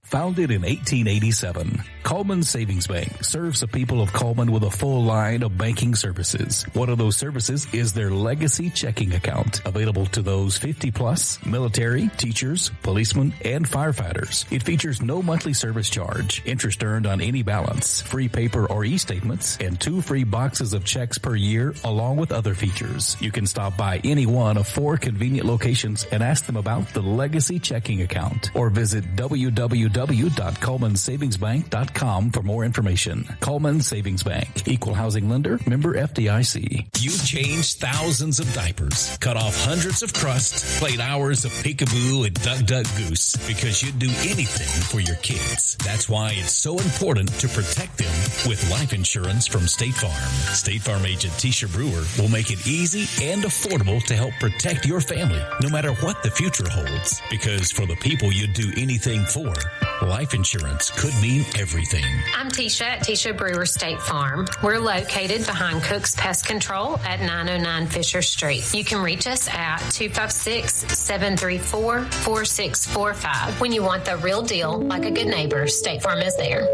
Founded in 1887, Cullman Savings Bank serves the people of Cullman with a full line of banking services. One of those services is their legacy checking account, available to those 50-plus, military, teachers, policemen, and firefighters. It features no monthly service charge, interest earned on any balance, free paper or e-statements, and 2 free boxes of checks per year, along with other features. You can stop by any one of 4 convenient locations and ask them about the legacy checking account, or visit www.cullmansavingsbank.com for more information. Cullman Savings Bank, equal housing lender, member FDIC. You've changed thousands of diapers, cut off hundreds of crusts, played hours of peekaboo and duck goose because you'd do anything for your kids. That's why it's so important to protect them with life insurance from State Farm. State Farm agent Tisha Brewer will make it easy and affordable to help protect your family, no matter what the future holds. Because for the people you'd do anything for, life insurance could mean everything. I'm Tisha at Tisha Brewer State Farm. We're located behind Cook's Pest Control at 909 Fisher Street. You can reach us at 256-734-4645. When you want the real deal, like a good neighbor, State Farm is there.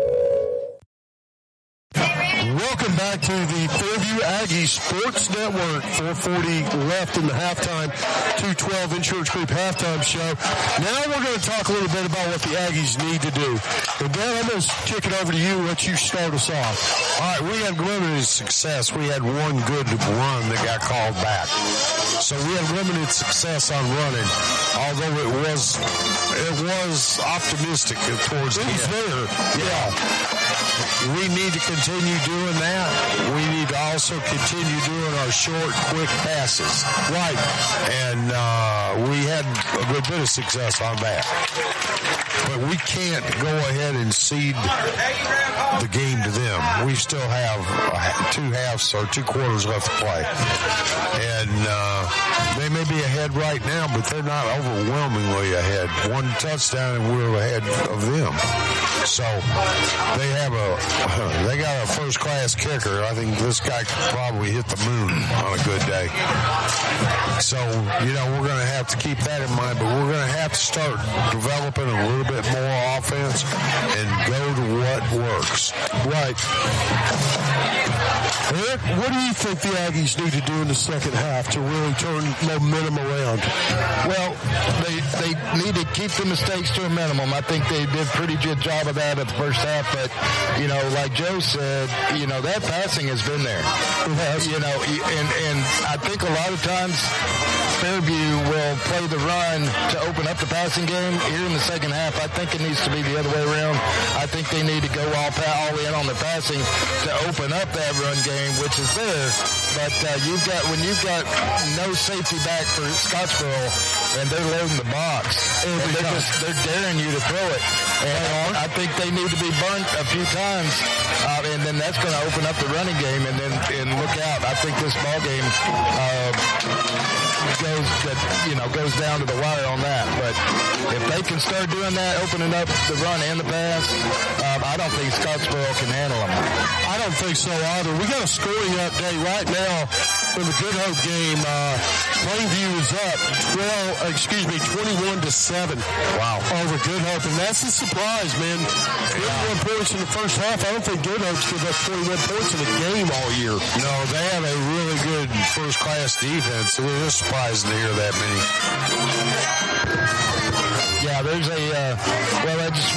Welcome back to the Fairview Aggies Sports Network. 4:40 left in the halftime 212 Insurance Group halftime show. Now we're going to talk a little bit about what the Aggies need to do. And Dan, I'm going to kick it over to you and let you start us off. All right, we had limited success. We had one good run that got called back. So we had limited success on running, although it was optimistic towards the end. There. Yeah. we need to continue doing that. We need to also continue doing our short, quick passes. Right. And we had a good bit of success on that. But we can't go ahead and cede the game to them. We still have 2 halves or 2 quarters left to play. And they may be ahead right now, but they're not overwhelmingly ahead. 1 touchdown and we're ahead of them. So they got a first-class kicker. I think this guy could probably hit the moon on a good day. So, we're going to have to keep that in mind, but we're going to have to start developing a little bit more offense and go to what works. Right. Eric, what do you think the Aggies need to do in the second half to really turn momentum around? Well, they need to keep the mistakes to a minimum. I think they did a pretty good job of that at the first half, but, like Joe said, that passing has been there. It has. And I think a lot of times Fairview will play the run to open up the passing game. Here in the second half, I think it needs to be the other way around. I think they need to go all in on the passing to open up that run game, which is there. But when you've got no safety back for Scottsboro and they're loading the box, and they're daring you to throw it. And I think they need to be burnt a few times, and then that's going to open up the running game. And look out, I think this ball game goes down to the wire on that. But if they can start doing that, opening up the run and the pass, I don't think Scottsboro can handle them. I don't think so either. We got a scoring update right now in the Good Hope game. Plainview is up 21-7. Wow. Over Good Hope. And that's a surprise, man. 21 points in the first half. I don't think Good Hope's given up 21 points in a game all year. No, they have a really good first-class defense. It is surprising to hear that many. Yeah, there's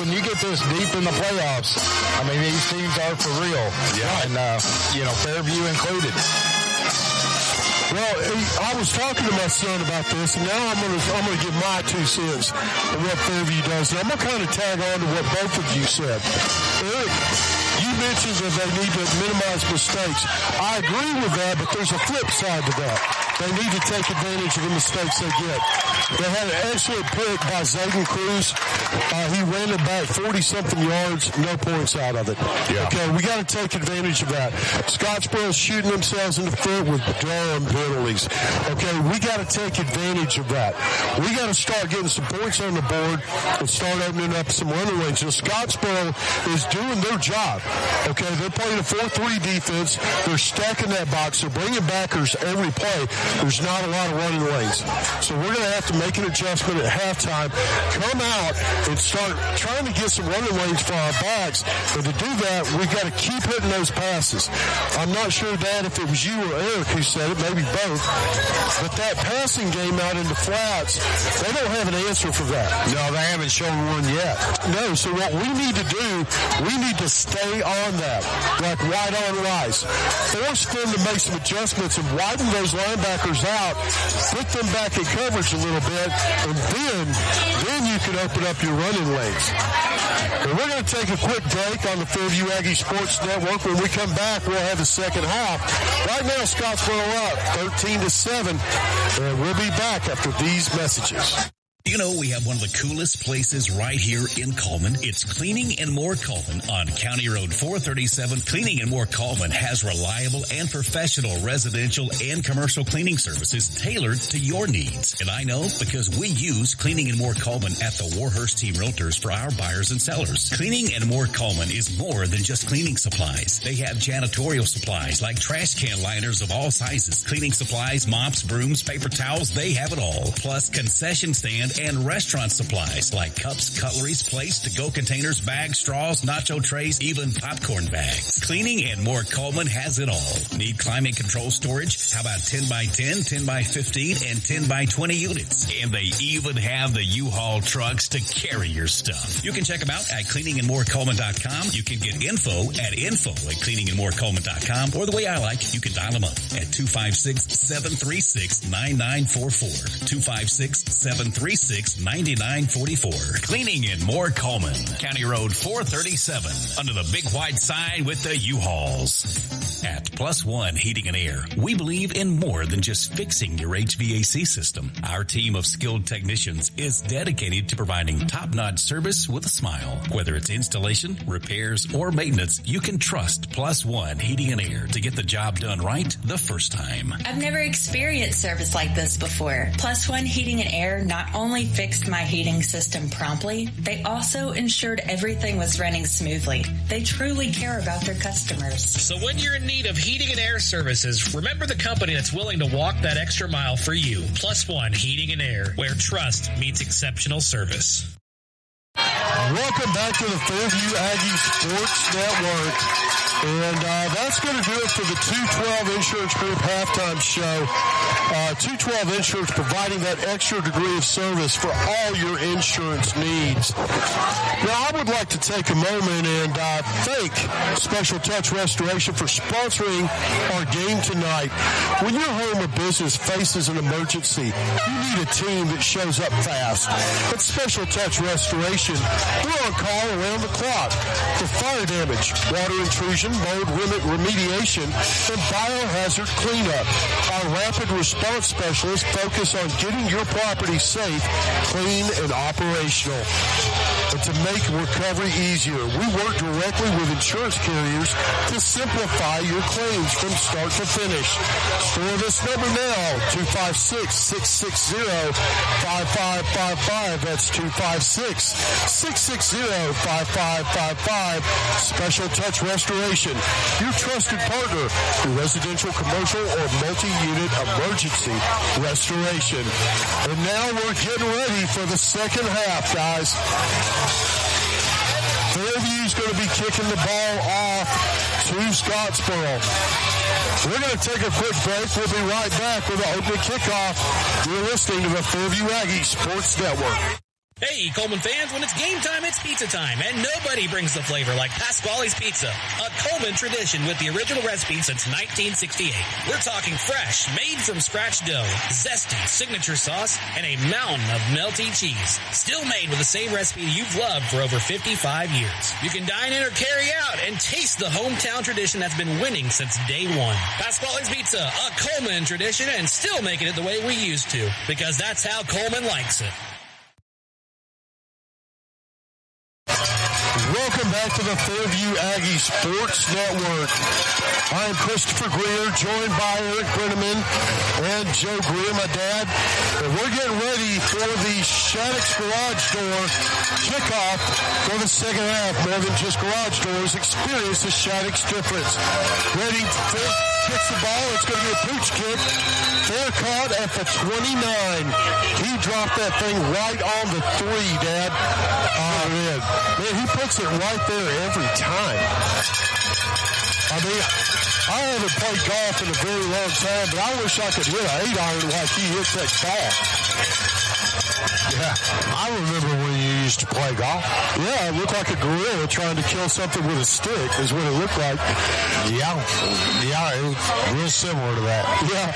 when you get this deep in the playoffs, I mean, these teams are for real. Yeah. And, Fairview included. Well, I was talking to my son about this, and now I'm gonna give my 2 cents on what Fairview does. And I'm gonna kind of tag on to what both of you said. Eric, you mentioned that they need to minimize mistakes. I agree with that, but there's a flip side to that. They need to take advantage of the mistakes they get. They had an excellent pick by Zayden Cruz. He ran it back 40-something yards, no points out of it. Yeah. Okay, we got to take advantage of that. Scottsboro's shooting themselves in the foot with dumb penalties. Okay, we got to take advantage of that. We got to start getting some points on the board and start opening up some running lanes. So Scottsboro is doing their job. Okay, they're playing a 4-3 defense. They're stacking that box. They're bringing backers every play. There's not a lot of running lanes. So we're going to have to make an adjustment at halftime, come out and start trying to get some running lanes for our backs. And to do that, we've got to keep hitting those passes. I'm not sure, Dad, if it was you or Eric who said it, maybe both. But that passing game out in the flats, they don't have an answer for that. No, they haven't shown one yet. No, so what we need to do, we need to stay on that, like white on rice. Force them to make some adjustments and widen those linebackers out, put them back in coverage a little bit, and then you can open up your running lanes. And we're going to take a quick break on the Fairview Aggies Sports Network. When we come back, we'll have the second half. Right now, Scottsboro up 13-7, and we'll be back after these messages. You know, we have one of the coolest places right here in Cullman. It's Cleaning and More Cullman on County Road 437. Cleaning and More Cullman has reliable and professional residential and commercial cleaning services tailored to your needs. And I know because we use Cleaning and More Cullman at the Warhurst Team Realtors for our buyers and sellers. Cleaning and More Cullman is more than just cleaning supplies. They have janitorial supplies like trash can liners of all sizes, cleaning supplies, mops, brooms, paper towels, they have it all. Plus concession stand and restaurant supplies like cups, cutleries, plates, to-go containers, bags, straws, nacho trays, even popcorn bags. Cleaning and More Cullman has it all. Need climate control storage? How about 10x10, 10x15, and 10x20 units? And they even have the U-Haul trucks to carry your stuff. You can check them out at cleaningandmorecullman.com. You can get info at info@cleaningandmorecullman.com. Or the way I like, you can dial them up at 256-736-9944. 256-736-9944. 836-9944. Cleaning and More Cullman. County Road 437. Under the big white sign with the U-Hauls. At Plus One Heating and Air, we believe in more than just fixing your HVAC system. Our team of skilled technicians is dedicated to providing top-notch service with a smile. Whether it's installation, repairs, or maintenance, you can trust Plus One Heating and Air to get the job done right the first time. I've never experienced service like this before. Plus One Heating and Air not only fixed my heating system promptly, they also ensured everything was running smoothly. They truly care about their customers. So when you're in need of heating and air services, remember the company that's willing to walk that extra mile for you. Plus One Heating and Air, where trust meets exceptional service. Welcome back to the Fairview Aggies Sports Network. And that's going to do it for the 212 Insurance Group halftime show. 212 Insurance providing that extra degree of service for all your insurance needs. Now, I would like to take a moment and thank Special Touch Restoration for sponsoring our game tonight. When your home or business faces an emergency, you need a team that shows up fast. At Special Touch Restoration, we're on call around the clock for fire damage, water intrusion, mold remediation, and biohazard cleanup. Our rapid response specialists focus on getting your property safe, clean, and operational. And to make recovery easier, we work directly with insurance carriers to simplify your claims from start to finish. Store this number now, 256-660-5555. That's 256-660-5555. Special Touch Restoration, your trusted partner for residential, commercial, or multi-unit emergency restoration. And now we're getting ready for the second half, guys. Fairview's going to be kicking the ball off to Scottsboro. We're going to take a quick break. We'll be right back with the opening kickoff. You're listening to the Fairview Aggies Sports Network. Hey, Cullman fans, when it's game time, it's pizza time, and nobody brings the flavor like Pasquale's Pizza, a Cullman tradition with the original recipe since 1968. We're talking fresh, made from scratch dough, zesty signature sauce, and a mountain of melty cheese. Still made with the same recipe you've loved for over 55 years. You can dine in or carry out and taste the hometown tradition that's been winning since day one. Pasquale's Pizza, a Cullman tradition, and still making it the way we used to, because that's how Cullman likes it. Welcome back to the Fairview Aggies Sports Network. I'm Christopher Greer, joined by Eric Brenneman and Joe Greer, my dad. And we're getting ready for the Shattuck's Garage Door kickoff for the second half. More than just garage doors, experience the Shattuck's difference. Ready for kicks the ball. It's going to be a pooch kick. Fair caught at the 29. He dropped that thing right on the 3, Dad. Man, he puts it right there every time. I mean, I haven't played golf in a very long time, but I wish I could hit an 8-iron like he hits that ball. Yeah, I remember when you used to play golf. Yeah, it looked like a gorilla trying to kill something with a stick is what it looked like. Yeah, it was real similar to that. Yeah,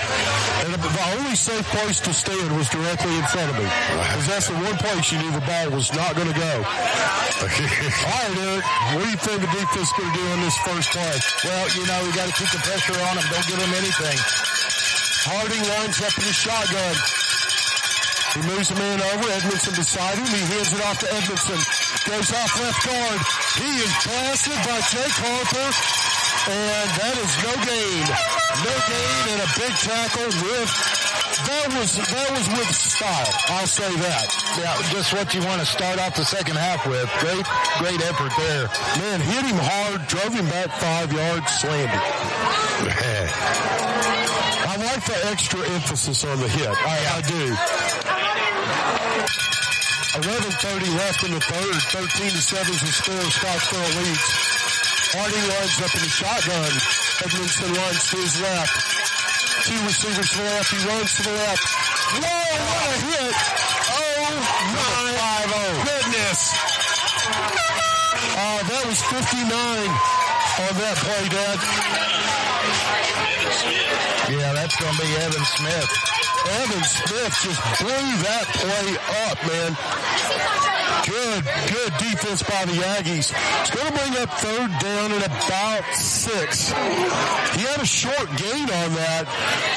and the only safe place to stand was directly in front of me. Because that's the one place you knew the ball was not going to go. All right, Eric, what do you think the defense is going to do on this first play? Well, we got to keep the pressure on them. Don't give them anything. Harding lines up in the shotgun. He moves a man over. Edmondson beside him. He hands it off to Edmondson. Goes off left guard. He is blasted by Jake Harper. And that is no gain. No gain and a big tackle with... That was with style. I'll say that. Yeah, just what you want to start off the second half with. Great effort there. Man, hit him hard, drove him back 5 yards, slammed him. I like the extra emphasis on the hit. I do. 11:30 left in the third. 13-7 is the score. Scottsboro leads. Harding lines up in the shotgun. Edmondson lines to his left. 2 receivers to the left. He runs to the left. Whoa, what a hit. Oh, my goodness. That was 59 on that play, Dad. Yeah, that's going to be Evan Smith. Evan Smith just blew that play up, man. Good defense by the Aggies. It's going to bring up third down at about 6. He had a short gain on that,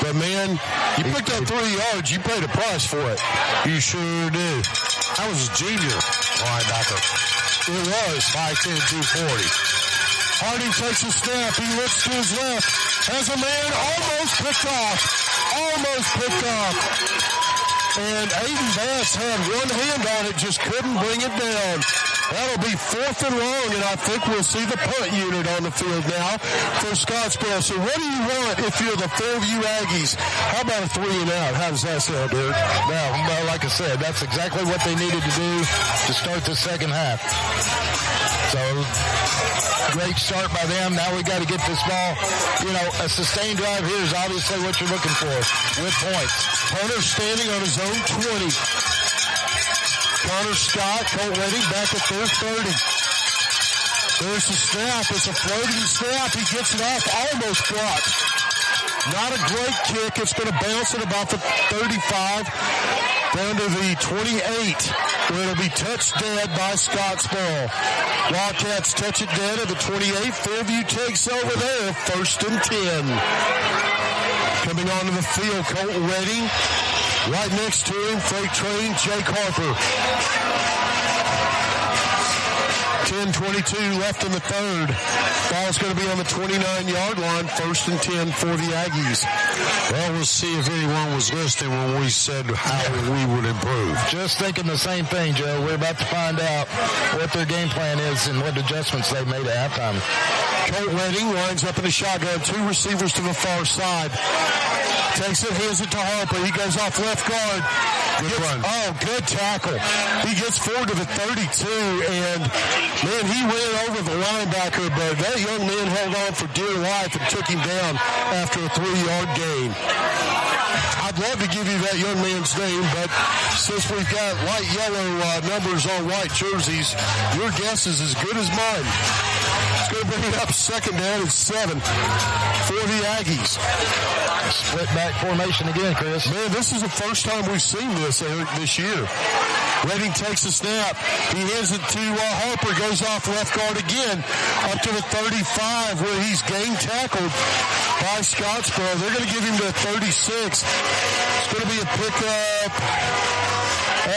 but, man, you picked up 3 yards. You paid a price for it. You sure did. That was a junior linebacker. It was. 5'10", 240. Harding takes a snap. He looks to his left. Has a man almost picked off. And Aiden Bass had one hand on it, just couldn't bring it down. That'll be 4th and long, and I think we'll see the punt unit on the field now for Scottsboro. So what do you want if you're the Fairview Aggies? How about a 3 and out? How does that sound, Derek? Well, like I said, that's exactly what they needed to do to start the second half. So, great start by them. Now we got to get this ball. A sustained drive here is obviously what you're looking for with points. Hunter standing on his own 20. Connor Scott, Colt Redding back at their 30. There's the snap. It's a floating snap. He gets it off, almost blocked. Not a great kick. It's going to bounce at about the 35 down to the 28, where it'll be touched dead by Scottsboro. Wildcats touch it dead at the 28. Fairview takes over there, 1st and 10. Coming onto the field, Colt Redding. Right next to him, freight train, Jake Harper. 10:22 left in the third. Ball's going to be on the 29-yard line, 1st and 10 for the Aggies. Well, we'll see if anyone was listening when we said how we would improve. Just thinking the same thing, Joe. We're about to find out what their game plan is and what adjustments they made at halftime. Colt Redding lines up in the shotgun, 2 receivers to the far side. Takes it, hands it to Harper. He goes off left guard. Good run. Oh, good tackle. He gets forward to the 32, and, man, he ran over the linebacker, but that young man held on for dear life and took him down after a 3-yard gain. I'd love to give you that young man's name, but since we've got light yellow numbers on white jerseys, your guess is as good as mine. It's going to bring it up 2nd down and 7 for the Aggies. Split back formation again, Chris. Man, this is the first time we've seen this, Eric, this year. Redding takes a snap. He hands it to Harper, goes off left guard again, up to the 35, where he's game tackled by Scottsboro. They're going to give him the 36. It's going to be a pickup.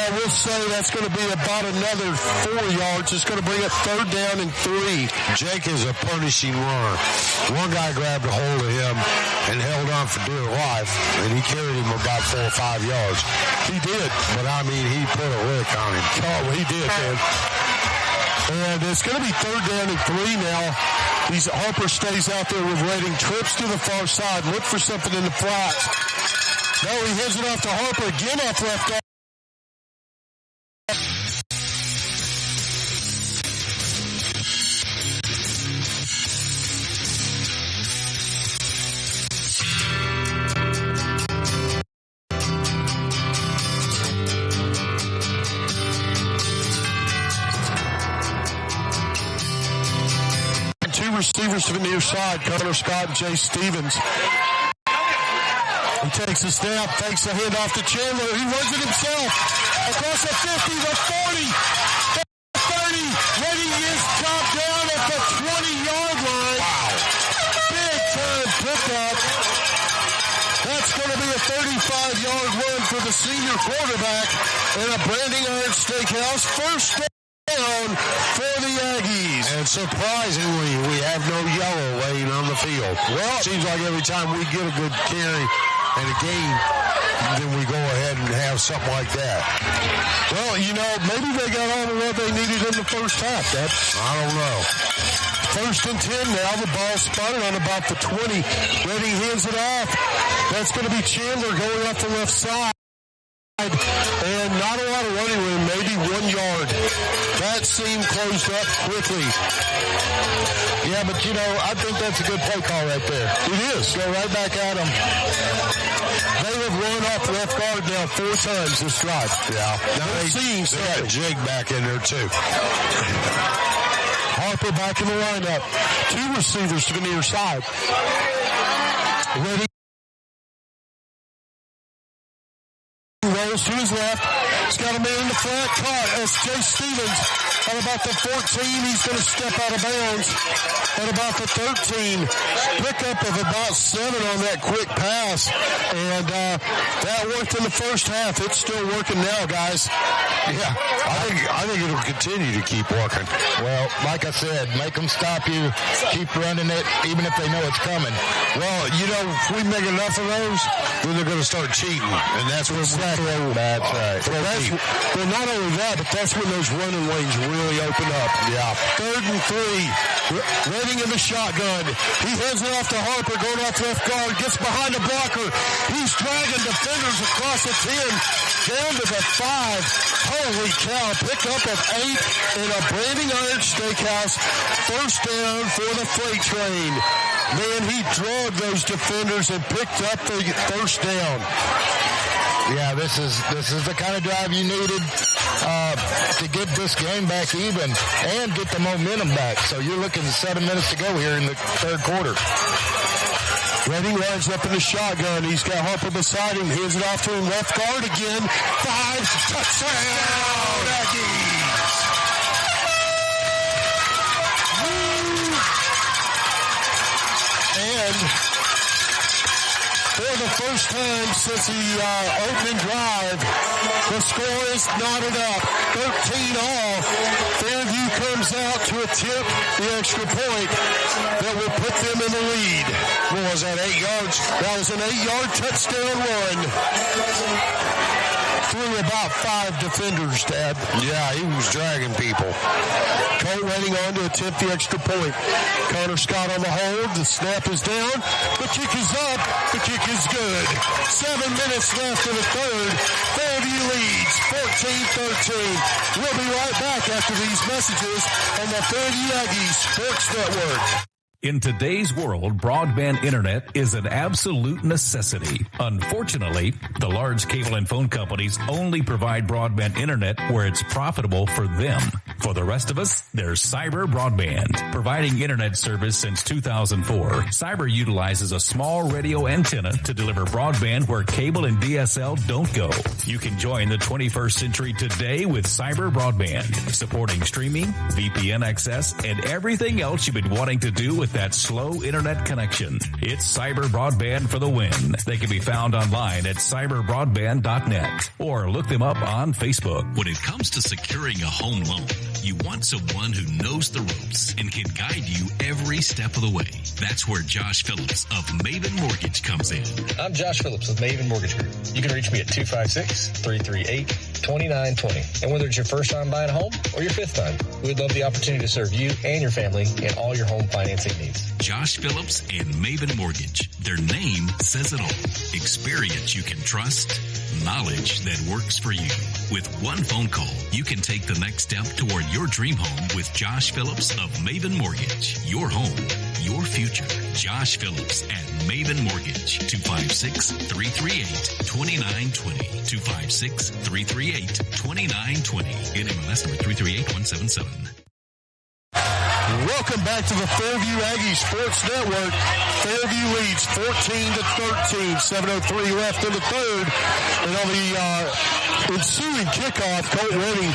We'll say that's going to be about another 4 yards. It's going to bring up 3rd down and 3. Jake is a punishing runner. One guy grabbed a hold of him and held on for dear life, and he carried him about 4 or 5 yards. He did. But, I mean, he put a lick on him. Oh, he did, man. And it's going to be 3rd down and 3 now. Harper stays out there with Redding, trips to the far side, look for something in the flats. No, he hands it off to Harper, again off left guard. Receivers to the near side, Connor Scott and Jay Stevens. He takes a snap, fakes a handoff to Chandler. He runs it himself. Across the 50, the 40, the 30. Redding is chopped down at the 20-yard line. Wow. Big time pickup. That's going to be a 35-yard run for the senior quarterback and a Branding Iron Steakhouse first down for the Aggies. And surprisingly, we have no yellow laying on the field. Well, it seems like every time we get a good carry and a gain, then we go ahead and have something like that. Well, maybe they got all of what they needed in the first half. I don't know. 1st and 10 now. The ball spotted on about the 20. Redding hands it off. That's going to be Chandler going off the left side. And not a lot of running room, maybe 1 yard. That seam closed up quickly. Yeah, but I think that's a good play call right there. It is. Go right back at them. They have run off left guard now 4 times this drive. Yeah. Now they got Jake back in there too. Harper back in the lineup. 2 receivers to the near side. Ready. Rolls to his left. He's got a man in the flat. Caught as Jay Stevens at about the 14. He's going to step out of bounds at about the 13. Pickup of about 7 on that quick pass. And that worked in the first half. It's still working now, guys. Yeah, I think it'll continue to keep working. Well, like I said, make them stop you. Keep running it, even if they know it's coming. Well, if we make enough of those, then they're going to start cheating. And that's when That's right. Well, not only that, but that's when those running lanes really open up. Yeah. 3rd and 3. Redding in the shotgun. He heads it off to Harper, going off left guard, gets behind the blocker. He's dragging defenders across the 10, down to the 5. Holy cow, pickup of 8 in a Branding Iron Steakhouse. First down for the freight train. Man, he drugged those defenders and picked up the first down. Yeah, this is the kind of drive you needed to get this game back even and get the momentum back. So you're looking at 7 minutes to go here in the third quarter. Redding lines up in the shotgun. He's got Harper beside him. Hands it off to him. Left guard again. 5 touchdown Aggies. And for the first time since the opening drive, the score is knotted up. 13-all. Fairview comes out to attempt the extra point that will put them in the lead. What was that, 8 yards? That was an 8-yard touchdown run. Through about 5 defenders, Dad. Yeah, he was dragging people. Colt Redding on to attempt the extra point. Connor Scott on the hold. The snap is down. The kick is up. The kick is good. 7 minutes left in the third. Fairview leads 14-13. We'll be right back after these messages on the Fairview Aggies Sports Network. In today's world, broadband internet is an absolute necessity. Unfortunately, the large cable and phone companies only provide broadband internet where it's profitable for them. For the rest of us, there's Cyber Broadband. Providing internet service since 2004, Cyber utilizes a small radio antenna to deliver broadband where cable and DSL don't go. You can join the 21st century today with Cyber Broadband, supporting streaming, VPN access, and everything else you've been wanting to do with that slow internet connection. It's Cyber Broadband for the win. They can be found online at cyberbroadband.net or look them up on Facebook. When it comes to securing a home loan, you want someone who knows the ropes and can guide you every step of the way. That's where Josh Phillips of Maven Mortgage comes in. I'm Josh Phillips with Maven Mortgage Group. You can reach me at 256-338-2920. And whether it's your first time buying a home or your 5th time, we'd love the opportunity to serve you and your family in all your home financing needs. Josh Phillips and Maven Mortgage. Their name says it all. Experience you can trust, knowledge that works for you. With one phone call, you can take the next step toward your dream home with Josh Phillips of Maven Mortgage. Your home, your future. Josh Phillips at Maven Mortgage. 256-338-2920. 256-338-2920. NMLS number 338177. Welcome back to the Fairview Aggies Sports Network. Fairview leads 14-13. 7:03 left in the third. And on the ensuing kickoff, Colt Redding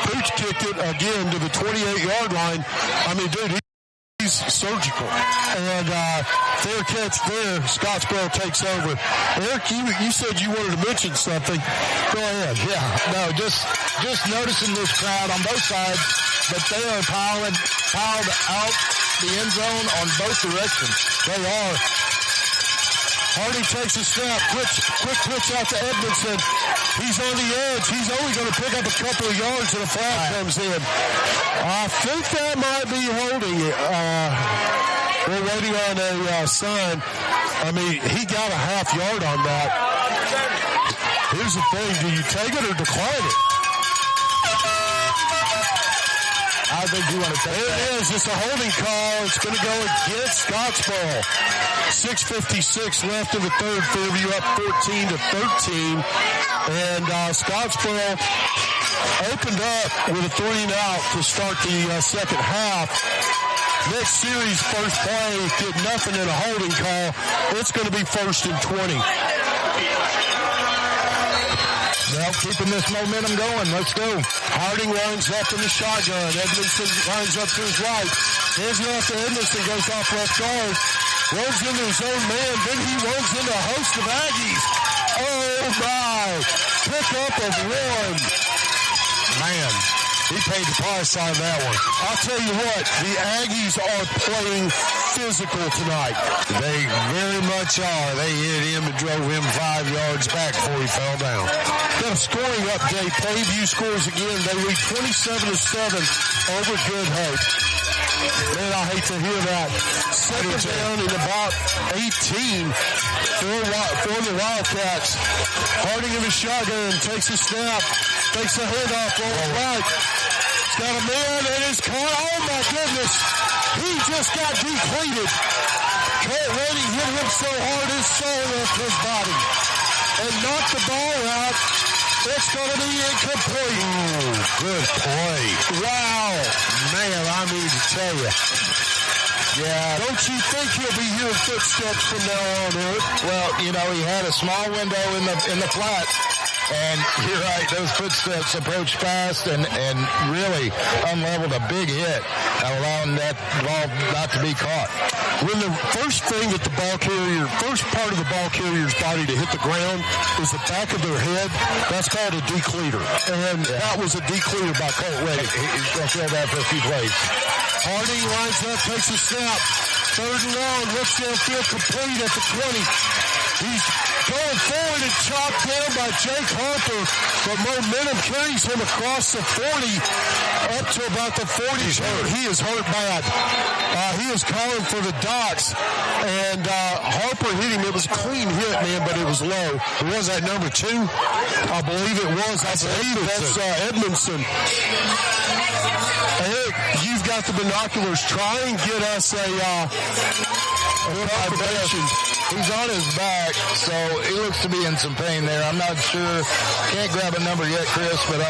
pooch kicked it again to the 28-yard line. I mean, dude, he's surgical. And fair catch there. Scottsboro takes over. Eric, you said you wanted to mention something. Go ahead. Yeah. No, just noticing this crowd on both sides, but they are piled out the end zone on both directions. They are. Hardy takes a snap. Quick twitch out to Edmondson. He's on the edge. He's only going to pick up a couple of yards and a flag comes in. I think that might be holding it. We're waiting on a sign. I mean, he got a half yard on that. Here's the thing. Do you take it or decline it? I think you want to take it. There it is. It's a holding call. It's going to go against Scottsboro. 6:56 left in the third. Fairview up 14-13. And Scottsboro opened up with a 3-and-out to start the second half. Next series, first play, did nothing in a holding call. It's going to be 1st and 20. Well, keeping this momentum going. Let's go. Harding lines left in the shotgun. Edmondson lines up to his right. Hands it off to Edmondson. Goes off left guard. Runs into his own man. Then he runs into a host of Aggies. Oh, my. Pickup of one. Man, he paid the price on that one. I'll tell you what, the Aggies are playing physical tonight. They very much are. They hit him and drove him 5 yards back before he fell down. Got a scoring update. Fairview scores again. They lead 27-7 over Good Hope. Man, I hate to hear that. Second down in about 18 for the Wildcats. Harding in the shotgun, takes a snap, takes a handoff over right. He's got a man and it's caught. Oh my goodness. He just got depleted. Colt Redding hit him so hard his soul left his body and knocked the ball out. It's going to be incomplete. Ooh, good play. Wow. Man, I mean to tell you. Yeah, don't you think he'll be hearing footsteps from now on, Eric? Well, you know, he had a small window in the flat. And you're right, those footsteps approached fast and really unleveled a big hit, allowing that ball not to be caught. When the first thing that first part of the ball carrier's body to hit the ground is the back of their head, that's called a decleater. And that was a decleater by Colt Redding. He's going to feel that for a few plays. Harding lines up, takes a snap. Third and long, looks downfield, complete at the 20. He's going forward and chopped down by Jake Harper, but momentum carries him across the 40 up to about the 40. He is hurt bad. He is calling for the docks, and Harper hit him. It was a clean hit, man, but it was low. Was that number 2? I believe it was. I believe that's Edmondson. Eric, you've got the binoculars. Try and get us a confirmation. He's on his back, so he looks to be in some pain there. I'm not sure. Can't grab a number yet, Chris, but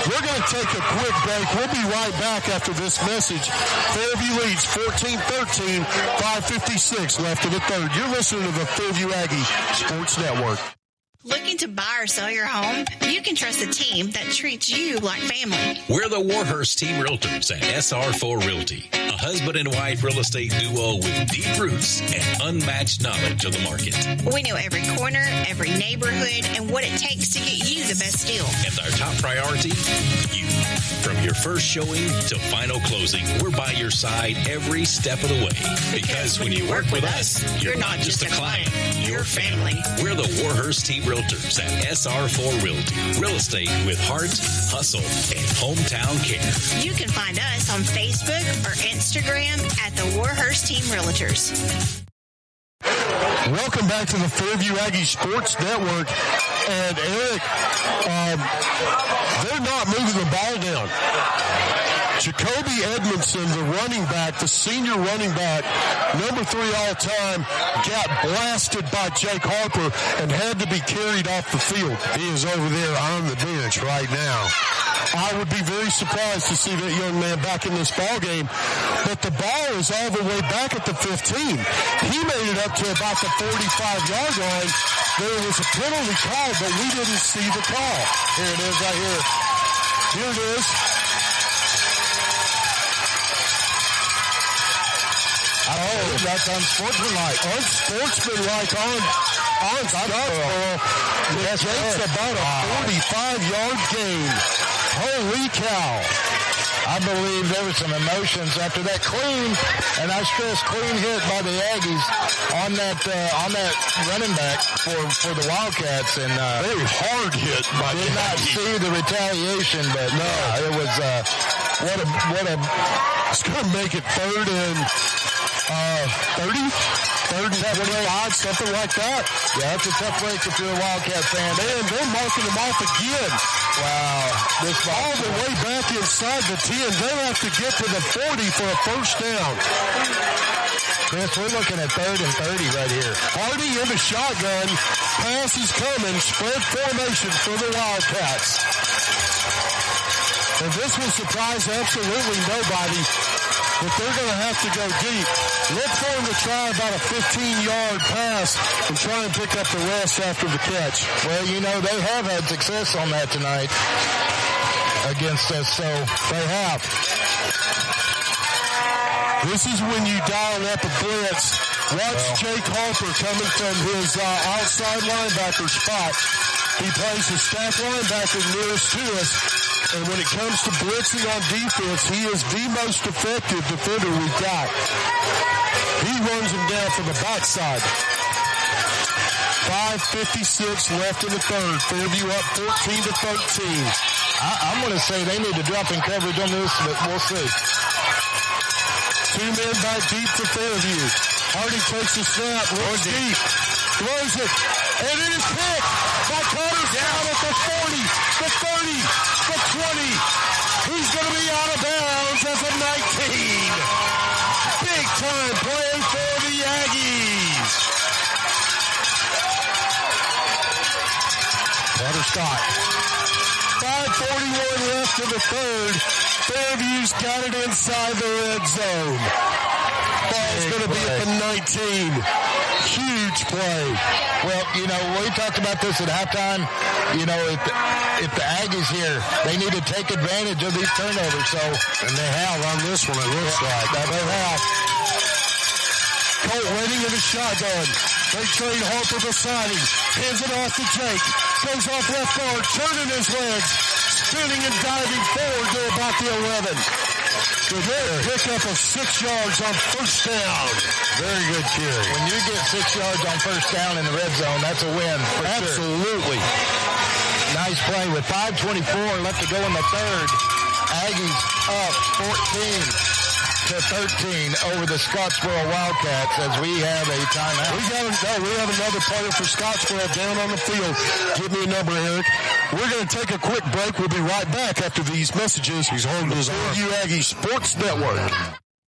we're going to take a quick break. We'll be right back after this message. Fairview leads 14-13, 5:56 left in the third. You're listening to the Fairview Aggies Sports Network. Looking to buy or sell your home? You can trust a team that treats you like family. We're the Warhurst Team Realtors at SR4 Realty, a husband and wife real estate duo with deep roots and unmatched knowledge of the market. We know every corner, every neighborhood, and what it takes to get you the best deal. And our top priority, you. From your first showing to final closing, we're by your side every step of the way. Because when you work with us, you're not just a client, you're family. We're the Warhurst Team Realtors at SR4 Realty. Real estate with heart, hustle, and hometown care. You can find us on Facebook or Instagram at the Warhurst Team Realtors. Welcome back to the Fairview Aggies Sports Network. And Eric, they're not moving the ball down. Jacoby Edmondson, the running back, the senior running back, number 3 all-time, got blasted by Jake Harper and had to be carried off the field. He is over there on the bench right now. I would be very surprised to see that young man back in this ball game, but the ball is all the way back at the 15. He made it up to about the 45-yard line. There was a penalty call, but we didn't see the call. Here it is right here. Here it is. Oh, that's unsportsmanlike. Unsportsmanlike on Scottsboro. Yes, it's about a 45-yard gain. Holy cow. I believe there were some emotions after that clean, and I stress clean hit by the Aggies on that running back for the Wildcats, and very hard hit by the Aggies. Did not see the retaliation, but no, it was what a it's going to make it third and 30, third and 25, something like that. Yeah, that's a tough break if you're a Wildcat fan. Man, they're marking them off again. Wow. This all the way back inside the 10. They'll have to get to the 40 for a first down. Chris, we're looking at 3rd and 30 right here. Hardy in the shotgun. Pass is coming. Spread formation for the Wildcats. And this will surprise absolutely nobody. but they're going to have to go deep. Look for them to try about a 15-yard pass and try and pick up the rest after the catch. Well, you know, they have had success on that tonight against us, so they have. This is when you dial up a blitz. Watch Jake Harper coming from his outside linebacker spot. He plays the stack linebacker nearest to us. And when it comes to blitzing on defense, he is the most effective defender we've got. He runs him down from the backside. 5:56 left in the third. Fairview up 14-13. I'm going to say they need to drop in coverage on this, but we'll see. 2 men back deep for Fairview. Hardy takes the snap, runs deep, throws it, and it is picked by Connor down at the 40, the 30, the 20. He's going to be out of bounds at the 19. Big time play for the Aggies. Carter Scott. 5:41 left in the third. Fairview's got it inside the red zone. Ball's going to be at the 19. Huge play. Well, you know, we talked about this at halftime. You know, if the Aggies here, they need to take advantage of these turnovers. So, and they have on this one, it looks like. They have. Colt waiting in the shotgun. They trade Harper beside him. Hands it off to Jake. Goes off left guard, turning his legs. Spinning and diving forward to about the 11. Good pick up of 6 yards on first down. Very good carry. When you get 6 yards on first down in the red zone, that's a win for Absolutely. Sure. Nice play with 5:24 left to go in the third. Aggies up 14-13 over the Scottsboro Wildcats as we have a timeout. We have another player for Scottsboro down on the field. Give me a number, Eric. We're going to take a quick break. We'll be right back after these messages. He's holding his Fairview Aggies Sports Network.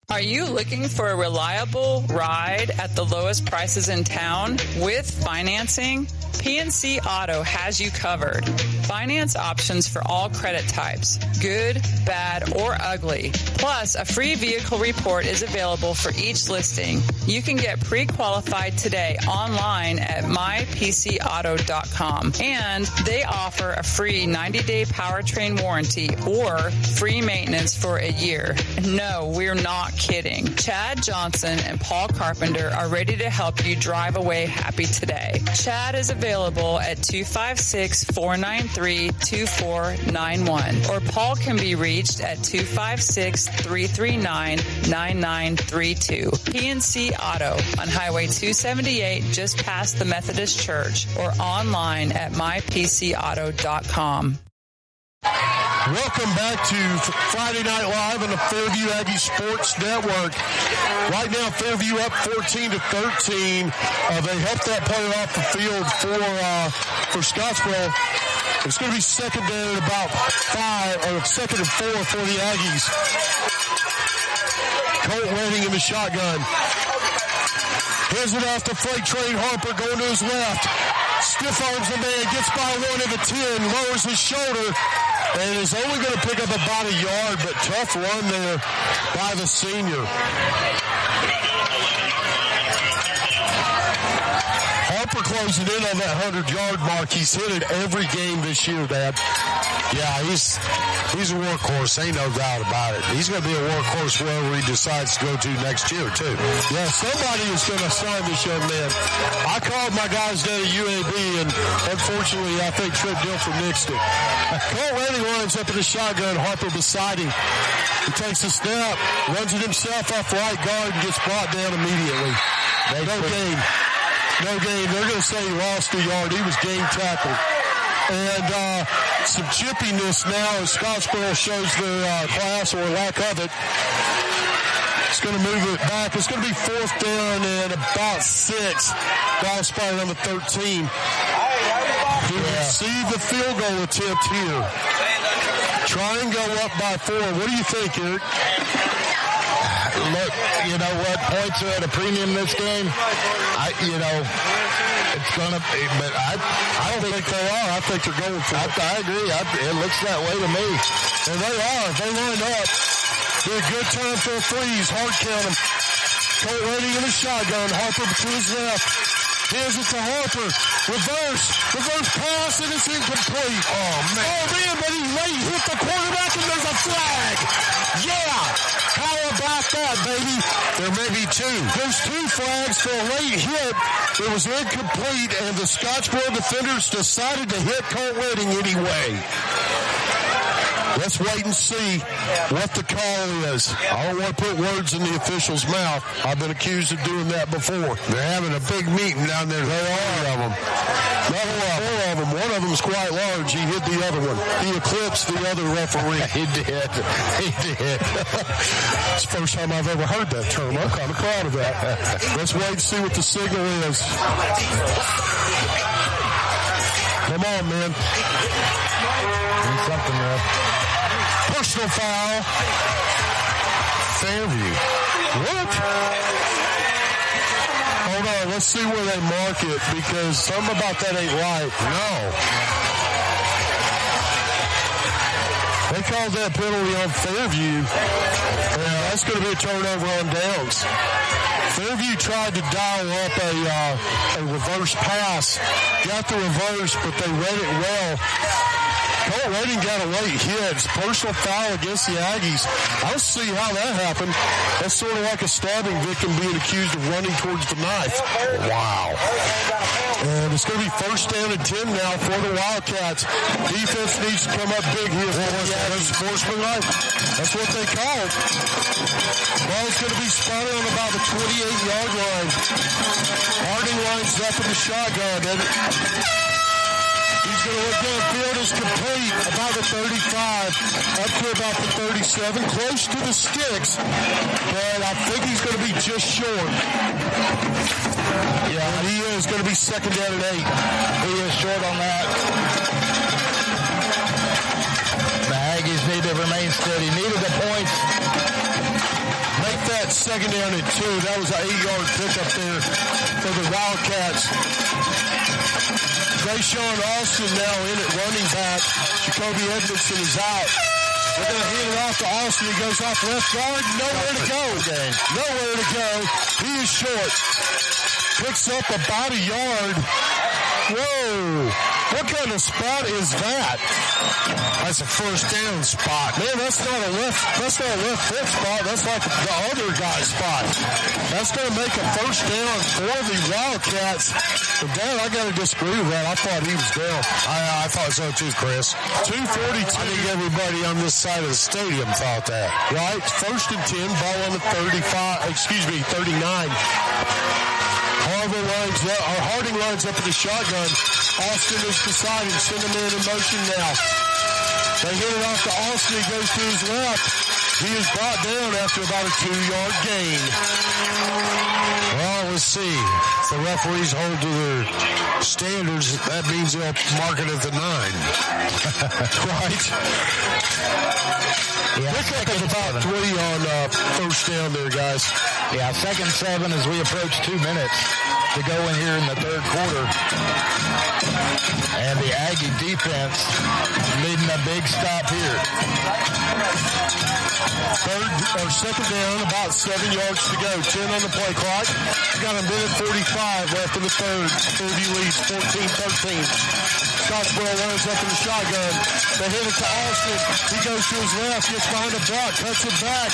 Are you looking for a reliable ride at the lowest prices in town with financing? PNC Auto has you covered. Finance options for all credit types, good, bad, or ugly. Plus, a free vehicle report is available for each listing. You can get pre-qualified today online at mypcauto.com. And they offer a free 90-day powertrain warranty or free maintenance for a year. No, we're not kidding. Chad Johnson and Paul Carpenter are ready to help you drive away happy today. Chad is available at 256-493-2491, or Paul can be reached at 256-339-9932. PNC Auto on Highway 278 just past the Methodist Church, or online at mypcauto.com. Welcome back to Friday Night Live on the Fairview Aggies Sports Network. Right now, Fairview up 14-13. They helped that player off the field for Scottsboro. It's going to be second down at about 2nd and 4 for the Aggies. Colt waiting in the shotgun. Hands it off to freight train Harper going to his left. Stiff arms the man, gets by one at the 10, lowers his shoulder, and is only going to pick up about a yard, but tough run there by the senior. Harper closing in on that 100-yard mark. He's hit it every game this year, Dad. Yeah, he's a workhorse. Ain't no doubt about it. He's going to be a workhorse wherever he decides to go to next year, too. Yeah, somebody is going to sign this young man. I called my guys down at UAB, and unfortunately, I think Trent Dilfer nixed it. Colt Redding lines up in the shotgun, Harper beside him. He takes a snap, runs it himself off right guard, and gets brought down immediately. No gain. They're going to say he lost a yard. He was game tackled. And some chippiness now as Scottsboro shows their class or lack of it. It's going to move it back. It's going to be 4th down and about 6. Ball spotted on the 13. He received the field goal attempt here. Try and go up by 4. What do you think, Eric? Look, you know what? Points are at a premium this game. It's going to be, but I don't think they are. I think they're going for it. I agree. It looks that way to me. And they are. They line up. Be a good time for a freeze. Hard count him. Colt Redding in the shotgun. Harper to his left. Here's it to Harper. Reverse pass, and it's incomplete. Oh, man, but he late hit the quarterback, and there's a flag. Yeah. How about that, baby? There may be two. There's 2 flags for a late hit. It was incomplete, and the Scottsboro defenders decided to hit Colt Redding anyway. Let's wait and see what the call is. I don't want to put words in the official's mouth. I've been accused of doing that before. They're having a big meeting down there. They are of them. Not 4 of them. One of them is quite large. He hit the other one. He eclipsed the other referee. He did. It's the first time I've ever heard that term. I'm kind of proud of that. Let's wait and see what the signal is. Come on, man. Do something, man. Personal foul. Fairview. What? Hold on, let's see where they mark it, because something about that ain't right. No. They called that penalty on Fairview. That's going to be a turnover on downs. Fairview tried to dial up a reverse pass. Got the reverse, but they read it well. Colt Redding got a late hit. It's personal foul against the Aggies. I don't see how that happened. That's sort of like a stabbing victim being accused of running towards the knife. Wow. And it's going to be first down and 10 now for the Wildcats. Defense needs to come up big here. That's sportsmanlike. That's what they call it. Ball's going to be spotted on about the 28-yard line. Harding lines up in the shotgun. He's going to look downfield. Is complete about the 35, up to about the 37, close to the sticks, but I think he's going to be just short. Yeah, and he is going to be second down and 8. He is short on that. The Aggies need to remain steady. Needed the points. Make that second down and 2. That was an 8-yard pickup there for the Wildcats. Trayshawn Austin now in at running back. Jacoby Edmondson is out. They're going to hand it off to Austin. He goes off left guard. Nowhere to go. Nowhere to go. He is short. Picks up about a yard. Whoa. What kind of spot is that? That's a first down spot. Man, that's not a left foot spot. That's like the other guy's spot. That's going to make a first down for the Wildcats. But Dan, I got to disagree with that. I thought he was down. I thought so too, Chris. 2:42. I think everybody on this side of the stadium thought that. Right? First and 10, ball on the 39. Harding lines up in the shotgun. Austin is beside him. Send him in motion now. They hit it off to Austin. He goes to his left. He is brought down after about a 2-yard gain. Well, let's see. If the referees hold to their standards, that means they'll mark it at the 9. Right. Yeah, pick up about 3 on first down there, guys. Yeah, second 7 as we approach 2 minutes to go in here in the third quarter. And the Aggie defense needing a big stop here. Second down, about 7 yards to go. 10 on the play clock. Got a minute 45 left in the third. Fairview leads 14-13. Scottsboro lines up in the shotgun. They hit it to Austin. He goes to his left, gets behind the block, cuts it back.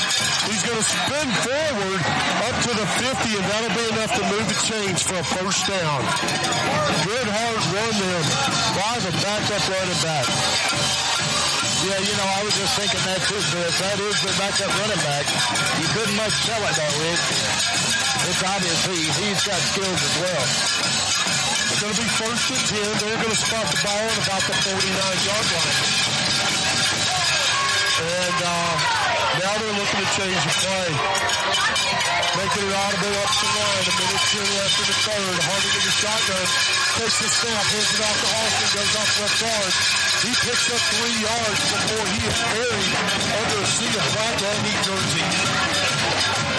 He's going to spin forward up to the 50, and that'll be enough to move the chains for a first down. Good hard run there by the backup running back. Yeah, I was just thinking that too, Chris. That is the backup running back. You couldn't much tell it, though, Rick. It's obvious he's got skills as well. It's going to be first and 10. They're going to spot the ball at about the 49-yard line. And now they're looking to change the play. Making it audible up the line. A minute 10 left in the third. Harding in the shotgun. Takes the snap. Hands it off to Austin. Goes off left guard. He picks up 3 yards before he is buried under a sea of black Aggie jersey.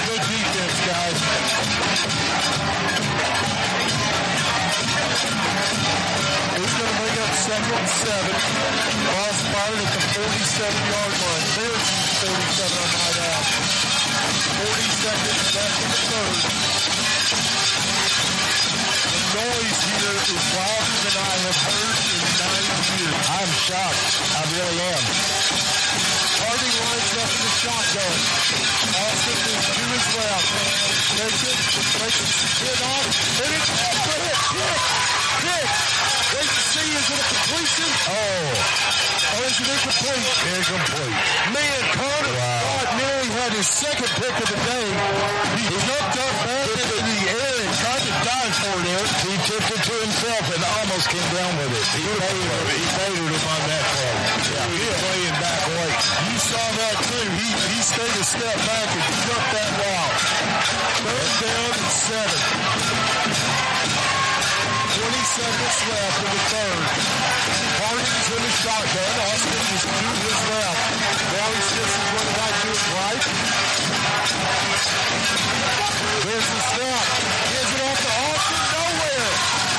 Good defense, guys. He's going to bring up second Cross fired at the 47-yard line. There's 47 on my out. 40 seconds left in the third. The noise here is louder than I have heard in 9 years. I'm shocked. I really am. Harding lines up in the shotgun. Austin is to his left. Takes it spin off, and it's over it. Kick. Wait to see, is it a completion? Or is it incomplete? Incomplete. Man, Connor Scott nearly had his second pick of the day. He jumped up back into the air and tried to dive for it, Eric. He tipped it to himself and almost came down with it. He favored him on that play. Yeah, he was playing back late. You saw that too. He stayed a step back and jumped that route. Third down and 7. 20 seconds left in the third. Harding's in the shotgun. Austin is to his left. Valley Smith is running right to his right. There's the snap. Gives it off to Austin. Nowhere.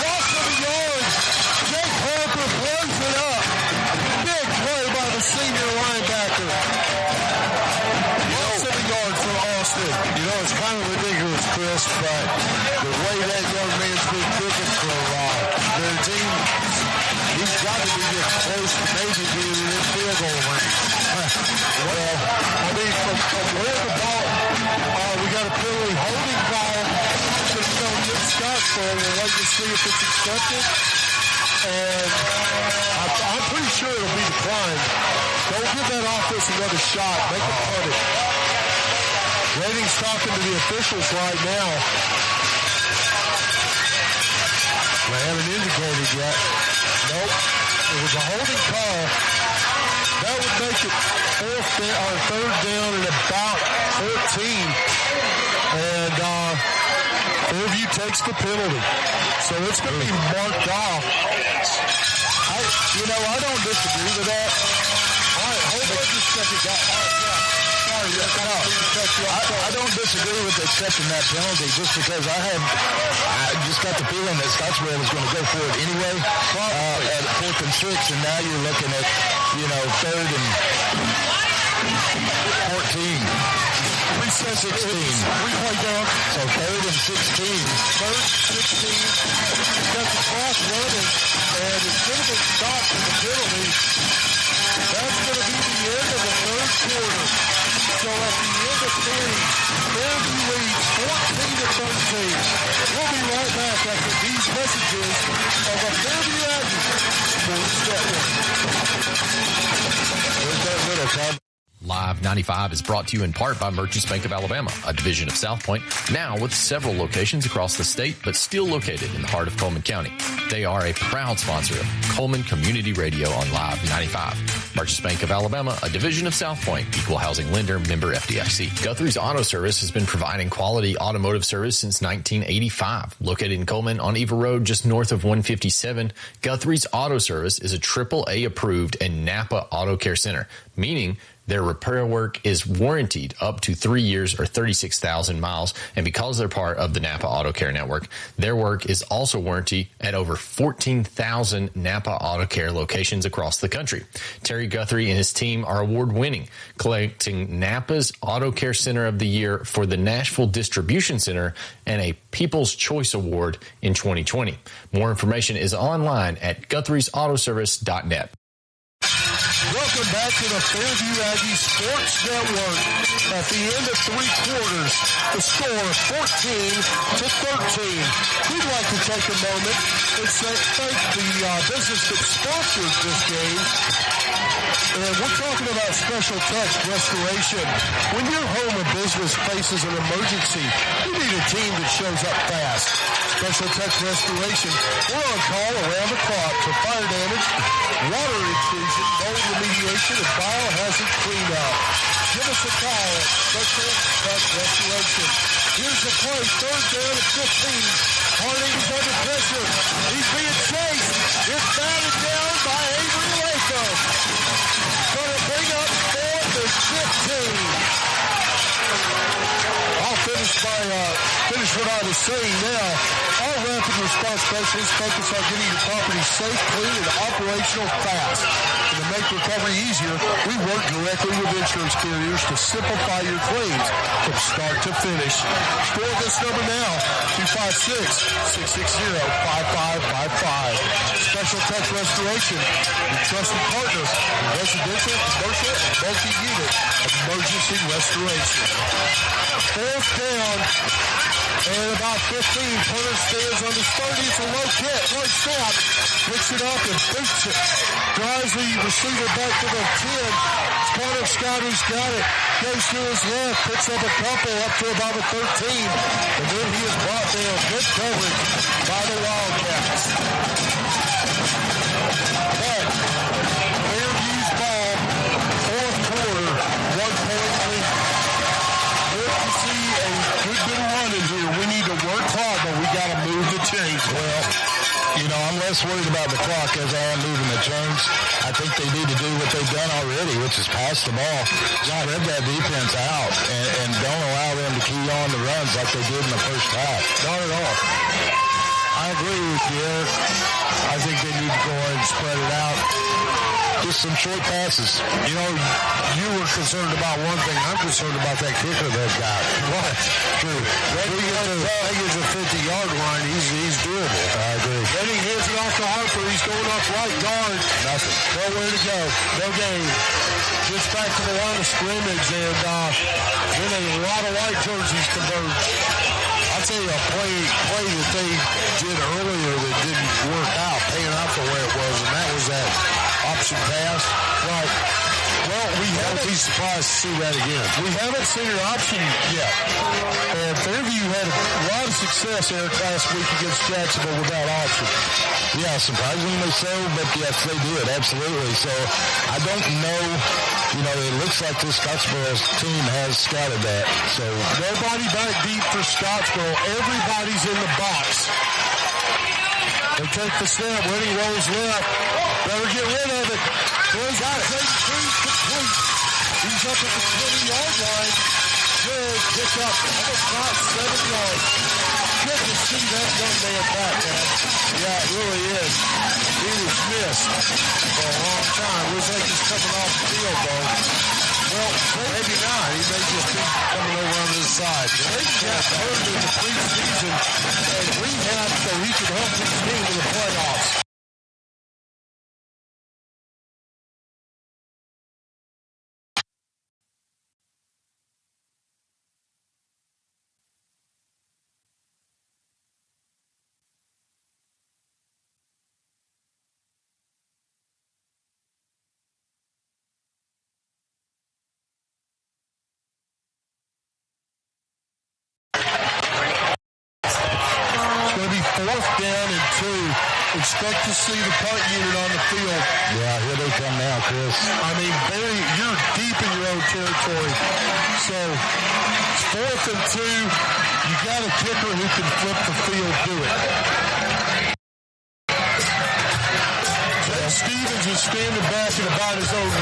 Lost of the yard. Jake Harper blows it up. Big play by the senior linebacker. Lost of the yard for Austin. You know, it's kind of ridiculous, Chris, but the way that young man's been kicking for a while, their team, he's got to be this close to maybe being in field goal range. Well, I mean, from where the ball, we got a penalty holding call to Scottsboro. We'll wait to see if it's accepted. And I'm pretty sure it'll be declined. Don't give that offense another shot. Make it punt it. Redding's talking to the officials right now. They haven't indicated yet. Nope. It was a holding call. That would make it third down and about 14. And Fairview takes the penalty. So it's going to be marked off. I don't disagree with that. All right, hold on just a second. I don't disagree with accepting that penalty just because I just got the feeling that Scottsboro was going to go for it anyway at 4th and 6, and now you're looking at, 3rd and 14. 16. We play down. So 3rd and 16. 3rd, 16. Got the clock running, and it's going to be stopped for the penalty. That's going to be the end of the third quarter. So at the end of 3, Fairview leads 14-13. We'll be right back after these messages of the Fairview Aggies Sports Network. Where's that little club? Live 95 is brought to you in part by Merchants Bank of Alabama, a division of South Point, now with several locations across the state, but still located in the heart of Cullman County. They are a proud sponsor of Cullman Community Radio on Live 95. Merchants Bank of Alabama, a division of South Point, equal housing lender, member FDIC. Guthrie's Auto Service has been providing quality automotive service since 1985. Located in Cullman on Eva Road, just north of 157, Guthrie's Auto Service is a AAA approved and Napa Auto Care Center, meaning their repair work is warranted up to 3 years or 36,000 miles. And because they're part of the Napa Auto Care Network, their work is also warranted at over 14,000 Napa Auto Care locations across the country. Terry Guthrie and his team are award-winning, collecting Napa's Auto Care Center of the Year for the Nashville Distribution Center and a People's Choice Award in 2020. More information is online at Guthrie'sAutoservice.net. Welcome back to the Fairview Aggies Sports Network. At the end of 3 quarters, the score 14-13. We'd like to take a moment and thank the business that sponsored this game. And we're talking about Special Touch Restoration. When your home or business faces an emergency, you need a team that shows up fast. Special Touch Restoration, we're on call around the clock for fire damage, water intrusion, mold remediation, and biohazard cleanup. Give us a call at Special Touch Restoration. Here's the play, third down at 15. Harding is under pressure. He's being chased. It's batted down by Avery Latham. Going to bring up 4th and 15. I'll finish what I was saying now. Our Our rapid response specialists focus on getting your property safe, clean, and operational fast. And to make recovery easier, we work directly with insurance carriers to simplify your claims from start to finish. Call this number now, 256-660-5555. Special Touch Restoration, your trusted partner in residential, commercial, and multi-unit emergency restoration. Fourth down and about 15. Punter stands on his 30. It's a low kick, low snap. Picks it up and boots it. Drives the receiver back to the 10. Punter Scott who's got it. Goes to his left, picks up a couple up to about the 13. And then he is brought down. Good coverage by the Wildcats. But Fairview's ball, fourth quarter, 1-point lead. Good to see a good bit of running here. We need to work hard, but we got to move the chains. Well, I'm less worried about the clock as I am moving the chains. I think they need to do what they've done already, which is pass the ball. Spread that defense out and don't allow them to key on the runs like they did in the first half. Not at all. I agree with you, Eric. I think they need to go ahead and spread it out. Just some short passes. You were concerned about one thing. I'm concerned about that kicker they've got. What? True. When he gets a 50-yard line, he's doable. I agree. Then he hands it off to Harper. He's going off right guard. Nothing. Nowhere to go. No game. Gets back to the line of scrimmage, and then a lot of white jerseys converge. I'll tell you a play that they did earlier that didn't work out, paying out the way it was, and that was that option pass. Right. Well, we haven't be surprised to see that again. We haven't seen an option yet. And Fairview had a lot of success, Eric, last week against Jacksonville without option. Yeah, surprisingly so, but yes, they did, absolutely. So I don't know, it looks like this Scottsboro team has scouted that. So nobody back deep for Scottsboro. Everybody's in the box. They take the snap. Ready, rolls left. Better get rid of it. Throws out. Complete. He's up at the 20-yard line. Good. Pick up. About 7 yards. Good to see that young man back, man. Yeah, it really is. He was missed for a long time. Looks like he's coming off the field, though. Well, maybe not. He may just be coming over on this side. They got hurt in the preseason and rehab so he could help his team to the playoffs. Fourth down and 2. Expect to see the punt unit on the field. Yeah, here they come now, Chris. I mean, you're deep in your own territory. So, it's 4th and 2. You got a kicker who can flip the field, do it. Stevens is standing back at about his own 9.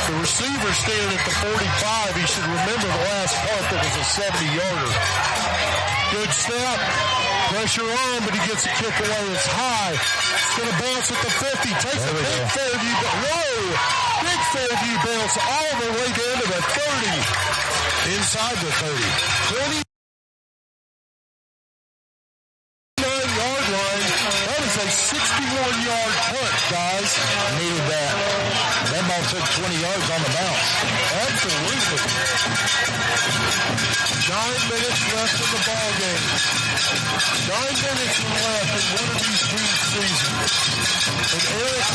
The receiver standing at the 45. He should remember the last punt that was a 70-yarder. Good snap. Pressure on, but he gets a kick away. It's high. It's going to bounce at the 50. Takes a big Fairview. Whoa! Big Fairview bounce all the way down to the 30. Inside the 30. 29-yard line. That is a 61-yard punt, guys. Needed that. That ball took 20 yards on the bounce. Absolutely. 9 minutes left in the ball game. 9 minutes left in one of these teams' season. And Eric,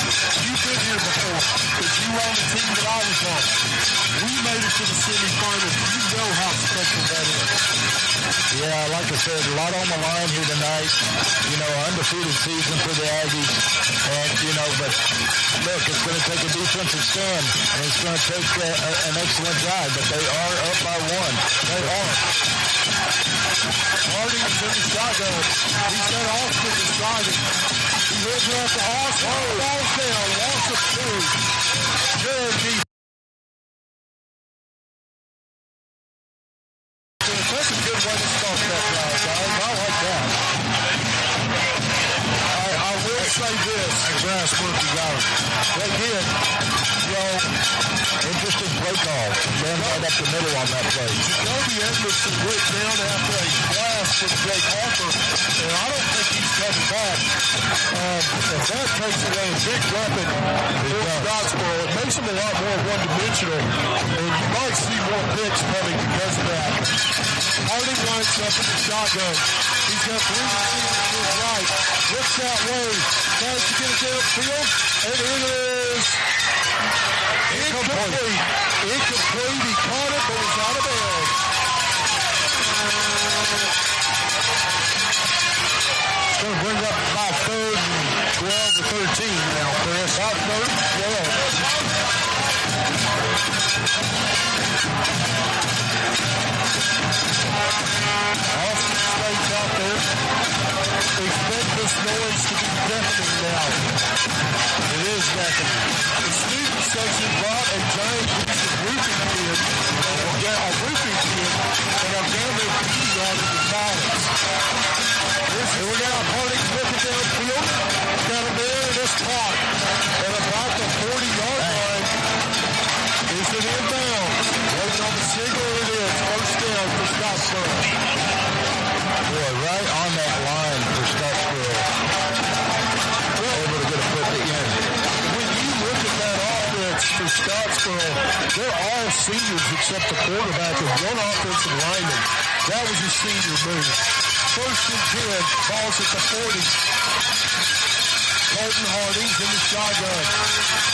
you've been here before, because you were on the team that I was on. We made it to the semifinals. You know how special that is. Yeah, like I said, a lot on the line here tonight. Undefeated season for the Aggies. And, but look, it's going to take a defensive stand, and it's going to take an excellent drive, but they are up by 1. They are. Harding is in the shotgun. He's got Austin is driving. He heads out to Austin. Falls down. Loss of 2. Good defense. That's a good way to start that drive, guys. I like that. say this. Grass Murphy got him. They did. Interesting play call. Ran right up the middle on that play. Jacoby Edmondson went down after a blast from Jake Harper, and I don't think he's coming back. If that takes away a big weapon for Scottsboro, it makes them a lot more one-dimensional, and you might see more picks coming because of that. Harding lines up in the shotgun. He's got 3 receivers to his right. Looks that way. Tries to get it downfield, and it is incomplete. Incomplete. He caught it, but was out of bounds. It's going to bring up about 3rd and 12 to 13 now, Chris. About 3rd and 12. Austin stays out there. Expect this noise to be deafening now. It is deafening. The student section brought a giant piece of roofing tin, and are down there beating on it in balance. Here we go. Harding's looking downfield. Got him there, and it's caught. At about the 40-yard line. Is it inbounds? Waiting on the signal, it is. First down for Scottsboro. Boy, right on that line for Scottsboro. Able to get a foot in. When you look at that offense for Scottsboro, they're all seniors except the quarterback and one offensive lineman. That was a senior move. 1st and 10, balls at the 40. Colton Harding's in the shotgun.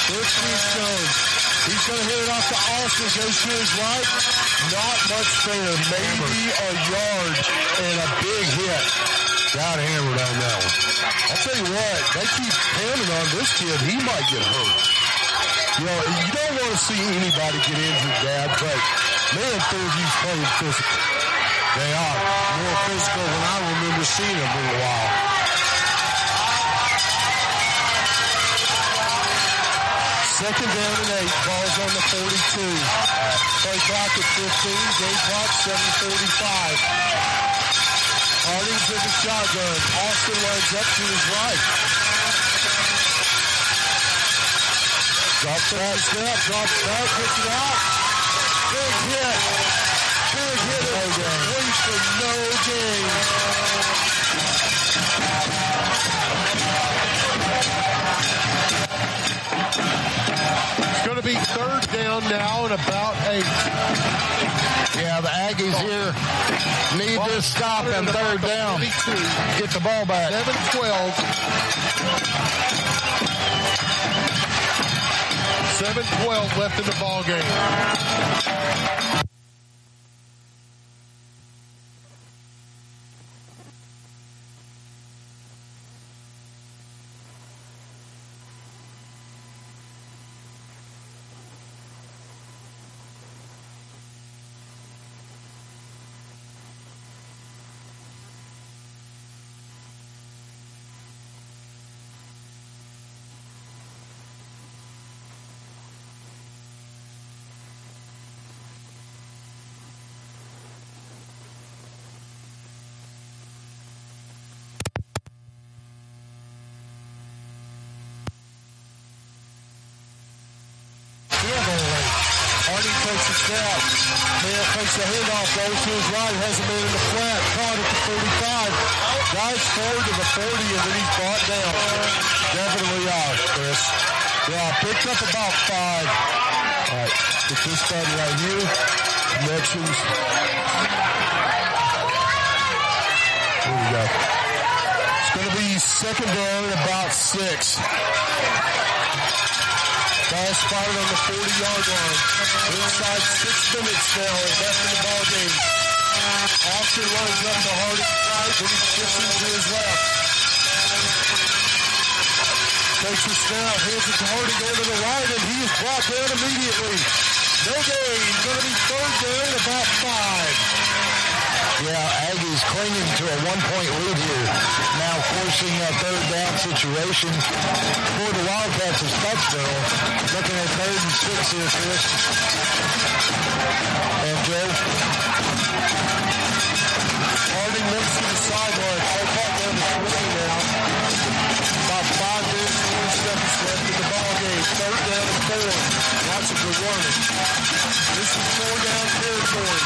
Here's Chris Jones. He's going to hit it off to Austin. Goes to his right. Not much there. Maybe a yard and a big hit. Got hammered on that one. I'll tell you what, they keep hammering on this kid. He might get hurt. You don't want to see anybody get injured, Dad, but man, Fairview's playing physical. They are more physical than I remember seeing them in a while. Second down and 8. Ball's on the 42. Play clock at 15. Game clock 7:45. Harding's in the shotgun. Austin lines up to his right. Drops back, snap, drops back, gets it out. Big hit. Big hit. No game. Wait for no game. It's going to be 3rd down now and about 8. Yeah, the Aggies here need this stop and 3rd down. Get the ball back. 7-12. 7-12 left in the ball game. Harding takes a step. Man takes a handoff, goes to his right, has a man in the flat, caught at the 45. Dives forward to the 40, and then he's brought down. Definitely out, Chris. Yeah, picked up about 5. All right, get this button right here. Connections. Here we go. It's going to be 2nd down and about 6. Ball's fired on the 40-yard line. Inside 6 minutes now left in the ball game. Austin lines up to Harding's right, then he shifts into his left. Takes a snap, hands it to Harding going to the right, and he is brought down immediately. No gain. Going to be 3rd down, about 5. Yeah, Aggies clinging to a 1-point lead here. Now forcing a 3rd down situation for the Wildcats of Scottsboro. Looking at 3rd and 6 here, Chris. And Joe. Harding looks to the sideline. All caught down the 20 now. About 5 4. Washington learning. This is 4-down territory.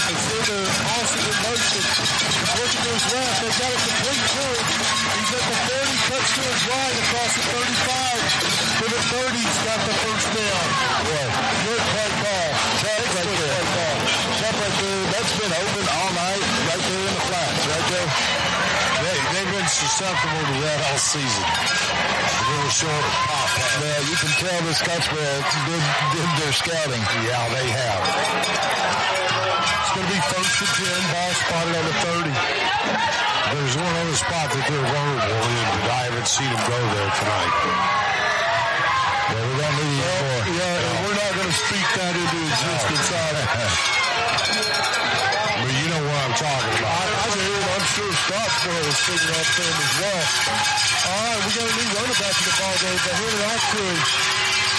It's in the Austin in motion. He's looking to his left. They got a complete to him. He's at the 30, cuts to his right across the 35. To the 30, he's got the first down. Boy, good play call. Tough right there. Tough right there. That's been open all night right there in the flats, right there. They've been susceptible to that all season. A little short pop. Well, you can tell the Scottsboro did their scouting. Yeah, they have. It's going to be 1st and 10. Ball spotted on the 30. There's one other spot that they're vulnerable in, but I haven't seen them go there tonight. Well, we don't need any more. Yeah, and we're not going to speak that into existence either. But you know what I'm talking about. I do. I'm sure Scottsboro is figuring out them as well. All right, we got a new running back in the ball game, but here off to him.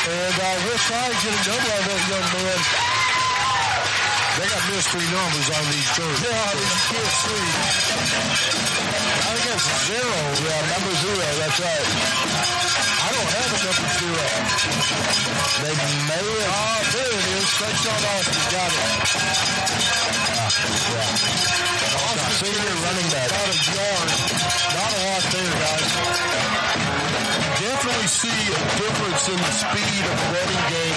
And we'll try and get a number on that young man. They got mystery numbers on these jerseys. Yeah, I mean, you can't see. I think that's 0. Yeah, number 0. That's right. I don't have a number 0. They may have. There it is. Touchdown Austin. Got it. Yeah. Austin senior running back. About a yard. Not a lot there, guys. You definitely see a difference in the speed of the running game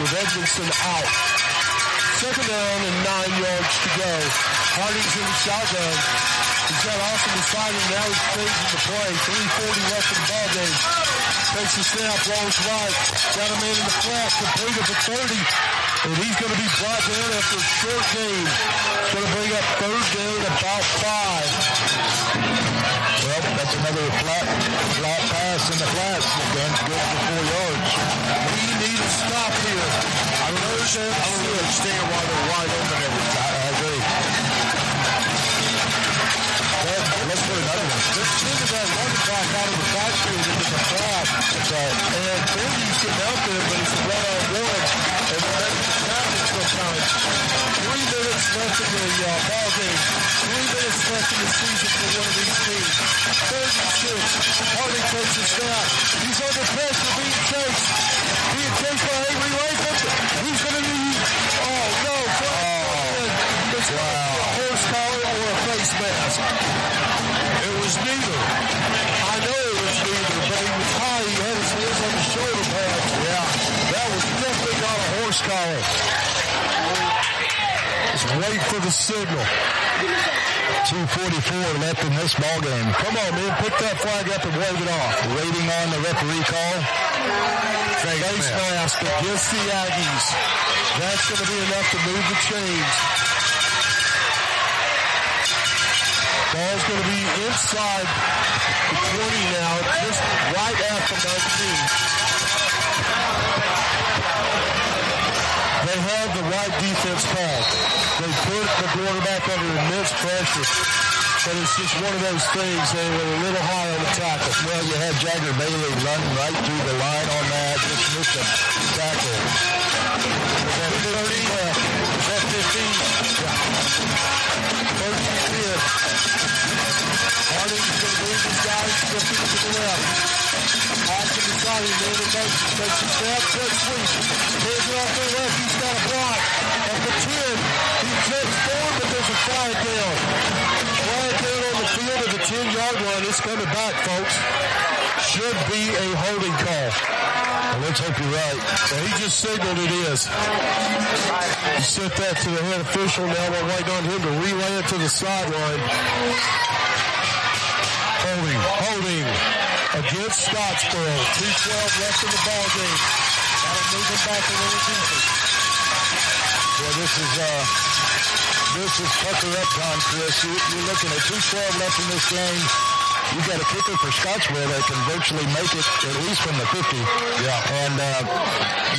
with Edmondson out. 2nd down and 9 yards to go. Harding's in the shotgun. He's got Austin beside him. Now he's changing the play. 3:40 left in the ball game. Takes the snap, rolls right. Got a man in the flat, completed for 30. And he's going to be brought down after a short gain. It's going to bring up 3rd down, about 5. Well, that's another flat pass in the flats. Again, good for 4 yards. We need to stop here. I don't understand why they're wide open every time. I agree. Let's put another one. Let's send that running back out of the backfield into the flat. That's right. And Fairview's getting out there, but it's a one-on-one. And they're making it happen sometimes. 3 minutes left in the ball game. 3 minutes left in the season for one of these teams. 3rd and 6. Harding takes a snap. He's under pressure, being chased. Being chased by Avery Latham. He's going to need... Oh, no. It's going to be a horse collar or a face mask. It was neither. I know it was neither, but he was high. He had his hands on the shoulder pads. Yeah, that was definitely not a horse collar. Just wait for the signal. 2:44 left in this ball game. Come on, man. Pick that flag up and wave it off. Waiting on the referee call. Face mask against the Aggies. That's going to be enough to move the chains. Ball's going to be inside the 20 now, just right at the 19. They have the right defense call. They put the quarterback under immense pressure. But it's just one of those things. They were a little high on the tackle. Well, you had Jagger Bailey running right through the line on that. Just missed a tackle. Was that 30 left? Was that 15? Yeah. 1st and 10. Harding's going to move his guys 50 to the left. Austin beside him, man in motion. Takes a snap, jet sweep. Hands it off to the left. He's got a block. At the 10, he jets forward, but there's a flag down. Flag down on the field at the 10-yard line. It's coming back, folks. Should be a holding call. Well, let's hope you're right. Well, he just signaled it is. He sent that to the head official. Now we're waiting on him to relay it to the sideline. Holding against Scottsboro. 2:12 left in the ball game. Got to move him back a little deeper. Well, this is pucker up time, Chris. You're looking at 2:12 left in this game. You got a kicker for Scottsboro that can virtually make it at least from the 50. Yeah. And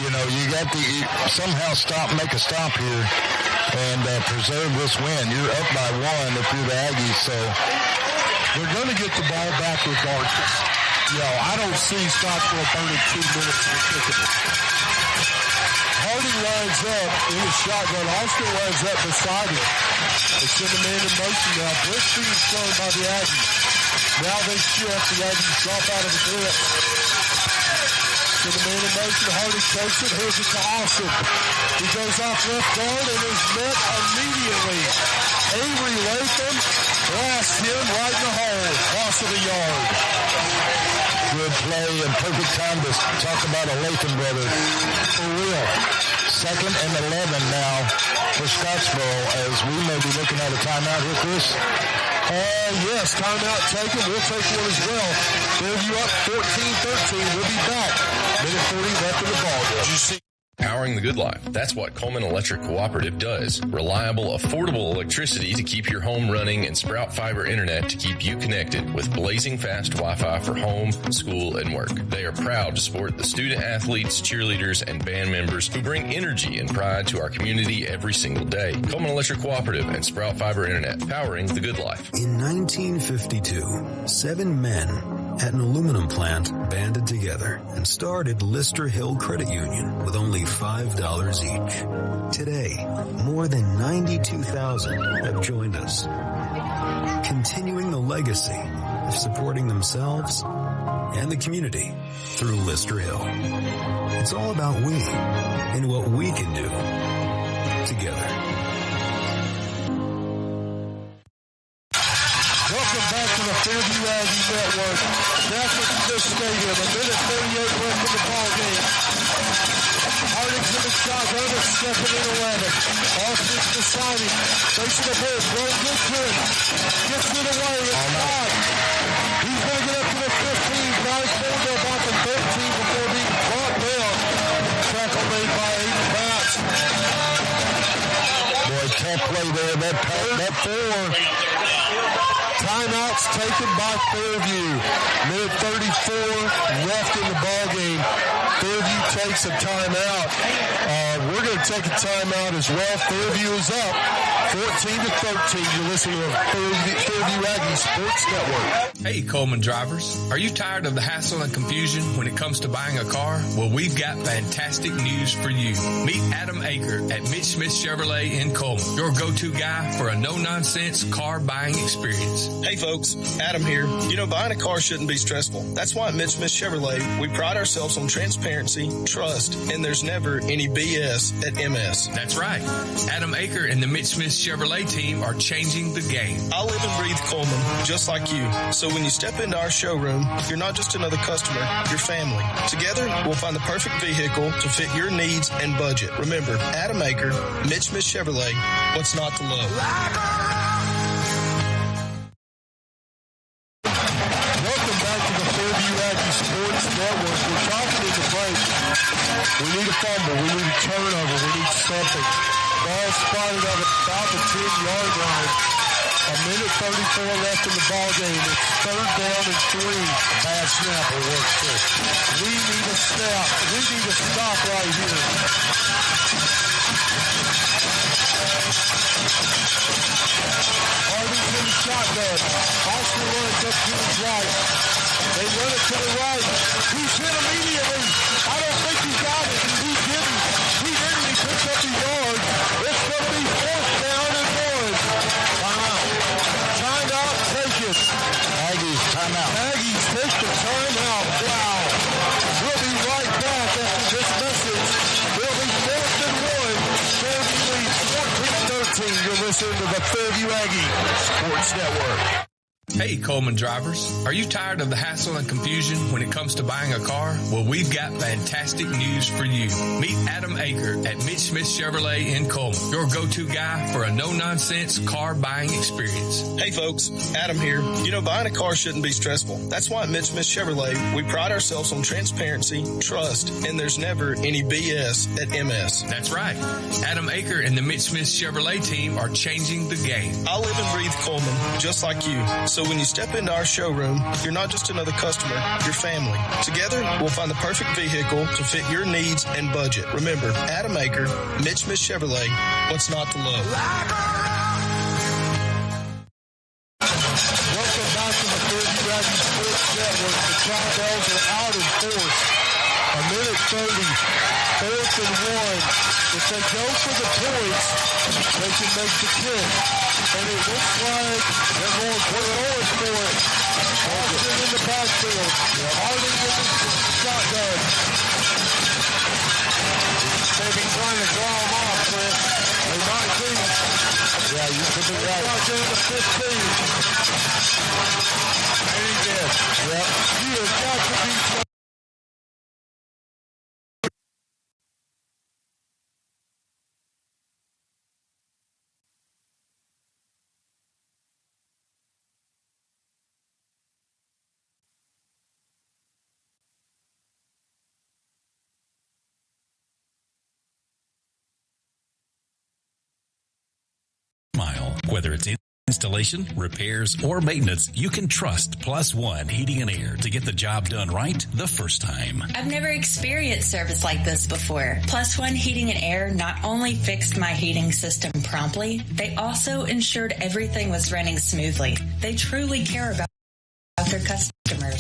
you got to somehow make a stop here and preserve this win. You're up by 1 if you're the Aggies, so they're going to get the ball back regardless. I don't see Scottsboro burning 2 minutes to kick it. Harding lines up in the shotgun. Austin lines up beside him. They send the man in motion now. Blitz being thrown by the Aggies. Now they shift. The Aggies drop out of the grip. To the man in motion, Hardy takes it. Here's it to Austin. He goes off left guard and is met immediately. Avery Latham blasts him right in the hole. Loss of a yard. Good play and perfect time to talk about a Latham brother. For real. 2nd and 11 now for Scottsboro as we may be looking at a timeout here, Chris. Yes, timeout taken. We'll take one as well. Fairview up 14-13. We'll be back. Minute 40 left in the ball game. Powering the good life. That's what Cullman Electric Cooperative does. Reliable, affordable electricity to keep your home running and Sprout Fiber Internet to keep you connected with blazing fast Wi-Fi for home, school, and work. They are proud to support the student athletes, cheerleaders, and band members who bring energy and pride to our community every single day. Cullman Electric Cooperative and Sprout Fiber Internet, powering the good life. In 1952, 7 men at an aluminum plant banded together and started Lister Hill Credit Union with only $5 each. Today, more than 92,000 have joined us, continuing the legacy of supporting themselves and the community through Lister Hill. It's all about we and what we can do together. Welcome back to the Fairview Aggies Network. Catholic Smith Stadium, a minute 38 left in the ball game. Harding's in the shotgun, it's 2nd and 11. Austin's beside him, facing the ball, throwing good to him. Gets it away, it's not. He's going to get up to the 15. Guys forward to about the 13 before being brought down. Tackle made by Aiden Batts. Boy, tough play there. That 4. Timeouts taken by Fairview. Minute 34 left in the ball game. Fairview takes a timeout. We're going to take a timeout as well. Fairview is up 14-13. You're listening to the Fairview Aggies Sports Network. Hey, Cullman drivers. Are you tired of the hassle and confusion when it comes to buying a car? Well, we've got fantastic news for you. Meet Adam Aker at Mitch Smith Chevrolet in Cullman, your go-to guy for a no-nonsense car buying experience. Hey folks, Adam here. You know, buying a car shouldn't be stressful. That's why at Mitch Smith Chevrolet, we pride ourselves on transparency, trust, and there's never any BS at MS. That's right. Adam Aker and the Mitch Smith Chevrolet team are changing the game. I live and breathe Cullman, just like you. So when you step into our showroom, you're not just another customer, you're family. Together, we'll find the perfect vehicle to fit your needs and budget. Remember, Adam Aker, Mitch Smith Chevrolet, what's not to love? Network. We're talking in the break. We need a fumble. We need a turnover. We need something. Ball spotted at about the 10-yard line. A minute 34 left in the ball game. It's 3rd down and 3. Bad snap will work too. We need a snap. We need a stop right here. Harvey's in the shotgun. Austin runs up to his right. They run it to the right. He's hit immediately. I don't think he got it. He didn't. He picks up the yard. It's going to be 4th down and 1. Timeout. Timeout. Take it. Aggies, timeout. Aggies, take the timeout. Wow. We'll be right back after this message. We'll be 4th and 1. Fairview leads 14-13. You're listening to the Fairview Aggie Sports Network. Hey, Cullman drivers. Are you tired of the hassle and confusion when it comes to buying a car? Well, we've got fantastic news for you. Meet Adam Aker at Mitch Smith Chevrolet in Cullman, your go-to guy for a no-nonsense car buying experience. Hey folks, Adam here. You know, buying a car shouldn't be stressful. That's why at Mitch Smith Chevrolet, we pride ourselves on transparency, trust, and there's never any BS at MS. That's right. Adam Aker and the Mitch Smith Chevrolet team are changing the game. I live and breathe Cullman, just like you. So when you step into our showroom, you're not just another customer, you're family. Together, we'll find the perfect vehicle to fit your needs and budget. Remember, Adam Aker, Mitch Smith Chevrolet, what's not to love? Welcome back to the Fairview Aggies Sports Network. The Cowbells are out in force. A minute 30, 4th and 1. If they go for the points, they can make the kick. And it looks like they're going for it. backfield. Harding with the shotgun. Maybe trying to draw him off, Chris. They might be. Yeah, you could be right. Down to 15. And he did. Yep. He has got to be. Whether it's installation, repairs, or maintenance, you can trust Plus One Heating and Air to get the job done right the first time. I've never experienced service like this before. Plus One Heating and Air not only fixed my heating system promptly, they also ensured everything was running smoothly. They truly care about their customers.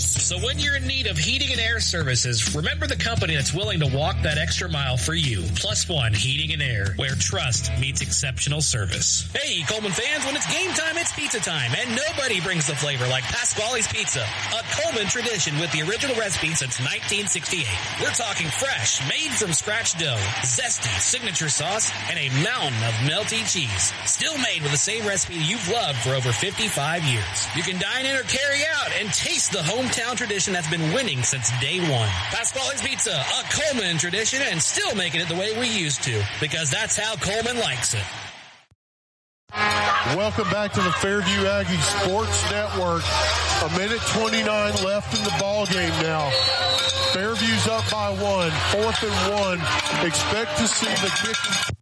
So when you're in need of heating and air services, remember the company that's willing to walk that extra mile for you. Plus One Heating and Air, where trust meets exceptional service. Hey, Cullman fans, when it's game time, it's pizza time, and nobody brings the flavor like Pasquale's Pizza, a Cullman tradition with the original recipe since 1968. We're talking fresh, made from scratch dough, zesty signature sauce, and a mountain of melty cheese. Still made with the same recipe you've loved for over 55 years. You can dine in or carry out and taste the hometown tradition that's been winning since day one. Pasquale's Pizza, a Cullman tradition, and still making it the way we used to, because that's how Cullman likes it. Welcome back to the Fairview Aggies Sports Network. 1:29 left in the ball game now. Fairview's up by 1, 4th and 1. Expect to see the kicking.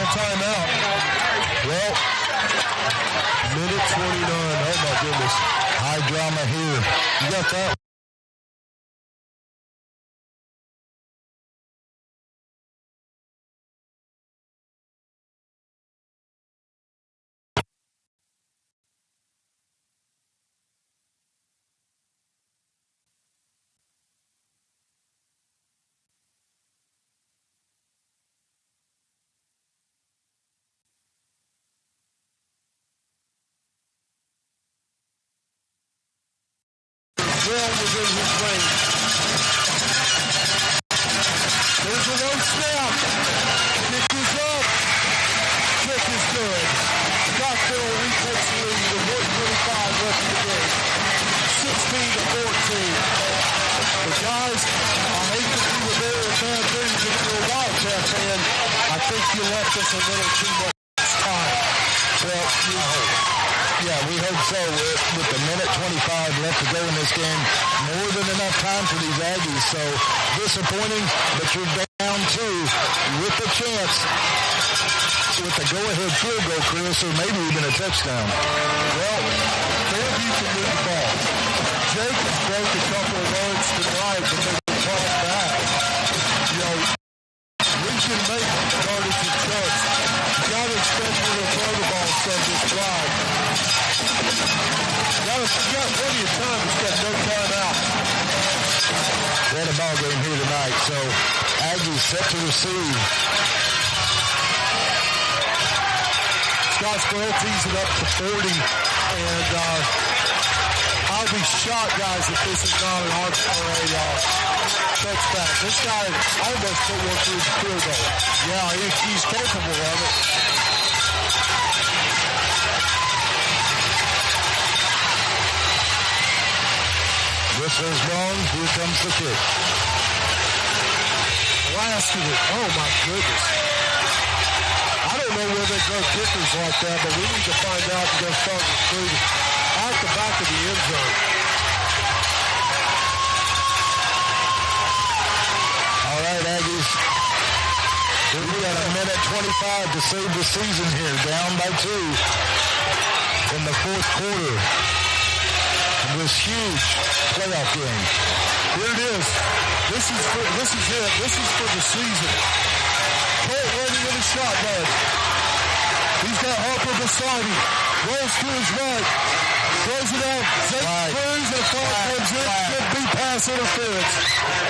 Timeout. Well, 1:29. Oh my goodness. High drama here. You got that? Well within his range. There's a low snap. Kick is up. Kick is good. Scottsboro retakes the lead with 1:25 left in the game. 16-14. But guys, I hate to be the bearer of bad news if you're a Wildcat fan. I think you left us a little too much time. Well, yeah, we hope so. With the 1:25 left to go in this game, more than enough time for these Aggies. So disappointing, but you're down 2 with the chance with the go-ahead field goal, Chris, or maybe even a touchdown. Well, Fairview can move the ball. Jacobs broke a couple of runs tonight, but they were brought back. You know, we can make yardage and cuts. You got to expect we're going to throw the ball some this drive. You got plenty of time. It's got no time out. What a ball game here tonight. So Aggies set to receive. Scottsboro tees it up to 40. And I'll be shocked, guys, if this is not an touchback. This guy almost put one through the field goal. Yeah, he's capable of it. This is wrong. Here comes the kick. Blasted it. Oh, my goodness. I don't know where they throw kickers like that, but we need to find out and go start recruiting. Out the back of the end zone. got a minute 25 to save the season here, down by 2 in the fourth quarter. This huge playoff game. Here it is. This is it. This is for the season. Colt running in the shotgun. He's got Harper beside him. Rolls to his right. Throws it out. Zake throws and a flag comes in. Could be pass interference.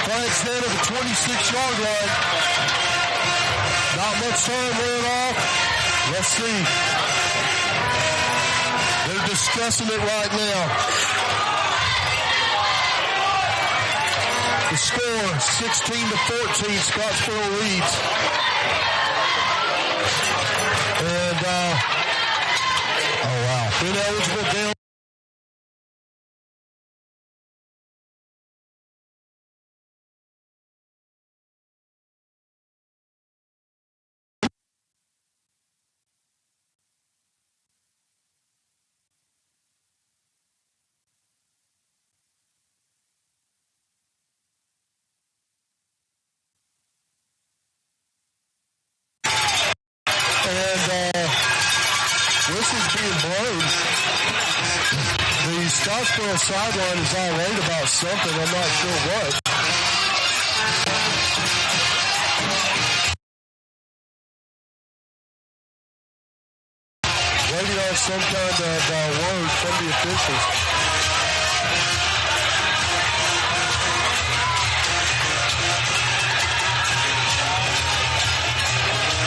Flag's down at the 26-yard line. Not much time wearing off. Let's see. They're discussing it right now. The score, 16-14, Scottsboro leads. And, oh wow, ineligible down. This is being blown. The Scottsboro sideline is irate about something. I'm not sure what. Waiting on some kind of word from the officials.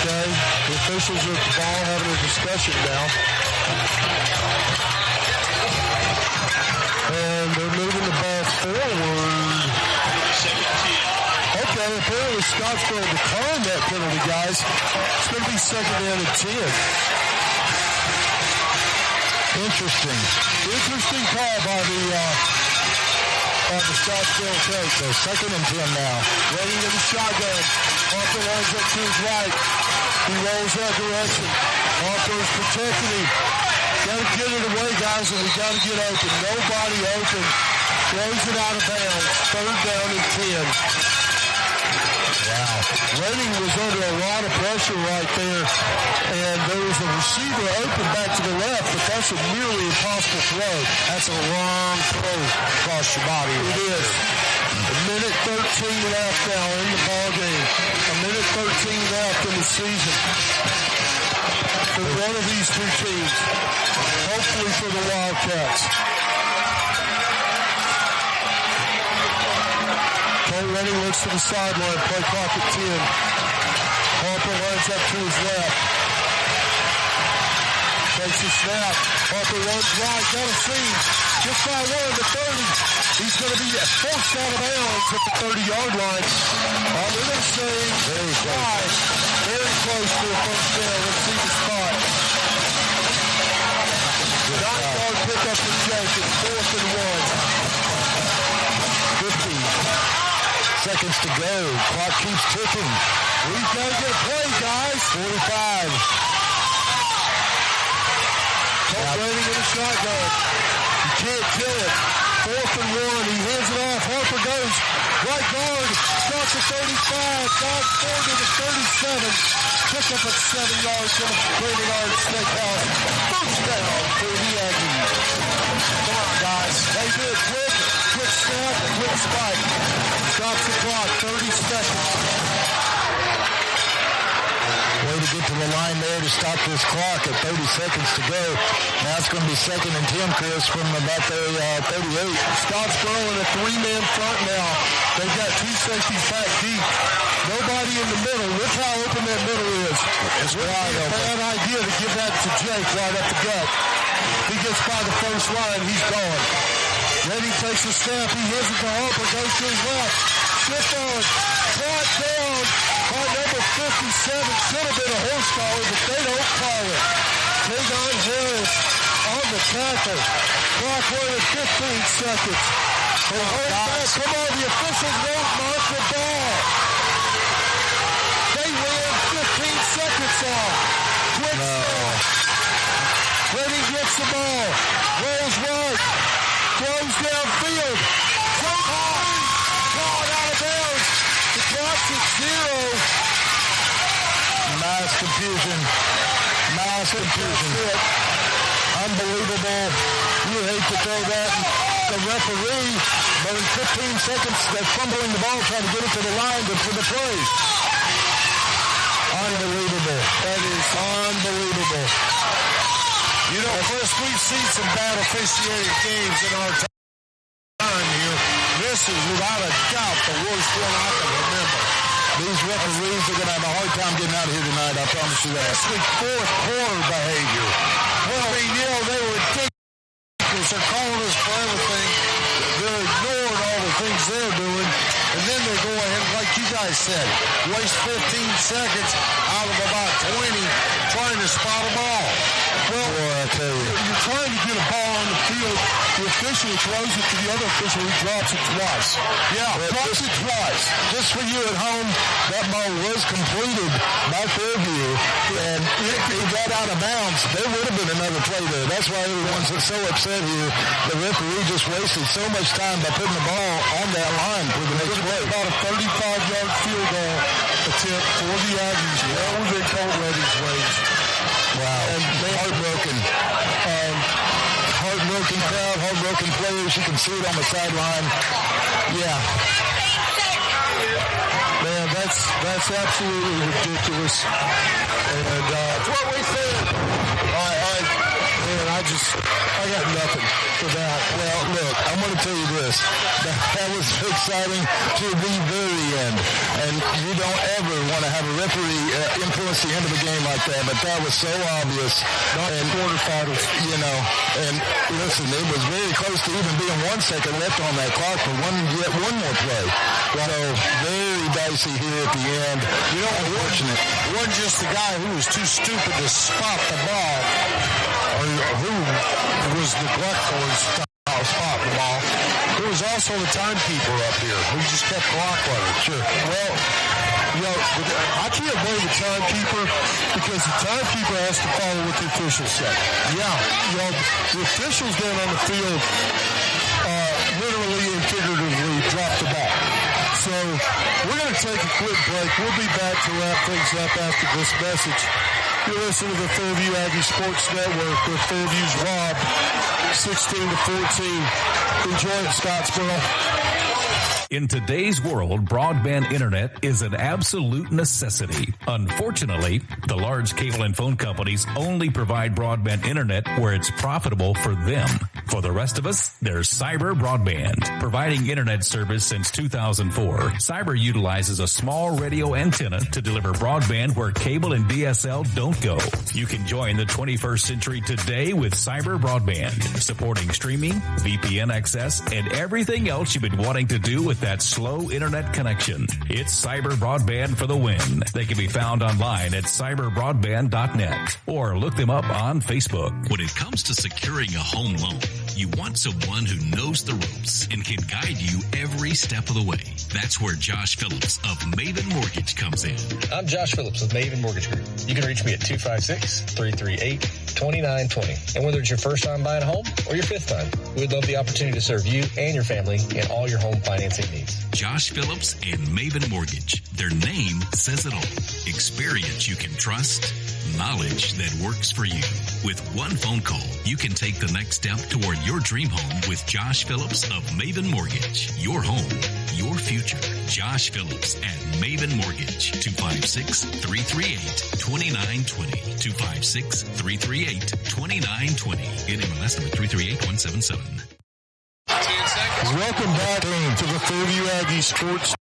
The officials with the ball having a discussion now. And they're moving the ball forward. Okay, apparently Scottsboro declined that penalty, guys. It's going to be second down and 10. Interesting call by the Scottsboro coach. So second and 10 now. Ready in the shotgun. Harper lines up to his right. He rolls that direction. Harper's protecting him. Got to get it away, guys, and we got to get open. Nobody open. Throws it out of bounds. Third down and 10. Wow. Redding was under a lot of pressure right there, and there was a receiver open back to the left, but that's a nearly impossible throw. That's a long throw across your body. It is. A minute 13 left now in the ball game. A minute 13 left in the season for one of these two teams. Hopefully for the Wildcats. Colt Redding looks to the sideline. Play clock at 10. Harper lines up to his left. Takes a snap. Harper runs right. Got a seam. Just by one to 30. He's going to be forced out of bounds at the 30-yard line. They're going to say very close. Very close to a first down. Let's see the spot. The 9-yard pickup for Jake. It's 4th and 1. 50 seconds to go. Clock keeps ticking. We've got to get a play, guys. 45. Colt Redding in the shotgun. You can't kill it. 4th and 1. He hands it off. Harper goes. Right guard. Starts at 35. Dodge forward to the 37. Pick up at 7 yards from the Brandon Arden Steakhouse. First down for the Aggies. Come on, guys. They do it quick. Quick snap. Quick spike. Stops the clock. 30 seconds. Way to get to the line there to stop this clock at 30 seconds to go. Now it's going to be second and 10, Chris, from about the 38. Scottsboro in a 3-man front now. They've got 2 safeties back deep. Nobody in the middle. Look how open that middle is. It's wide open. Bad idea to give that to Jake right up the gut. He gets by the first line. He's gone. Redding takes a snap. He hands it to Harper. Goes to his left. Shift on. Brought down by number 57. Should have been a horse collar, but they don't call it. Jagon Harris on the tackle. Clock running 15 seconds. Come on, the officials won't mark the ball. They ran 15 seconds off. Quick snap. Redding gets the ball. Rolls right. Throws downfield. Caught out of bounds. The clock's at 0. confusion. Mass confusion. Unbelievable. You hate to throw that. The referee, but in 15 seconds, they're fumbling the ball, trying to get it to the line for the play. Unbelievable. That is unbelievable. You know, Chris, we've seen some bad officiating games in our time here. This is, without a doubt, the worst one I can remember. These referees are going to have a hard time getting out of here tonight, I promise you that. Especially fourth quarter behavior. Well, I mean, you know, they were ridiculous. They're calling us for everything. They're ignoring all the things they're doing. And then they go ahead, like you guys said, waste 15 seconds out of about 20 trying to spot a ball. Well, boy, I tell you. You're trying to get a ball on the field. The official throws it to the other official who drops it twice. Yeah, drops it twice. Just for you at home, that ball was completed by Fairview, and it got out of bounds. There would have been another play there. That's why everyone's so upset here. The referee just wasted so much time by putting the ball on that line for the next play. About a 35-yard field goal attempt for the Aggies. Well within Colt Redding's range. Wow. And heartbroken. Heartbroken crowd, heartbroken players. You can see it on the sideline. Yeah. Man, that's absolutely ridiculous. And that's what we said. I got nothing for that. Well, look, I'm going to tell you this. That was exciting to the very end. And you don't ever want to have a referee influence the end of the game like that, but that was so obvious. Not in quarterfinals. You know, and listen, it was very close to even being 1 second left on that clock for yet one more play. So very dicey here at the end. You know, unfortunate. It wasn't just the guy who was too stupid to spot the ball, or who was neglectful and spot the ball. There was also the timekeeper up here who just kept clock running. Sure. Well, you know, I can't blame the timekeeper because the timekeeper has to follow what the officials say. Yeah, you know, the officials down on the field literally and figuratively dropped the ball. So we're going to take a quick break. We'll be back to wrap things up after this message. You're listening to the Fairview Aggies Sports Network with Fairview's Rob, 16-14. Enjoy it, Scottsboro. In today's world, broadband internet is an absolute necessity. Unfortunately, the large cable and phone companies only provide broadband internet where it's profitable for them. For the rest of us, there's Cyber Broadband. Providing internet service since 2004, Cyber utilizes a small radio antenna to deliver broadband where cable and DSL don't go. You can join the 21st century today with Cyber Broadband, supporting streaming, VPN access, and everything else you've been wanting to do with that slow internet connection. It's Cyber Broadband for the win. They can be found online at cyberbroadband.net or look them up on Facebook. When it comes to securing a home loan, you want someone who knows the ropes and can guide you every step of the way. That's where Josh Phillips of Maven Mortgage comes in. I'm Josh Phillips with Maven Mortgage Group. You can reach me at 256-338-2920. And whether it's your first time buying a home or your fifth time, we'd love the opportunity to serve you and your family in all your home financing needs. Josh Phillips and Maven Mortgage. Their name says it all. Experience you can trust, knowledge that works for you. With one phone call, you can take the next step toward your dream home with Josh Phillips of Maven Mortgage. Your home, your future. Josh Phillips at Maven Mortgage. 256-338-2920. 256-338-2920. NMLS number 338177. Welcome back to the Fairview Aggies Sports.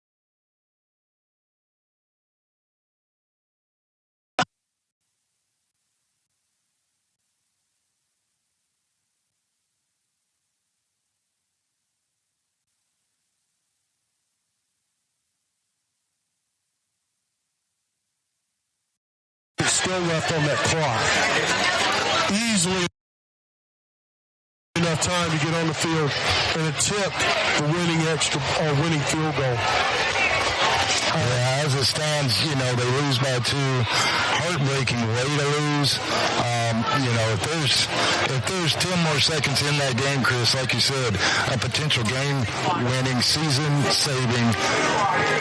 Still left on that clock. Easily enough time to get on the field and attempt the winning field goal. Yeah, as it stands, you know, they lose by 2. Heartbreaking way to lose. You know, if there's 10 more seconds in that game, Chris, like you said, a potential game-winning, season-saving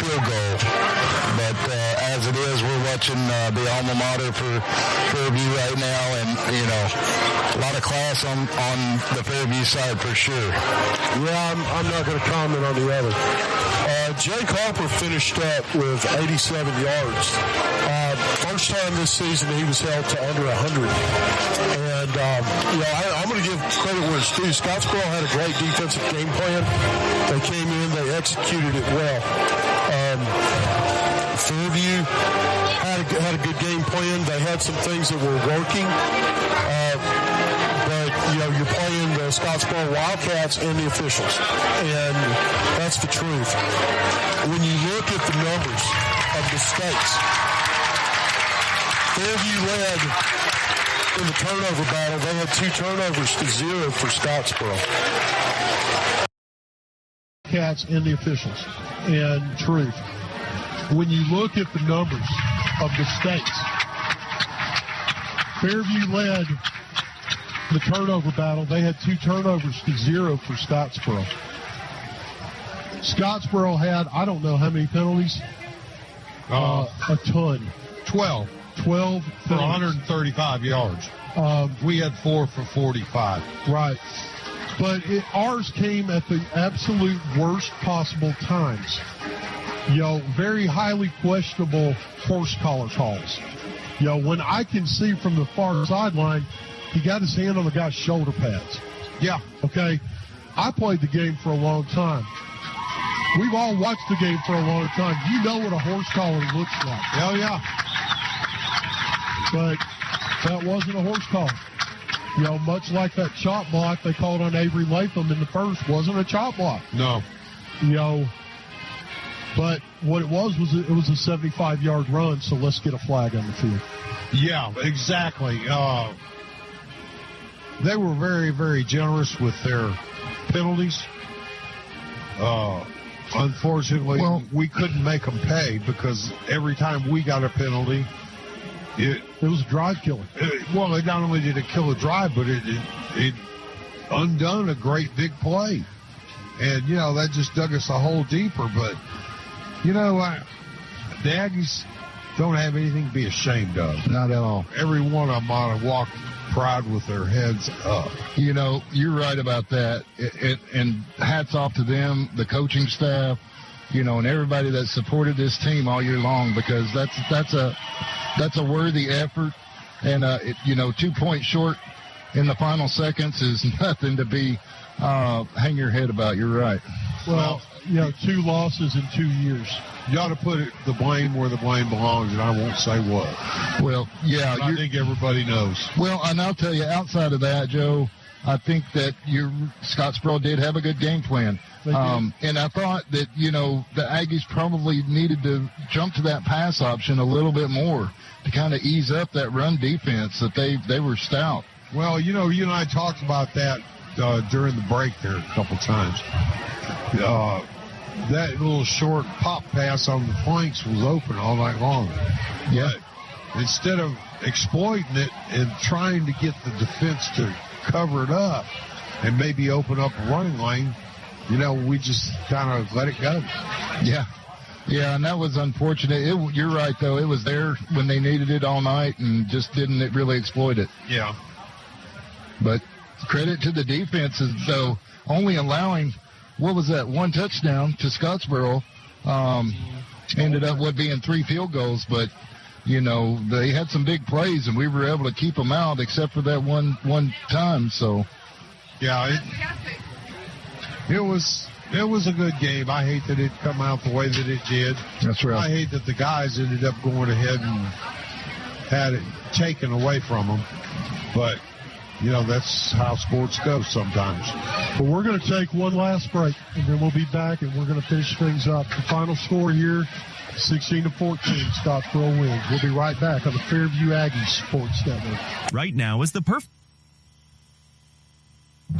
field goal. But as it is, we're watching the alma mater for Fairview right now, and, a lot of class on the Fairview side for sure. Yeah, I'm not going to comment on the other. Jake Harper finished up with 87 yards. First time this season he was held to under 100. And, I'm going to give credit where it's due. Scottsboro had a great defensive game plan. They came in, they executed it well. Fairview had a good game plan. They had some things that were working. You're playing the Scottsboro Wildcats and the officials, and that's the truth. When you look at the numbers of the states, Fairview led in the turnover battle. They had 2 turnovers to 0 for Scottsboro. Cats and the officials, and truth. When you look at the numbers of the states, Fairview led the turnover battle. They had 2 turnovers to 0 for Scottsboro. Scottsboro had, I don't know how many penalties. A ton. 12 for 135 yards. We had 4 for 45. Right. But ours came at the absolute worst possible times. Very highly questionable horse collar calls. When I can see from the far sideline, he got his hand on the guy's shoulder pads. Yeah. Okay. I played the game for a long time. We've all watched the game for a long time. You know what a horse collar looks like. Hell yeah. But that wasn't a horse collar. Much like that chop block they called on Avery Latham in the first wasn't a chop block. No. But what it was it was a 75-yard run, so let's get a flag on the field. Yeah, exactly. They were very, very generous with their penalties. Unfortunately, we couldn't make them pay because every time we got a penalty, it was a drive killer. It not only did it kill a drive, but it undone a great big play. And, that just dug us a hole deeper. But, the Aggies don't have anything to be ashamed of. Not at all. Every one of them ought to walk proud with their heads up. You're right about that. And hats off to them, the coaching staff, and everybody that supported this team all year long, because that's a worthy effort. And 2 points short in the final seconds is nothing to be hang your head about. You're right. Well, 2 losses in 2 years. You ought to put the blame where the blame belongs, and I won't say what. Well, yeah. I think everybody knows. Well, and I'll tell you, outside of that, Joe, I think that Scottsboro did have a good game plan. And I thought that, the Aggies probably needed to jump to that pass option a little bit more to kind of ease up that run defense, that they were stout. Well, you and I talked about that during the break there a couple times. That little short pop pass on the flanks was open all night long. Yeah. But instead of exploiting it and trying to get the defense to cover it up and maybe open up a running lane, we just kind of let it go. Yeah. Yeah, and that was unfortunate. You're right, though. It was there when they needed it all night and just didn't really exploit it. Yeah. But credit to the defenses, though, only allowing – what was that, 1 touchdown to Scottsboro, ended up with being 3 field goals, but, they had some big plays, and we were able to keep them out except for that one time, so. Yeah, it was a good game. I hate that it come out the way that it did. That's right. I hate that the guys ended up going ahead and had it taken away from them, but that's how sports go sometimes. But we're going to take one last break, and then we'll be back, and we're going to finish things up. The final score here, 16-14, Scottsboro wins. We'll be right back on the Fairview Aggies Sports Network. Right now is the perfect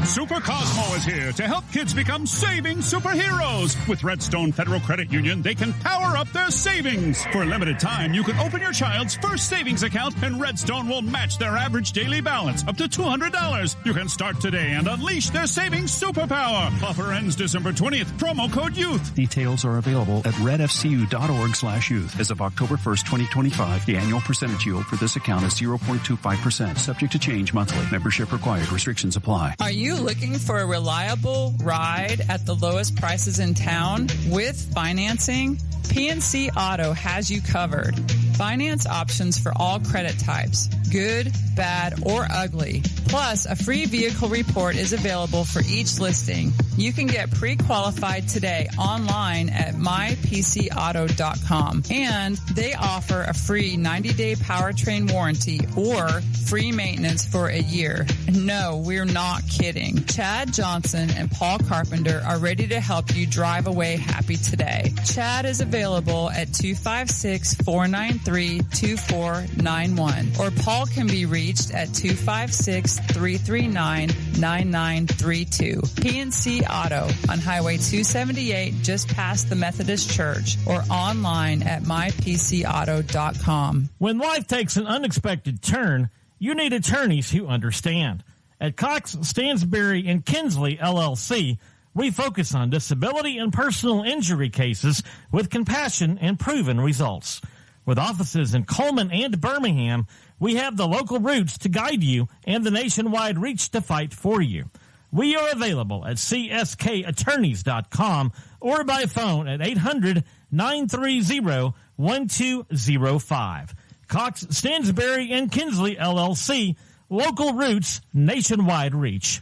Super Cosmo is here to help kids become saving superheroes. With Redstone Federal Credit Union, they can power up their savings. For a limited time, you can open your child's first savings account, and Redstone will match their average daily balance up to $200. You can start today and unleash their savings superpower. Offer ends December 20th. Promo code YOUTH. Details are available at redfcu.org/youth. As of October 1st, 2025, the annual percentage yield for this account is 0.25%, subject to change monthly. Membership required. Restrictions apply. Are you looking for a reliable ride at the lowest prices in town with financing? PNC Auto has you covered. Finance options for all credit types, good, bad, or ugly. Plus, a free vehicle report is available for each listing. You can get pre-qualified today online at mypcauto.com. And they offer a free 90-day powertrain warranty or free maintenance for a year. No, we're not kidding. Chad Johnson and Paul Carpenter are ready to help you drive away happy today. Chad is available at 256-493-2491, or Paul can be reached at 256-339-9932. PNC Auto on Highway 278 just past the Methodist Church, or online at mypcauto.com. When life takes an unexpected turn, you need attorneys who understand. At Cox, Stansberry, and Kinsley, LLC, we focus on disability and personal injury cases with compassion and proven results. With offices in Cullman and Birmingham, we have the local roots to guide you and the nationwide reach to fight for you. We are available at cskattorneys.com or by phone at 800-930-1205. Cox, Stansberry, and Kinsley, LLC, local roots, nationwide reach.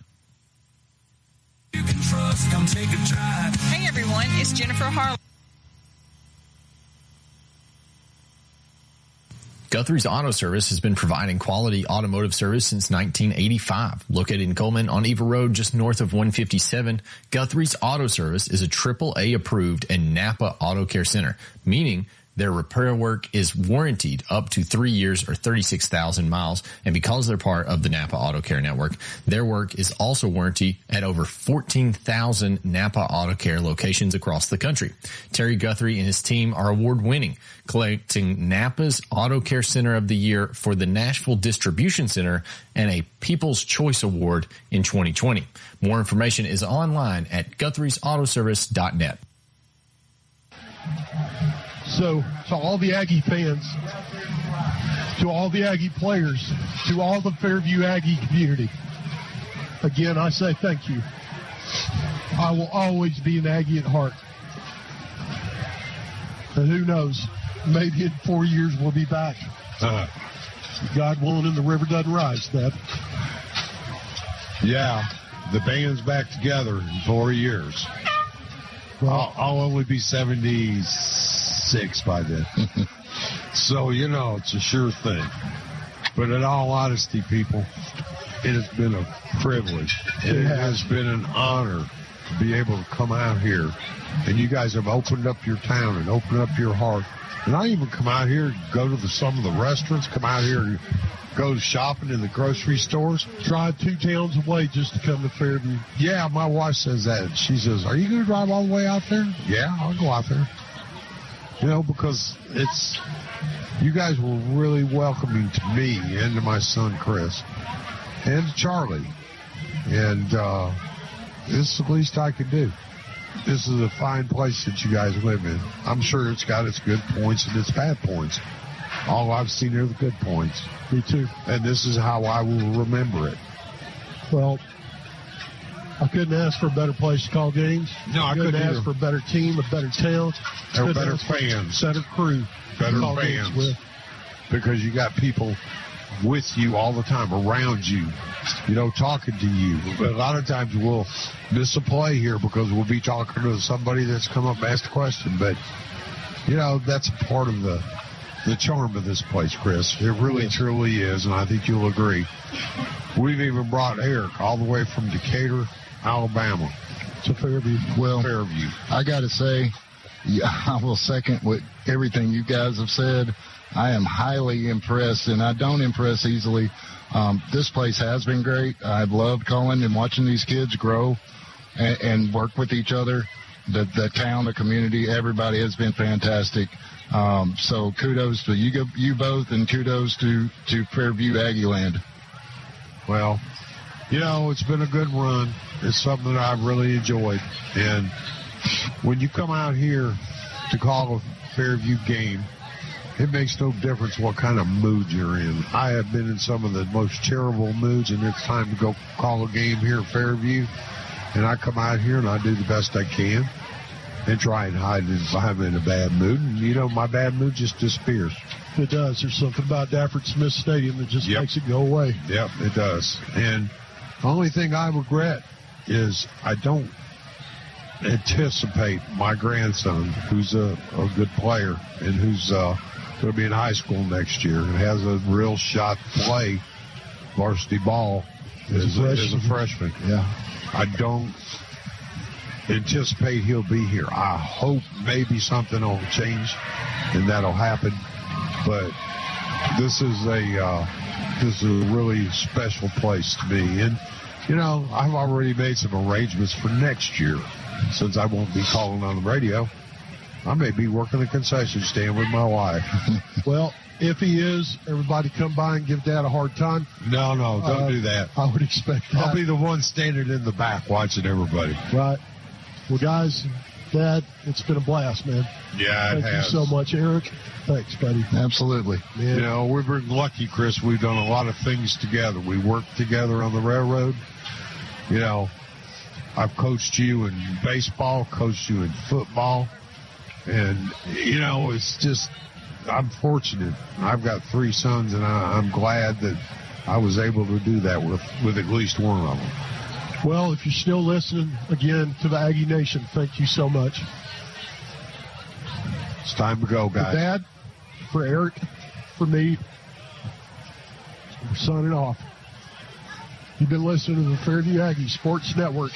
You can trust, come take a drive. Hey everyone, it's Jennifer Harlan. Guthrie's Auto Service has been providing quality automotive service since 1985. Located in Cullman on Eva Road, just north of 157, Guthrie's Auto Service is a AAA approved and Napa Auto Care Center, meaning their repair work is warranted up to 3 years or 36,000 miles. And because they're part of the Napa Auto Care Network, their work is also warranted at over 14,000 Napa Auto Care locations across the country. Terry Guthrie and his team are award-winning, collecting Napa's Auto Care Center of the Year for the Nashville Distribution Center and a People's Choice Award in 2020. More information is online at Guthrie'sAutoservice.net. So, to all the Aggie fans, to all the Aggie players, to all the Fairview Aggie community, again, I say thank you. I will always be an Aggie at heart. And who knows, maybe in 4 years we'll be back. God willing, and the river doesn't rise, Dad. Yeah, the band's back together in 4 years. Well, I'll only be 76 by then. So, you know, it's a sure thing. But in all honesty, people, it has been a privilege. It has been an honor to be able to come out here. And you guys have opened up your town and opened up your heart. And I even come out here, go to some of the restaurants, come out here and go shopping in the grocery stores. Drive 2 towns away just to come to Fairview. Yeah, my wife says that. She says, are you going to drive all the way out there? Yeah, I'll go out there. You know, because you guys were really welcoming to me and to my son, Chris, and to Charlie. And this is the least I could do. This is a fine place that you guys live in. I'm sure it's got its good points and its bad points. All I've seen are the good points. Me too. And this is how I will remember it. Well, I couldn't ask for a better place to call games. No, I couldn't ask for a better team, a better town. Or better fans. Better crew. Better fans. Because you got people with you all the time, around you, you know, talking to you. But a lot of times we'll miss a play here because we'll be talking to somebody that's come up and asked a question. But, you know, that's a part of the charm of this place, Chris. It really, truly is, and I think you'll agree. We've even brought Eric all the way from Decatur, Alabama, to Fairview. Well, Fairview. I got to say, Yeah, I will second what everything you guys have said. I am highly impressed, and I don't impress easily. This place has been great. I've loved calling and watching these kids grow and work with each other. The town, the community, everybody has been fantastic. So kudos to you both, and kudos to Fairview Aggie Land. Well, it's been a good run. It's something that I've really enjoyed. And when you come out here to call a Fairview game, it makes no difference what kind of mood you're in. I have been in some of the most terrible moods, and it's time to go call a game here at Fairview. And I come out here and I do the best I can and try and hide it if I'm in a bad mood. And, my bad mood just disappears. It does. There's something about Dafford Smith Stadium that just makes it go away. Yep, it does. And the only thing I regret is I don't anticipate my grandson, who's a good player and who's going to be in high school next year and has a real shot to play varsity ball as a freshman. Yeah. I don't anticipate he'll be here. I hope maybe something will change and that'll happen. But this is a really special place to me. And, I've already made some arrangements for next year. Since I won't be calling on the radio, I may be working a concession stand with my wife. Well, if he is, everybody come by and give Dad a hard time. No, don't do that. I would expect that. I'll be the one standing in the back watching everybody. Right. Well, guys, Dad, it's been a blast, man. Yeah, it has. Thank you so much, Eric. Thanks, buddy. Absolutely. Man. We've been lucky, Chris. We've done a lot of things together. We worked together on the railroad. I've coached you in baseball, coached you in football. And, it's just, I'm fortunate. I've got 3 sons, and I'm glad that I was able to do that with at least one of them. Well, if you're still listening, again, to the Aggie Nation, thank you so much. It's time to go, guys. For Dad, for Eric, for me, we're signing off. You've been listening to the Fairview Aggies Sports Network.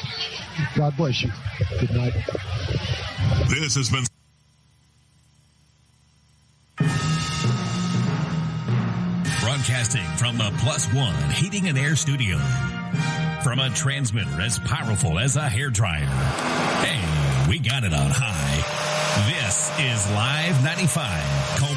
God bless you. Good night. This has been broadcasting from the Plus One Heating and Air Studio. From a transmitter as powerful as a hairdryer. Hey, we got it on high. This is Live 95, Cullman.